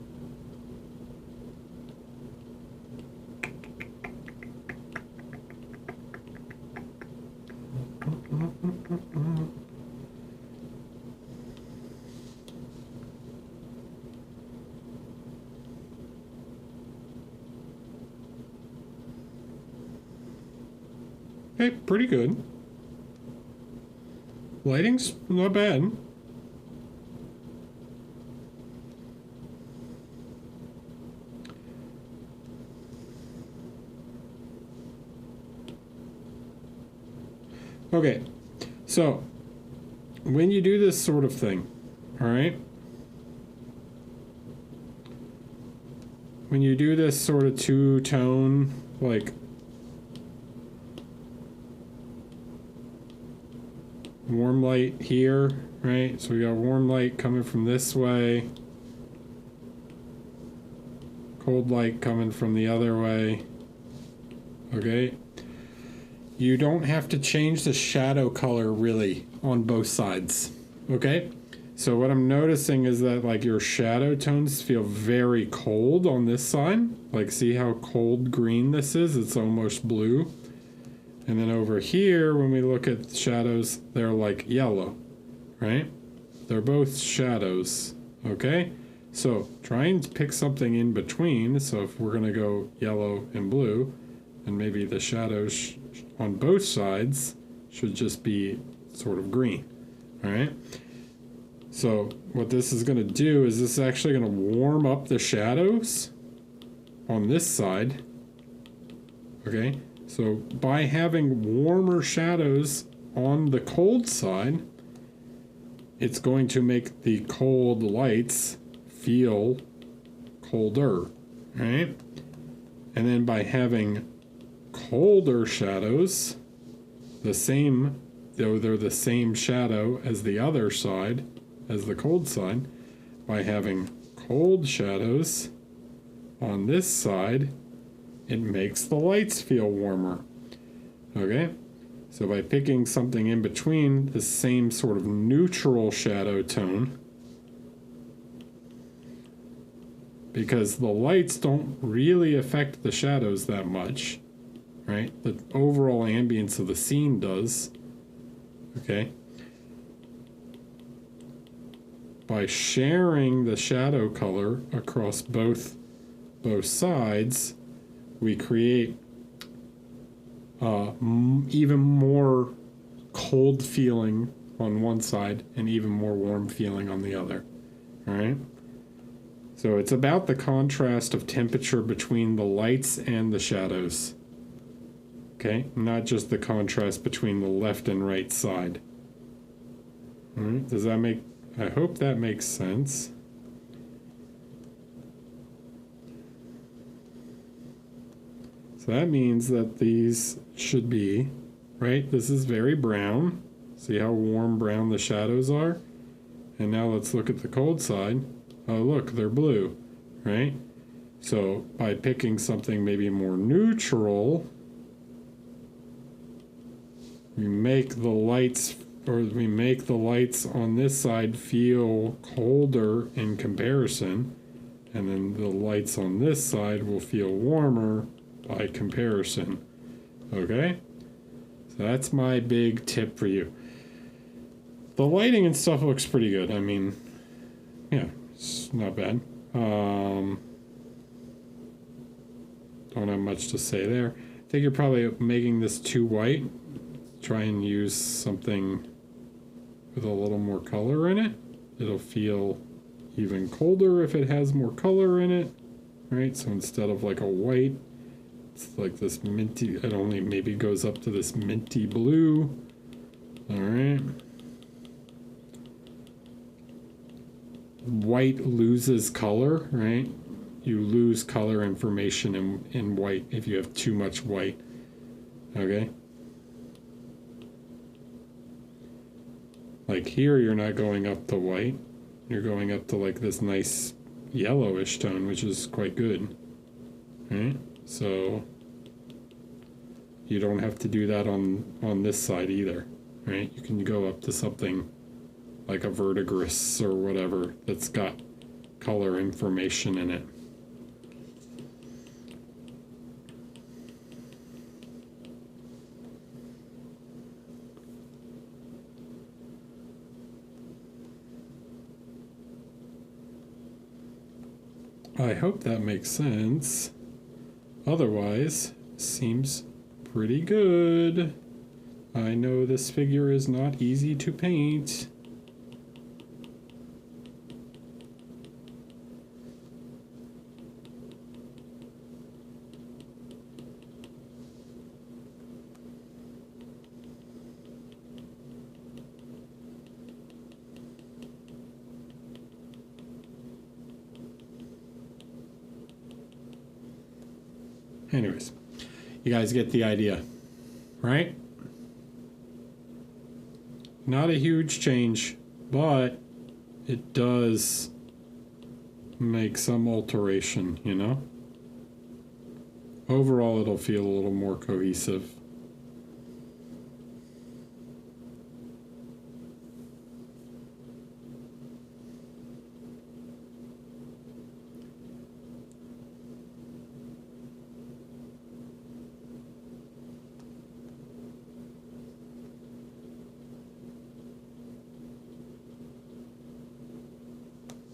Okay, pretty good. Lighting's not bad. Okay, so when you do this sort of thing, all right? When you do this sort of two-tone, like warm light here, right? So we got warm light coming from this way, cold light coming from the other way. Okay, you don't have to change the shadow color really on both sides. Okay, so what I'm noticing is that like your shadow tones feel very cold on this side. Like, see how cold green this is? It's almost blue. And then over here, when we look at shadows, they're like yellow, right? They're both shadows, okay? So try and pick something in between. So if we're gonna go yellow and blue, and maybe the shadows on both sides should just be sort of green, all right? So what this is gonna do is this is actually gonna warm up the shadows on this side, okay? So by having warmer shadows on the cold side, it's going to make the cold lights feel colder, right? And then by having colder shadows, the same, though they're the same shadow as the other side, as the cold side, by having cold shadows on this side, it makes the lights feel warmer. Okay? So by picking something in between the same sort of neutral shadow tone, because the lights don't really affect the shadows that much, right? The overall ambience of the scene does. Okay? By sharing the shadow color across both sides, we create even more cold feeling on one side and even more warm feeling on the other. All right? So it's about the contrast of temperature between the lights and the shadows. Okay? Not just the contrast between the left and right side. All right? Does that make... I hope that makes sense. So that means that these should be, right? This is very brown. See how warm brown the shadows are? And now let's look at the cold side. Oh, look, they're blue, right? So by picking something maybe more neutral, we make the lights on this side feel colder in comparison, and then the lights on this side will feel warmer by comparison. Okay? So that's my big tip for you. The lighting and stuff looks pretty good. I mean, yeah, it's not bad. Don't have much to say there. I think you're probably making this too white. Try and use something with a little more color in it. It'll feel even colder if it has more color in it, right? So instead of like a white, it's like this minty, it only maybe goes up to this minty blue. All right. White loses color, right? You lose color information in white if you have too much white. Okay? Like here, you're not going up to white. You're going up to like this nice yellowish tone, which is quite good. Right? So you don't have to do that on this side either, right? You can go up to something like a verdigris or whatever that's got color information in it. I hope that makes sense. Otherwise, seems pretty good. I know this figure is not easy to paint. Anyways, you guys get the idea, right? Not a huge change, but it does make some alteration, you know? Overall, it'll feel a little more cohesive.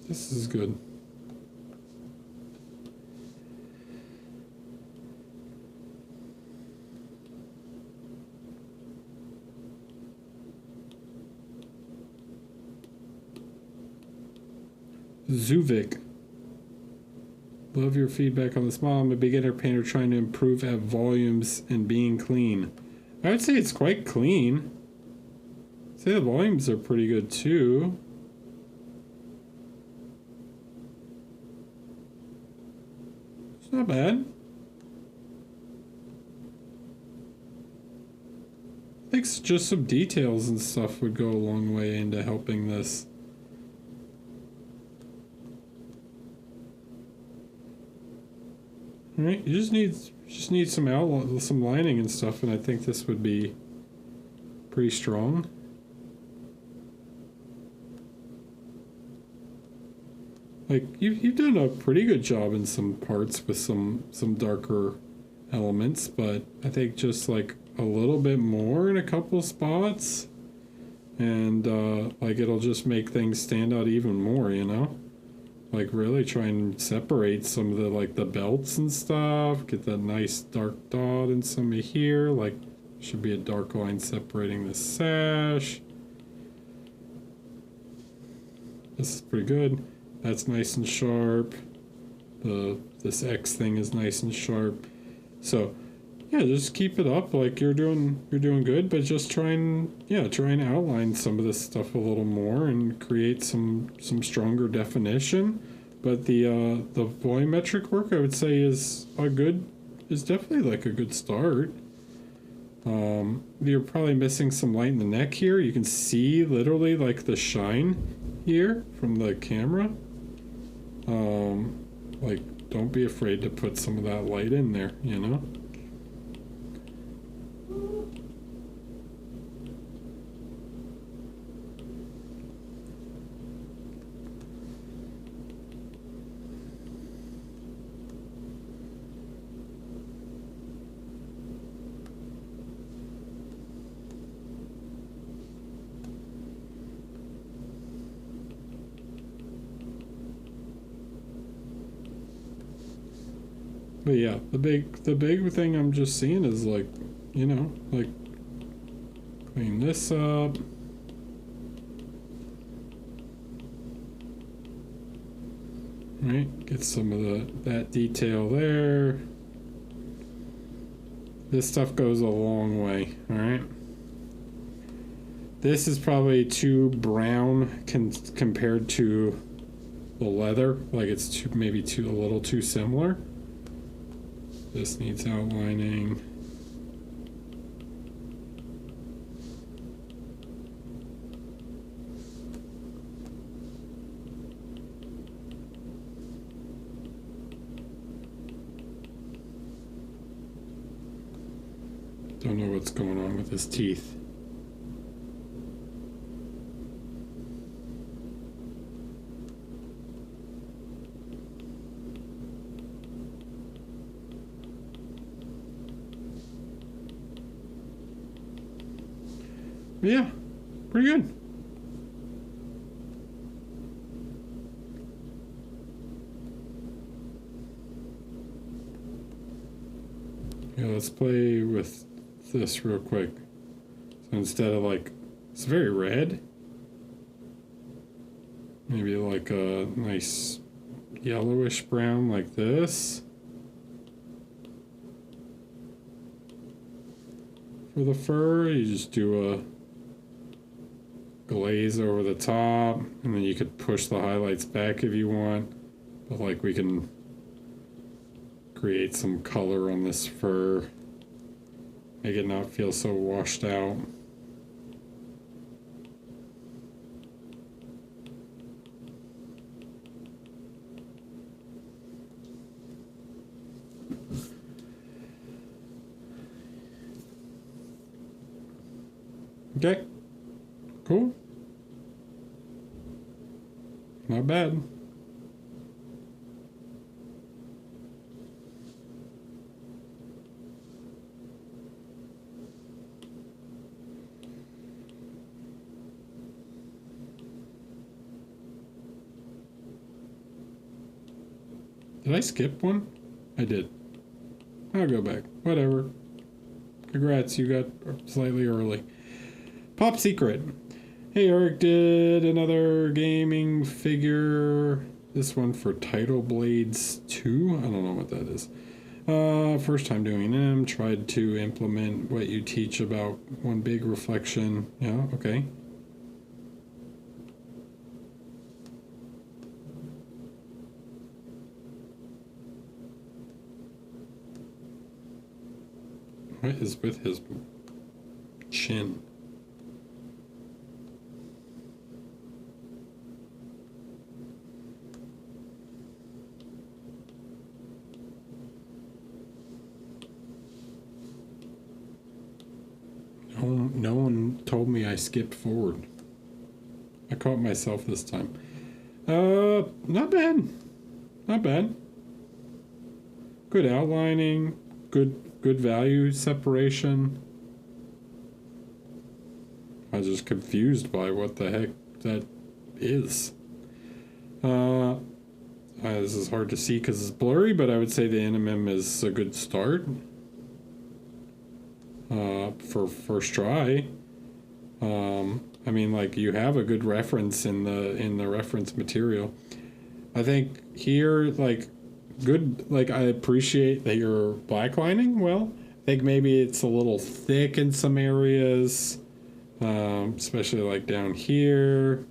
This is good. Zuvik. Love your feedback on the smile. I'm a beginner painter trying to improve at volumes and being clean. I would say it's quite clean. I'd say the volumes are pretty good too. It's not bad. I think just some details and stuff would go a long way into helping this. Right, you just need some outline, some lining and stuff, and I think this would be pretty strong. Like you've done a pretty good job in some parts with some darker elements, but I think just like a little bit more in a couple spots, and like it'll just make things stand out even more, you know? Like really try and separate some of the like the belts and stuff, get that nice dark dot in some of here, like should be a dark line separating the sash. This is pretty good. That's nice and sharp. This X thing is nice and sharp. So yeah, just keep it up like you're doing good, but just try and outline some of this stuff a little more and create some stronger definition. But the volumetric work I would say is definitely like a good start. You're probably missing some light in the neck here. You can see literally like the shine here from the camera. Like don't be afraid to put some of that light in there, you know? But yeah, the big thing I'm just seeing is like, you know, like clean this up. Right, get some of that detail there. This stuff goes a long way, all right? This is probably too brown compared to the leather, like it's maybe a little too similar. This needs outlining. Don't know what's going on with his teeth. Yeah, pretty good. Yeah, let's play with this real quick. So instead of like, it's very red. Maybe like a nice yellowish brown like this. For the fur, you just do a glaze over the top, and then you could push the highlights back if you want. But like we can create some color on this fur, make it not feel so washed out. Okay, cool. Not bad. Did I skip one? I did. I'll go back. Whatever. Congrats, you got slightly early. Pop secret. Hey, Eric did another gaming figure. This one for Tidal Blades 2. I don't know what that is. First time doing them. Tried to implement what you teach about one big reflection. Yeah, okay. What is with his chin? No one told me I skipped forward. I caught myself this time. Not bad. Not bad. Good outlining. Good value separation. I was just confused by what the heck that is. This is hard to see because it's blurry, but I would say the NMM is a good start. For first try. I mean, like, you have a good reference in the reference material. I think here, like, good, like, I appreciate that you're blacklining well. I think maybe it's a little thick in some areas, especially like down here.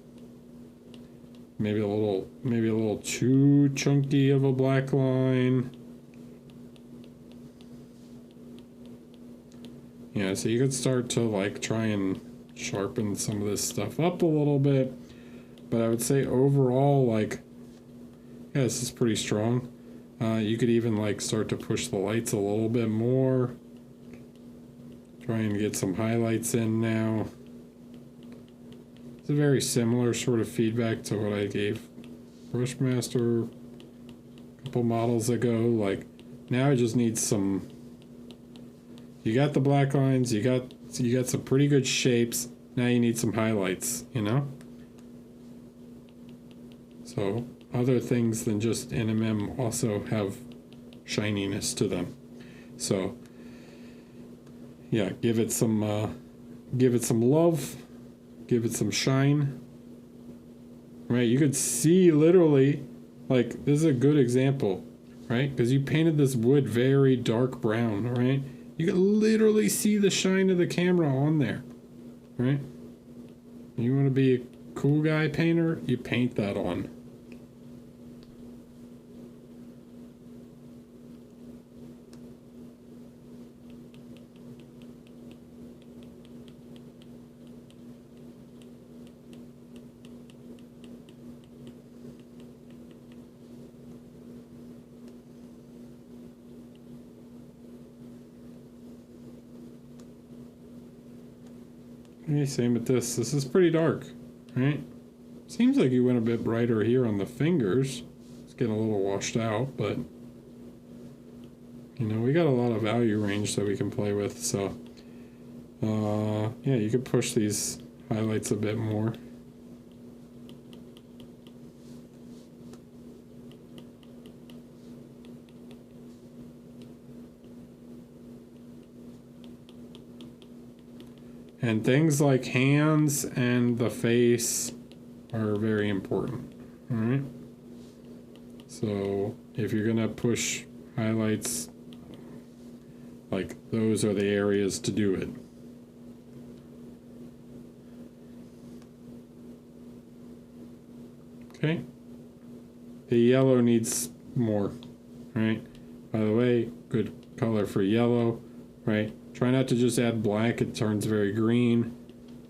Maybe a little too chunky of a black line. Yeah, so you could start to like try and sharpen some of this stuff up a little bit. But I would say overall, like, yeah, this is pretty strong. You could even like start to push the lights a little bit more. Try and get some highlights in now. It's a very similar sort of feedback to what I gave Rushmaster a couple models ago. Like, now I just need some. You got the black lines, you got some pretty good shapes. Now you need some highlights, you know? So other things than just NMM also have shininess to them. So yeah, give it some love, give it some shine. Right? You could see literally, like, this is a good example, right? Because you painted this wood very dark brown, right? You can literally see the shine of the camera on there, right? You want to be a cool guy painter, you paint that on. Okay, same with this. This is pretty dark, right? Seems like you went a bit brighter here on the fingers. It's getting a little washed out, but you know, we got a lot of value range that we can play with, so yeah, you could push these highlights a bit more. And things like hands and the face are very important, all right? So if you're gonna push highlights, like those are the areas to do it. Okay. The yellow needs more, right? By the way, good color for yellow, right? Try not to just add black, it turns very green.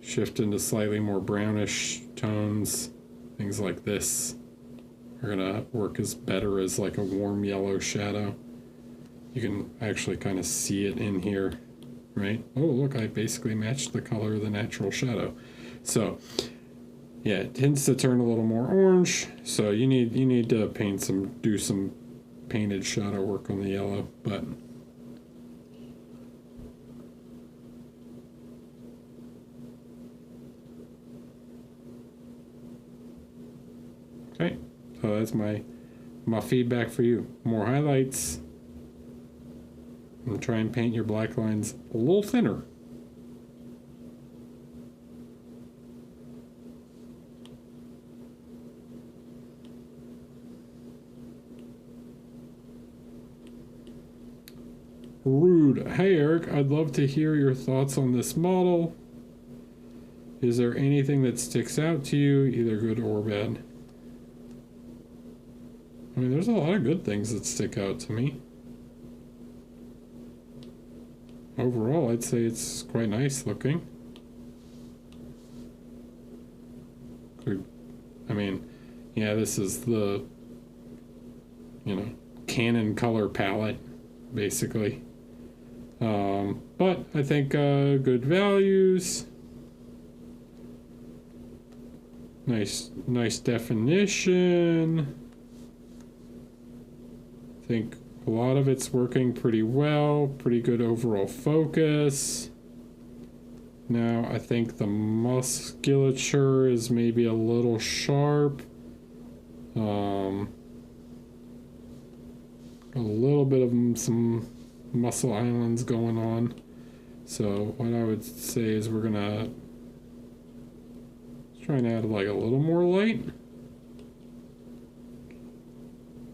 Shift into slightly more brownish tones. Things like this are gonna work as better as like a warm yellow shadow. You can actually kind of see it in here, right? Oh, look, I basically matched the color of the natural shadow. So, yeah, it tends to turn a little more orange. So you need to do some painted shadow work on the yellow, but okay. So that's my feedback for you. More highlights. And try and paint your black lines a little thinner. Rude. Hey Eric, I'd love to hear your thoughts on this model. Is there anything that sticks out to you, either good or bad? I mean, there's a lot of good things that stick out to me. Overall, I'd say it's quite nice looking. Good. I mean, yeah, this is the, you know, Canon color palette, basically. But I think good values. Nice definition. I think a lot of it's working pretty well, pretty good overall focus. Now I think the musculature is maybe a little sharp. A little bit of some muscle islands going on. So what I would say is we're gonna try and add like a little more light.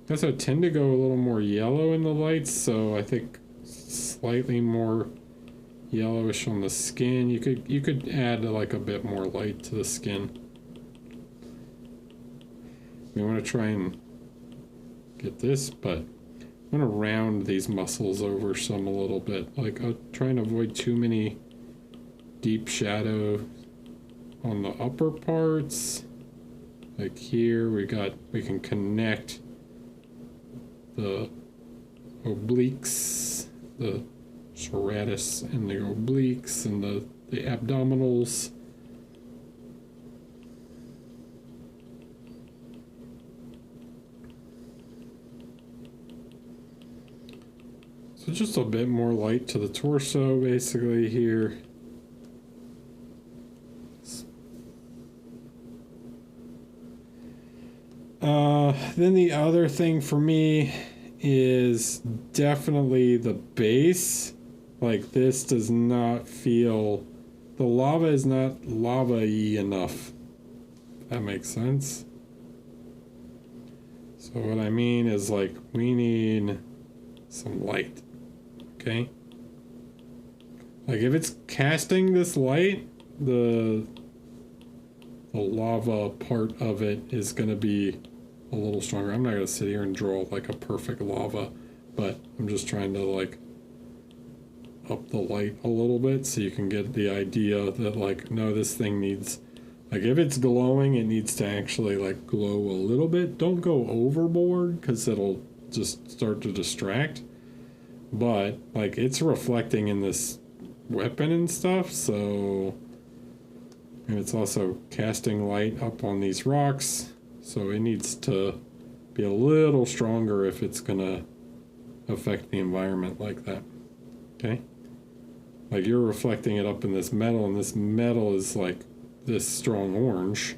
Guess I tend to go a little more yellow in the lights, so I think slightly more yellowish on the skin. You could add like a bit more light to the skin. We want to try and get this, but I'm going to round these muscles over some a little bit. Like I'll try and avoid too many deep shadow on the upper parts. Like here we can connect the obliques, the serratus and the obliques and the abdominals. So just a bit more light to the torso basically here. Then the other thing for me is definitely the base. Like this does not feel, the lava is not lava-y enough. If that makes sense. So what I mean is like we need some light. Okay? Like if it's casting this light, the lava part of it is going to be a little stronger. I'm not going to sit here and draw like a perfect lava, but I'm just trying to like up the light a little bit so you can get the idea that like, no, this thing needs, like if it's glowing, it needs to actually like glow a little bit. Don't go overboard because it'll just start to distract. But like it's reflecting in this weapon and stuff, so And it's also casting light up on these rocks, so it needs to be a little stronger if it's gonna affect the environment like that. Okay? Like you're reflecting it up in this metal, and this metal is like this strong orange.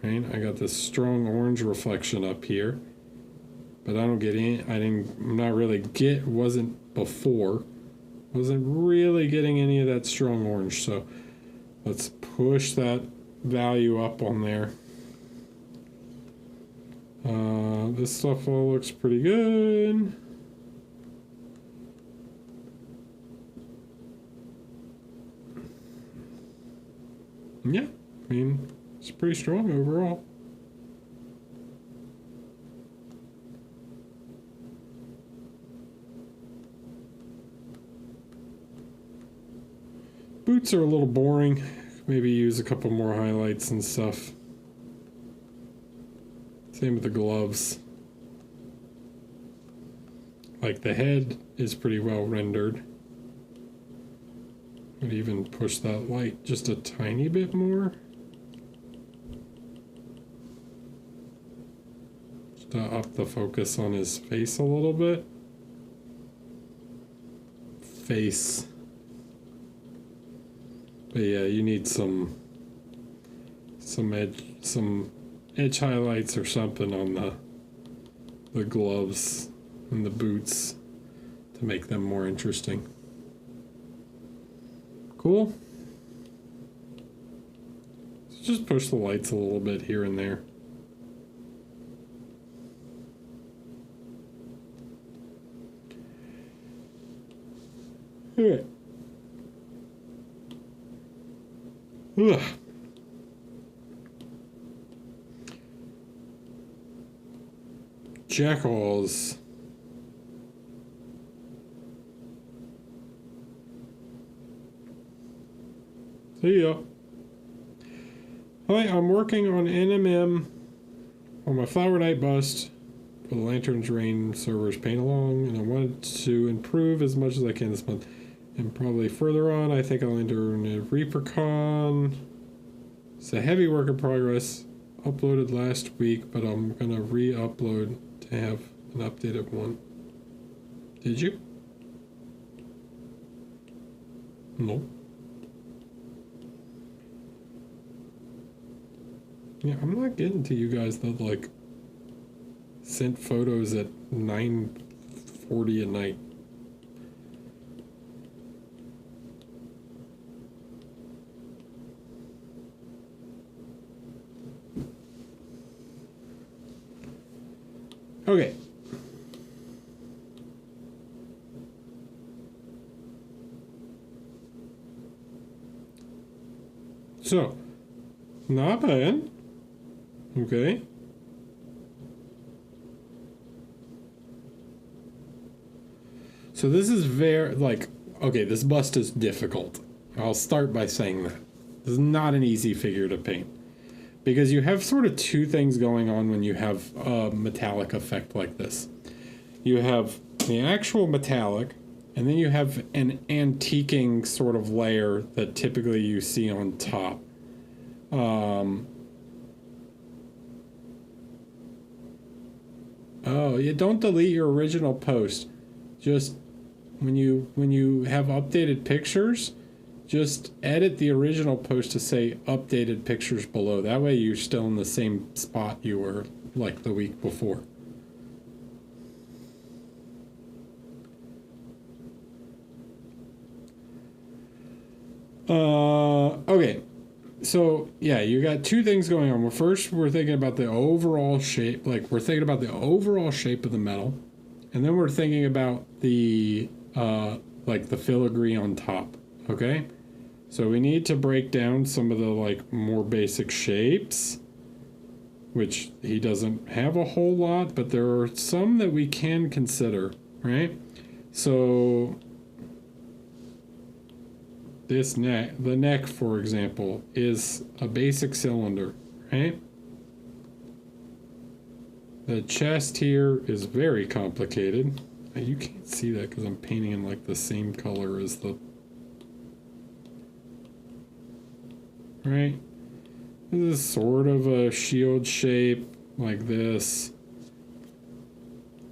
Right? I got this strong orange reflection up here. But I don't get any, I'm not really wasn't really getting any of that strong orange. So let's push that value up on there. This stuff all looks pretty good. Yeah, I mean, it's pretty strong overall. Boots are a little boring. Maybe use a couple more highlights and stuff. Same with the gloves. Like the head is pretty well rendered. I'd even push that light just a tiny bit more. Just to up the focus on his face a little bit. Face. But yeah, you need some edge highlights or something on the gloves and the boots to make them more interesting. Cool. So just push the lights a little bit here and there. All right. Ugh. Jackals. See ya. Hi, I'm working on NMM on my Flower Night bust for the Lanterns Rain servers paint along, and I wanted to improve as much as I can this month. And probably further on, I think I'll enter a ReaperCon. It's a heavy work in progress. Uploaded last week, but I'm gonna re-upload to have an updated one. Did you? No. Yeah, I'm not getting to you guys that like sent photos at 9:40 at night. Okay. So, not bad. Okay. So this is very, like, okay, this bust is difficult. I'll start by saying that. This is not an easy figure to paint. Because you have sort of two things going on when you have a metallic effect like this. You have the actual metallic, and then you have an antiquing sort of layer that typically you see on top. Oh, yeah, don't delete your original post. Just when you have updated pictures, just edit the original post to say updated pictures below. That way you're still in the same spot you were like the week before. Okay. So, yeah, you got two things going on. Well, first, we're thinking about the overall shape. Like, we're thinking about the overall shape of the metal. And then we're thinking about the, like, the filigree on top. Okay? So we need to break down some of the, like, more basic shapes. Which he doesn't have a whole lot, but there are some that we can consider. Right? So this neck, the neck, for example, is a basic cylinder, right? The chest here is very complicated. You can't see that because I'm painting in like the same color as the... right? This is sort of a shield shape like this.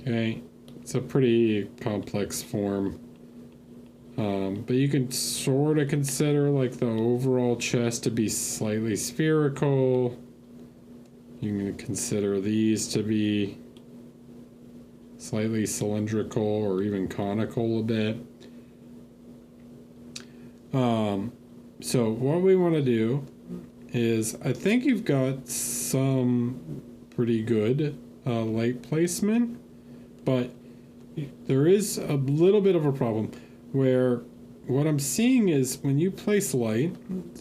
Okay, it's a pretty complex form. But you can sort of consider like the overall chest to be slightly spherical. You can consider these to be slightly cylindrical or even conical a bit. So what we want to do is, I think you've got some pretty good light placement, but there is a little bit of a problem where what I'm seeing is when you place light,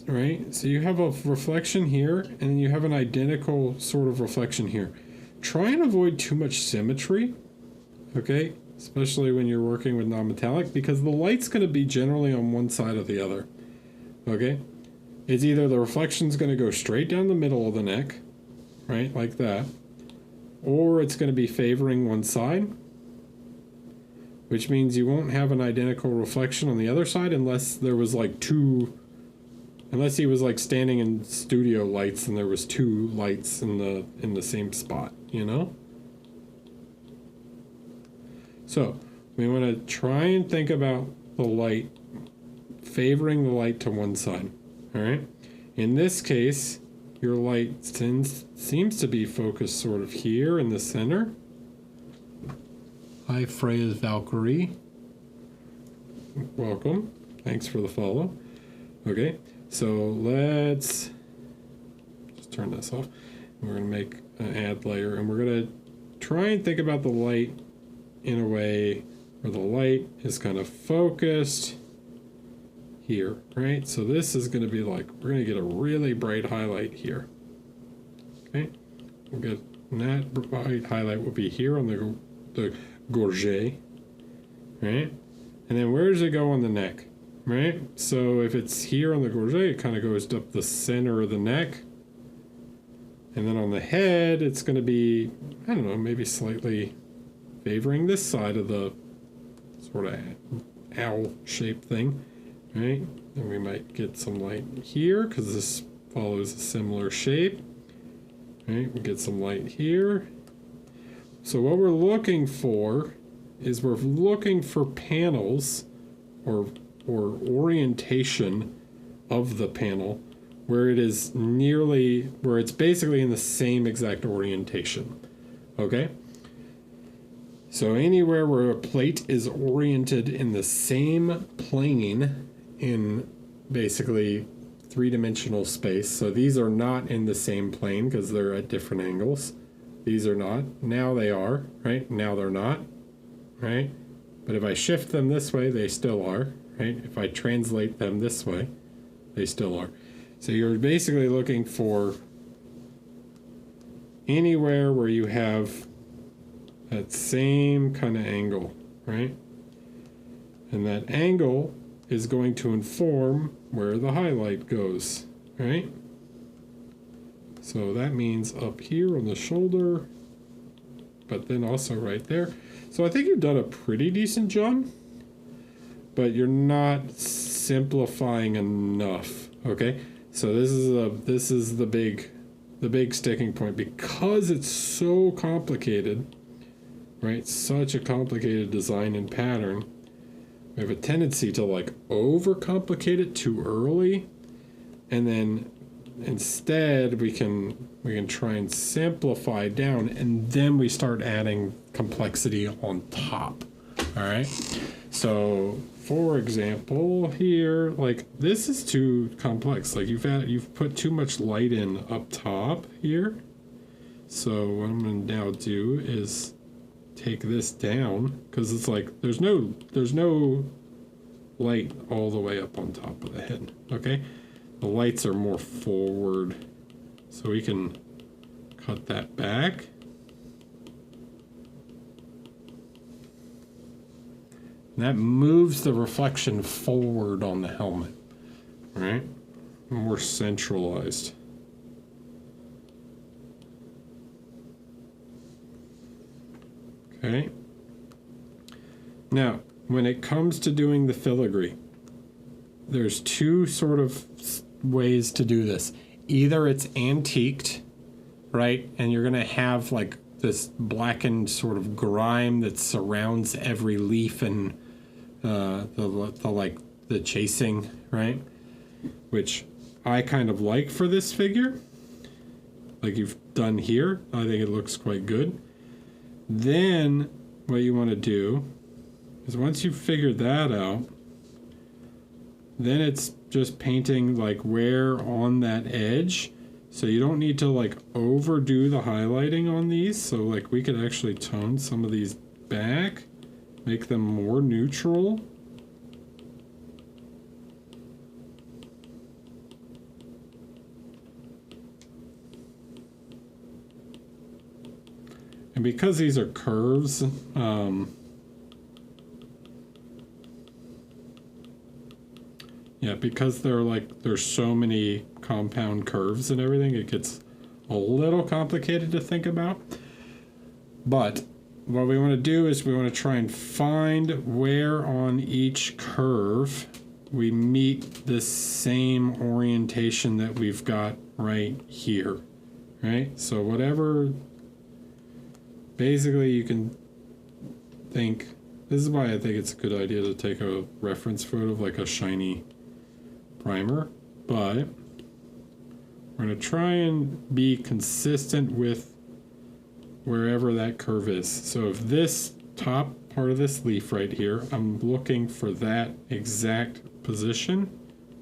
right? So you have a reflection here and then you have an identical sort of reflection here. Try and avoid too much symmetry, okay? Especially when you're working with non-metallic, because the light's going to be generally on one side or the other, okay? It's either the reflection's going to go straight down the middle of the neck, right, like that, or it's going to be favoring one side, which means you won't have an identical reflection on the other side unless there was like unless he was like standing in studio lights and there was two lights in the same spot, you know? So we want to try and think about the light, favoring the light to one side, all right? In this case, your light seems to be focused sort of here in the center. Hi, Freya's Valkyrie. Welcome. Thanks for the follow. Okay, so let's just turn this off. We're going to make an add layer, and we're going to try and think about the light in a way where the light is kind of focused here, right? So this is going to be like, we're going to get a really bright highlight here. Okay, we'll get, and that bright highlight will be here on the gorget, right? And then where does it go on the neck, right? So if it's here on the gorget, it kind of goes up the center of the neck. And then on the head, it's going to be, I don't know, maybe slightly favoring this side of the sort of owl-shaped thing, right? And we might get some light here because this follows a similar shape, right? We get some light here. So what we're looking for is we're looking for panels or orientation of the panel where it is where it's basically in the same exact orientation, okay? So anywhere where a plate is oriented in the same plane in basically three-dimensional space. So these are not in the same plane because they're at different angles. These are not. Now they are, right? Now they're not, right? But if I shift them this way, they still are, right? If I translate them this way, they still are. So you're basically looking for anywhere where you have that same kind of angle, right? And that angle is going to inform where the highlight goes, right? So that means up here on the shoulder, but then also right there. So I think you've done a pretty decent job, but you're not simplifying enough, okay? So this is the big sticking point because it's so complicated, right? Such a complicated design and pattern. We have a tendency to like overcomplicate it too early, and then instead we can try and simplify down, and then we start adding complexity on top. All right. So for example, here, like this is too complex. Like you've put too much light in up top here. So what I'm going to now do is take this down because it's like there's no light all the way up on top of the head. Okay. The lights are more forward, so we can cut that back. And that moves the reflection forward on the helmet, right? More centralized. Okay. Now, when it comes to doing the filigree, there's two sort of ways to do this. Either it's antiqued, right? And you're going to have like this blackened sort of grime that surrounds every leaf and the chasing, right? Which I kind of like for this figure. Like you've done here. I think it looks quite good. Then what you want to do is once you've figured that out, then it's just painting like where on that edge. So you don't need to like overdo the highlighting on these. So like we could actually tone some of these back, make them more neutral. And because these are curves, yeah, because there's so many compound curves and everything, it gets a little complicated to think about. But what we want to do is we want to try and find where on each curve we meet this same orientation that we've got right here, right? So whatever, basically you can think, this is why I think it's a good idea to take a reference photo of like a shiny primer, but we're going to try and be consistent with wherever that curve is. So if this top part of this leaf right here, I'm looking for that exact position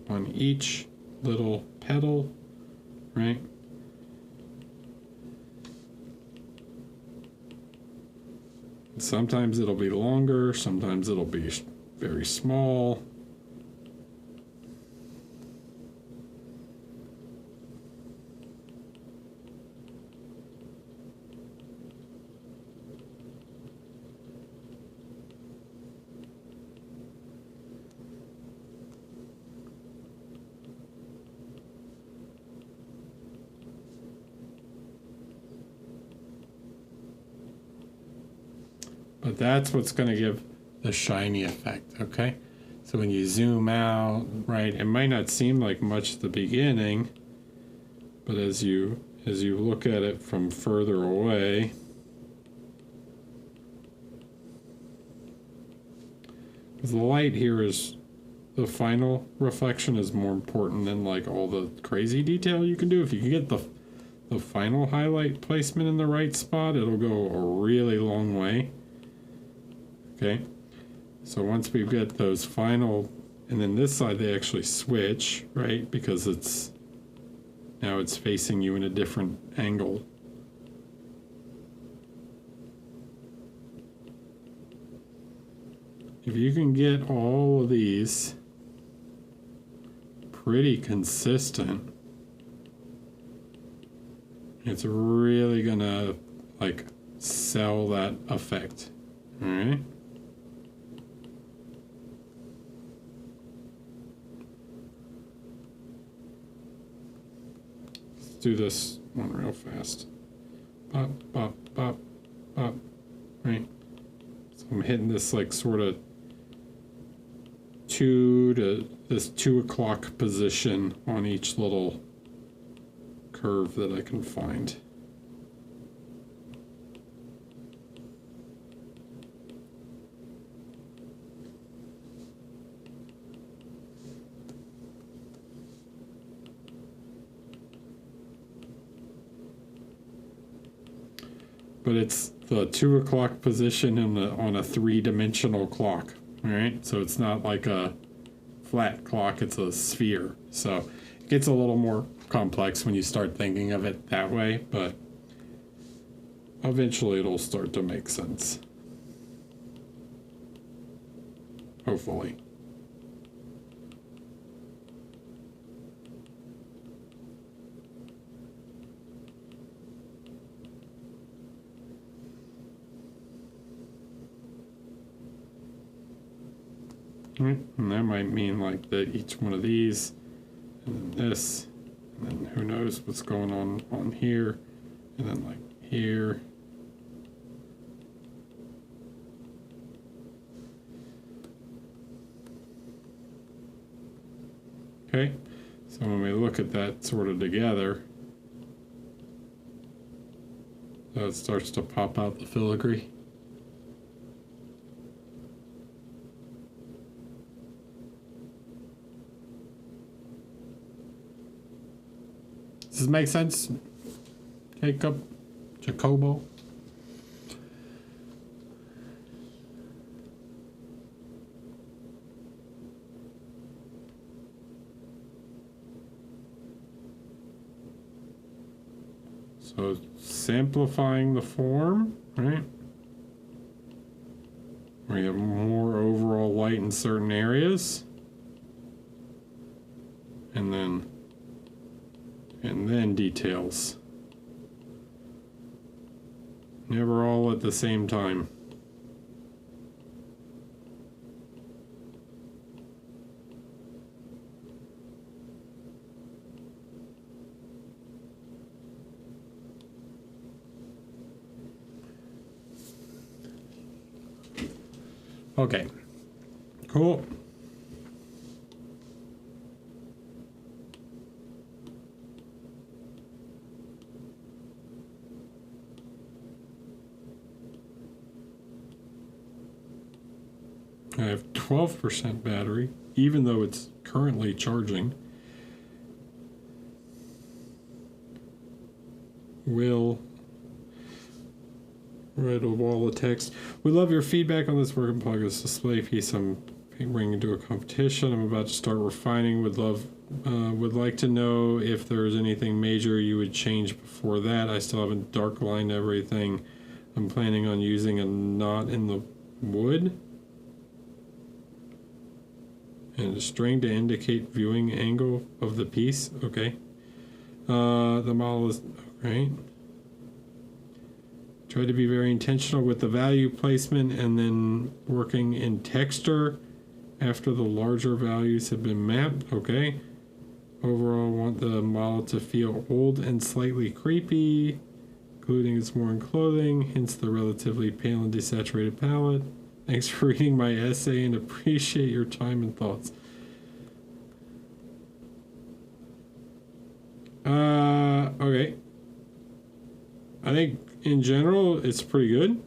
on each little petal, right? Sometimes it'll be longer, sometimes it'll be very small. But that's what's going to give the shiny effect, okay? So when you zoom out, right, it might not seem like much at the beginning, but as you look at it from further away, because the light here is, the final reflection is more important than like all the crazy detail you can do. If you can get the final highlight placement in the right spot, it'll go a really long way. Okay, so once we get those final, and then this side they actually switch, right? Because now it's facing you in a different angle. If you can get all of these pretty consistent, it's really gonna like sell that effect, all right? Do this one real fast. Bop, bop, bop, bop. Right? So I'm hitting this like sort of 2 o'clock position on each little curve that I can find. But it's the 2 o'clock position on a 3-dimensional clock, all right? So it's not like a flat clock, it's a sphere. So it gets a little more complex when you start thinking of it that way, but eventually it'll start to make sense. Hopefully. Right? And that might mean like that each one of these, and then this, and then who knows what's going on here, and then like here. Okay, So when we look at that sort of together, it starts to pop out the filigree. Does this make sense? Jacobo? So simplifying the form, right? We have more overall light in certain areas. And then details. Never all at the same time. Okay, cool. I have 12% battery, even though it's currently charging. Will write a wall of text. We love your feedback on this work in progress display piece I'm bringing to a competition. I'm about to start refining. Would like to know if there's anything major you would change before that. I still haven't dark lined everything. I'm planning on using a knot in the wood and a string to indicate viewing angle of the piece. Okay. The model is right. Try to be very intentional with the value placement and then working in texture after the larger values have been mapped. Okay. Overall, I want the model to feel old and slightly creepy, including its worn clothing, hence the relatively pale and desaturated palette. Thanks for reading my essay and appreciate your time and thoughts. Okay. I think in general it's pretty good.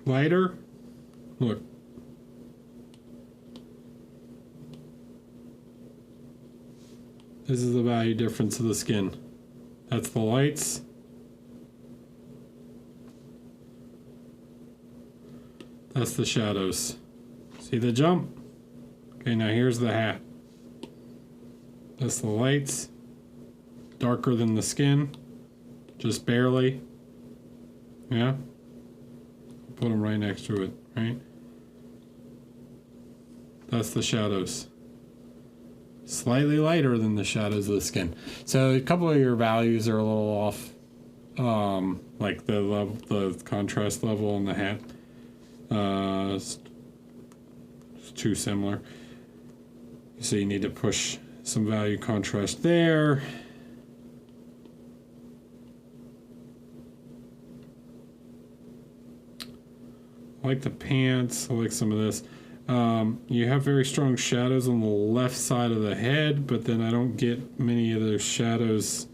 Lighter, look. This is the value difference of the skin. That's the lights. That's the shadows. See the jump? Okay, now here's the hat. That's the lights. Darker than the skin. Just barely. Yeah. Put them right next to it, right? That's the shadows. Slightly lighter than the shadows of the skin. So a couple of your values are a little off. Like the level, the contrast level on the hat. It's too similar. So you need to push some value contrast there. I like the pants. I like some of this. You have very strong shadows on the left side of the head, but then I don't get many of those shadows.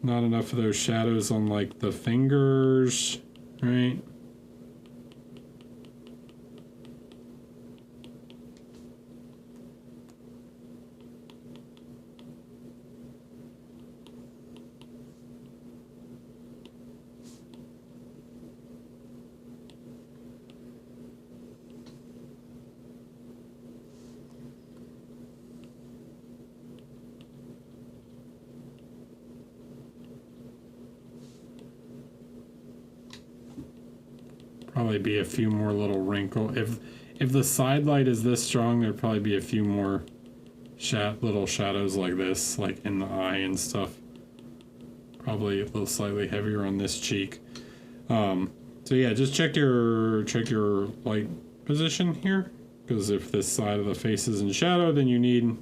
Not enough of those shadows on like the fingers, right? Probably be a few more little wrinkles. If the side light is this strong, there'd probably be a few more little shadows like this, like in the eye and stuff. Probably a little slightly heavier on this cheek. So yeah, just check your light position here, because if this side of the face is in shadow, then you need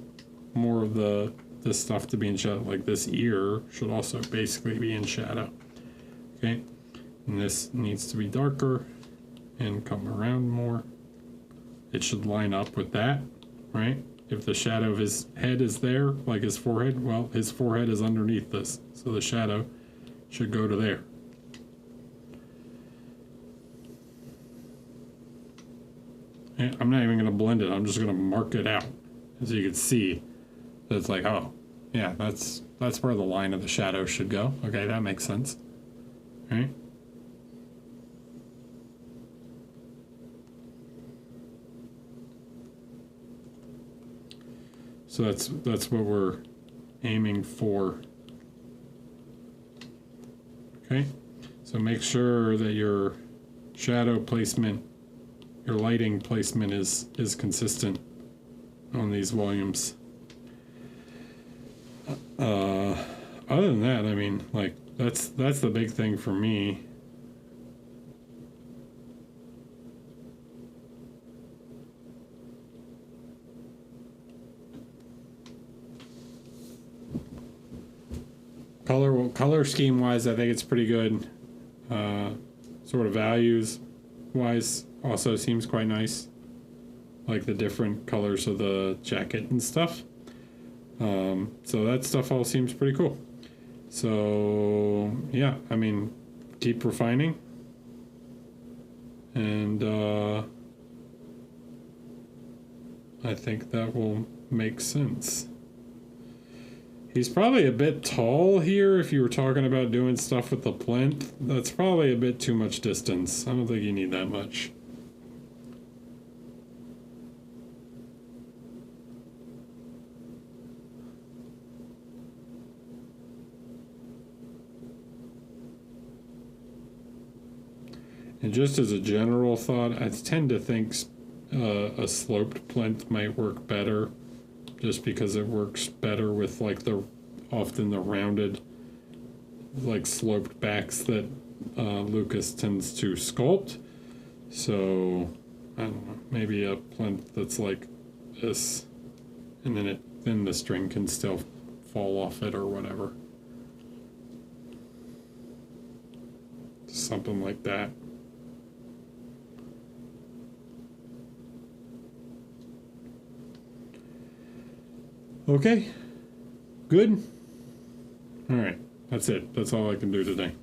more of this stuff to be in shadow. Like this ear should also basically be in shadow. Okay, and this needs to be darker and come around more. It should line up with that, right? If the shadow of his head is there, like his forehead, well, his forehead is underneath this, so the shadow should go to there. And I'm not even going to blend it. I'm just going to mark it out, so you can see that it's like, oh, yeah, that's where the line of the shadow should go. Okay, that makes sense, right? So that's what we're aiming for. Okay, so make sure that your shadow placement, your lighting placement is consistent on these volumes. Other than that, I mean, like that's the big thing for me. Color scheme wise, I think it's pretty good. Sort of values wise also seems quite nice, like the different colors of the jacket and stuff. So that stuff all seems pretty cool. So yeah, I mean, keep refining, and I think that will make sense. He's probably a bit tall here if you were talking about doing stuff with the plinth. That's probably a bit too much distance. I don't think you need that much. And just as a general thought, I tend to think a sloped plinth might work better, just because it works better with like often the rounded, like sloped backs that Lucas tends to sculpt. So I don't know, maybe a plinth that's like this, and then the string can still fall off it or whatever. Something like that. Okay, good. All right, that's it. That's all I can do today.